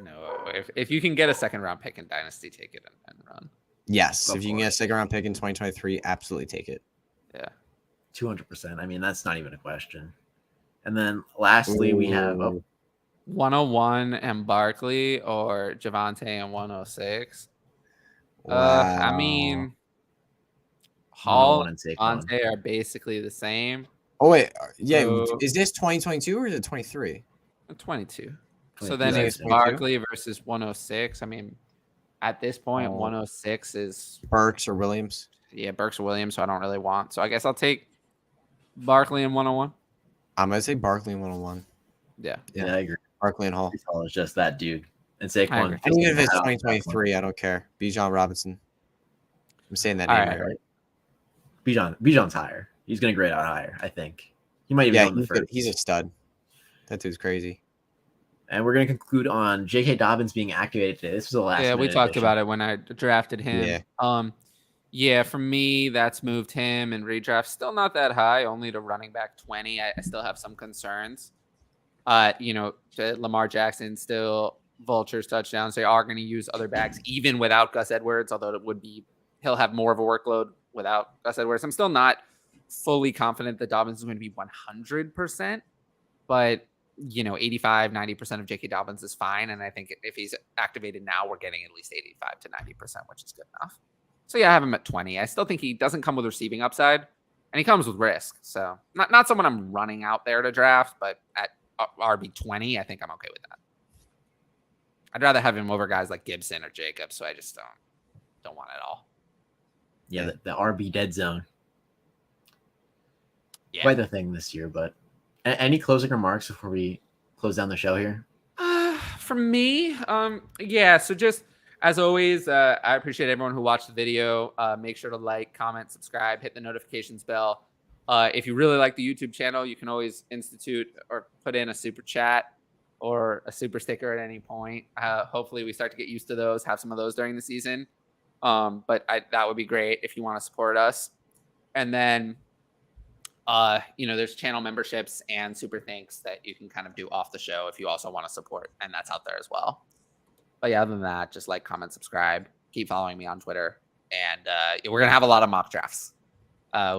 no. If you can get a second round pick in Dynasty, take it and run. Yes, if you can get a second round pick in 2023, absolutely take it. Yeah, 200%. I mean, that's not even a question. And then lastly, we have 101 and Barkley or Javonte and 106. Wow. I mean, Hall and Javonte are basically the same. Oh wait, yeah. So, is this 2022 or is it 23? 22. So then it's Barkley versus 106. I mean, at this point, 106 is Burks or Williams. Yeah, Burks or Williams. So I don't really want. So I guess I'll take Barkley and 101. I'm gonna say Barkley and 101. Yeah, I agree. Barkley and Hall. Hall is just that dude. And Saquon. Even if it's 2023, I don't care. Bijan Robinson. I'm saying that name right. Bijan's higher. He's gonna grade out higher, I think. He might even go in the first. He's a stud. That dude's crazy. And we're gonna conclude on J.K. Dobbins being activated today. This was the last. Yeah, we talked about it when I drafted him. Yeah. For me, that's moved him and redraft. Still not that high, only to running back 20. I still have some concerns. Lamar Jackson still vultures touchdowns. They are going to use other backs even without Gus Edwards, although he'll have more of a workload without Gus Edwards. I'm still not fully confident that Dobbins is going to be 100%, but 85, 90% of J.K. Dobbins is fine. And I think if he's activated now, we're getting at least 85 to 90%, which is good enough. So yeah, I have him at 20. I still think he doesn't come with receiving upside, and he comes with risk. So not someone I'm running out there to draft, but at RB 20, I think I'm okay with that. I'd rather have him over guys like Gibson or Jacobs, so I just don't want it all. Yeah, the RB dead zone. Yeah. Quite the thing this year, but any closing remarks before we close down the show here? For me, so just as always, I appreciate everyone who watched the video. Make sure to like, comment, subscribe, hit the notifications bell. If you really like the YouTube channel, you can always institute or put in a super chat or a super sticker at any point. Hopefully we start to get used to those, have some of those during the season. But that would be great if you want to support us. And then, there's channel memberships and super thanks that you can kind of do off the show if you also want to support, and that's out there as well. But yeah, other than that, just like, comment, subscribe, keep following me on Twitter, and we're gonna have a lot of mock drafts.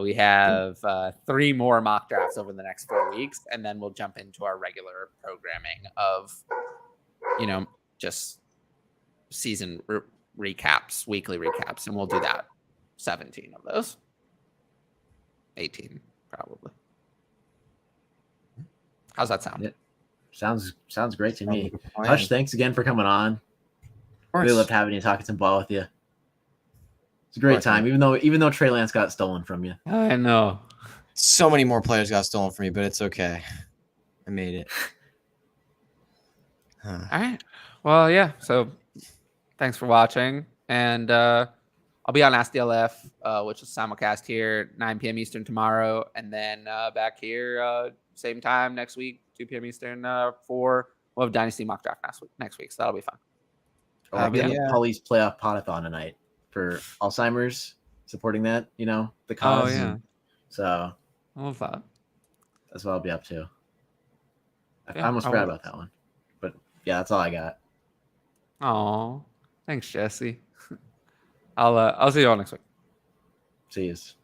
We have 3 more mock drafts over the next 4 weeks, and then we'll jump into our regular programming of, just season recaps, weekly recaps, and we'll do that. 17 of those. 18, probably. How's that sound? Yeah. Sounds great to me. Hutch, thanks again for coming on. Really loved having you, talking some ball with you. It's a great time, even though Trey Lance got stolen from you. I know. So many more players got stolen from me, but it's okay. I made it. All right. Well, yeah. So thanks for watching. And I'll be on Ask DLF, which is simulcast here, 9 p.m. Eastern tomorrow. And then back here, same time next week, 2 p.m. Eastern we'll have Dynasty mock draft next week. So that'll be fun. Police playoff potathon tonight. for Alzheimer's, supporting that, the Oh cause. yeah, So I love that. that's what I'll be up to. I Yeah, almost I forgot will. about that one, but yeah, that's all I got. Oh, thanks, Jesse. I'll see you all next week. See yous.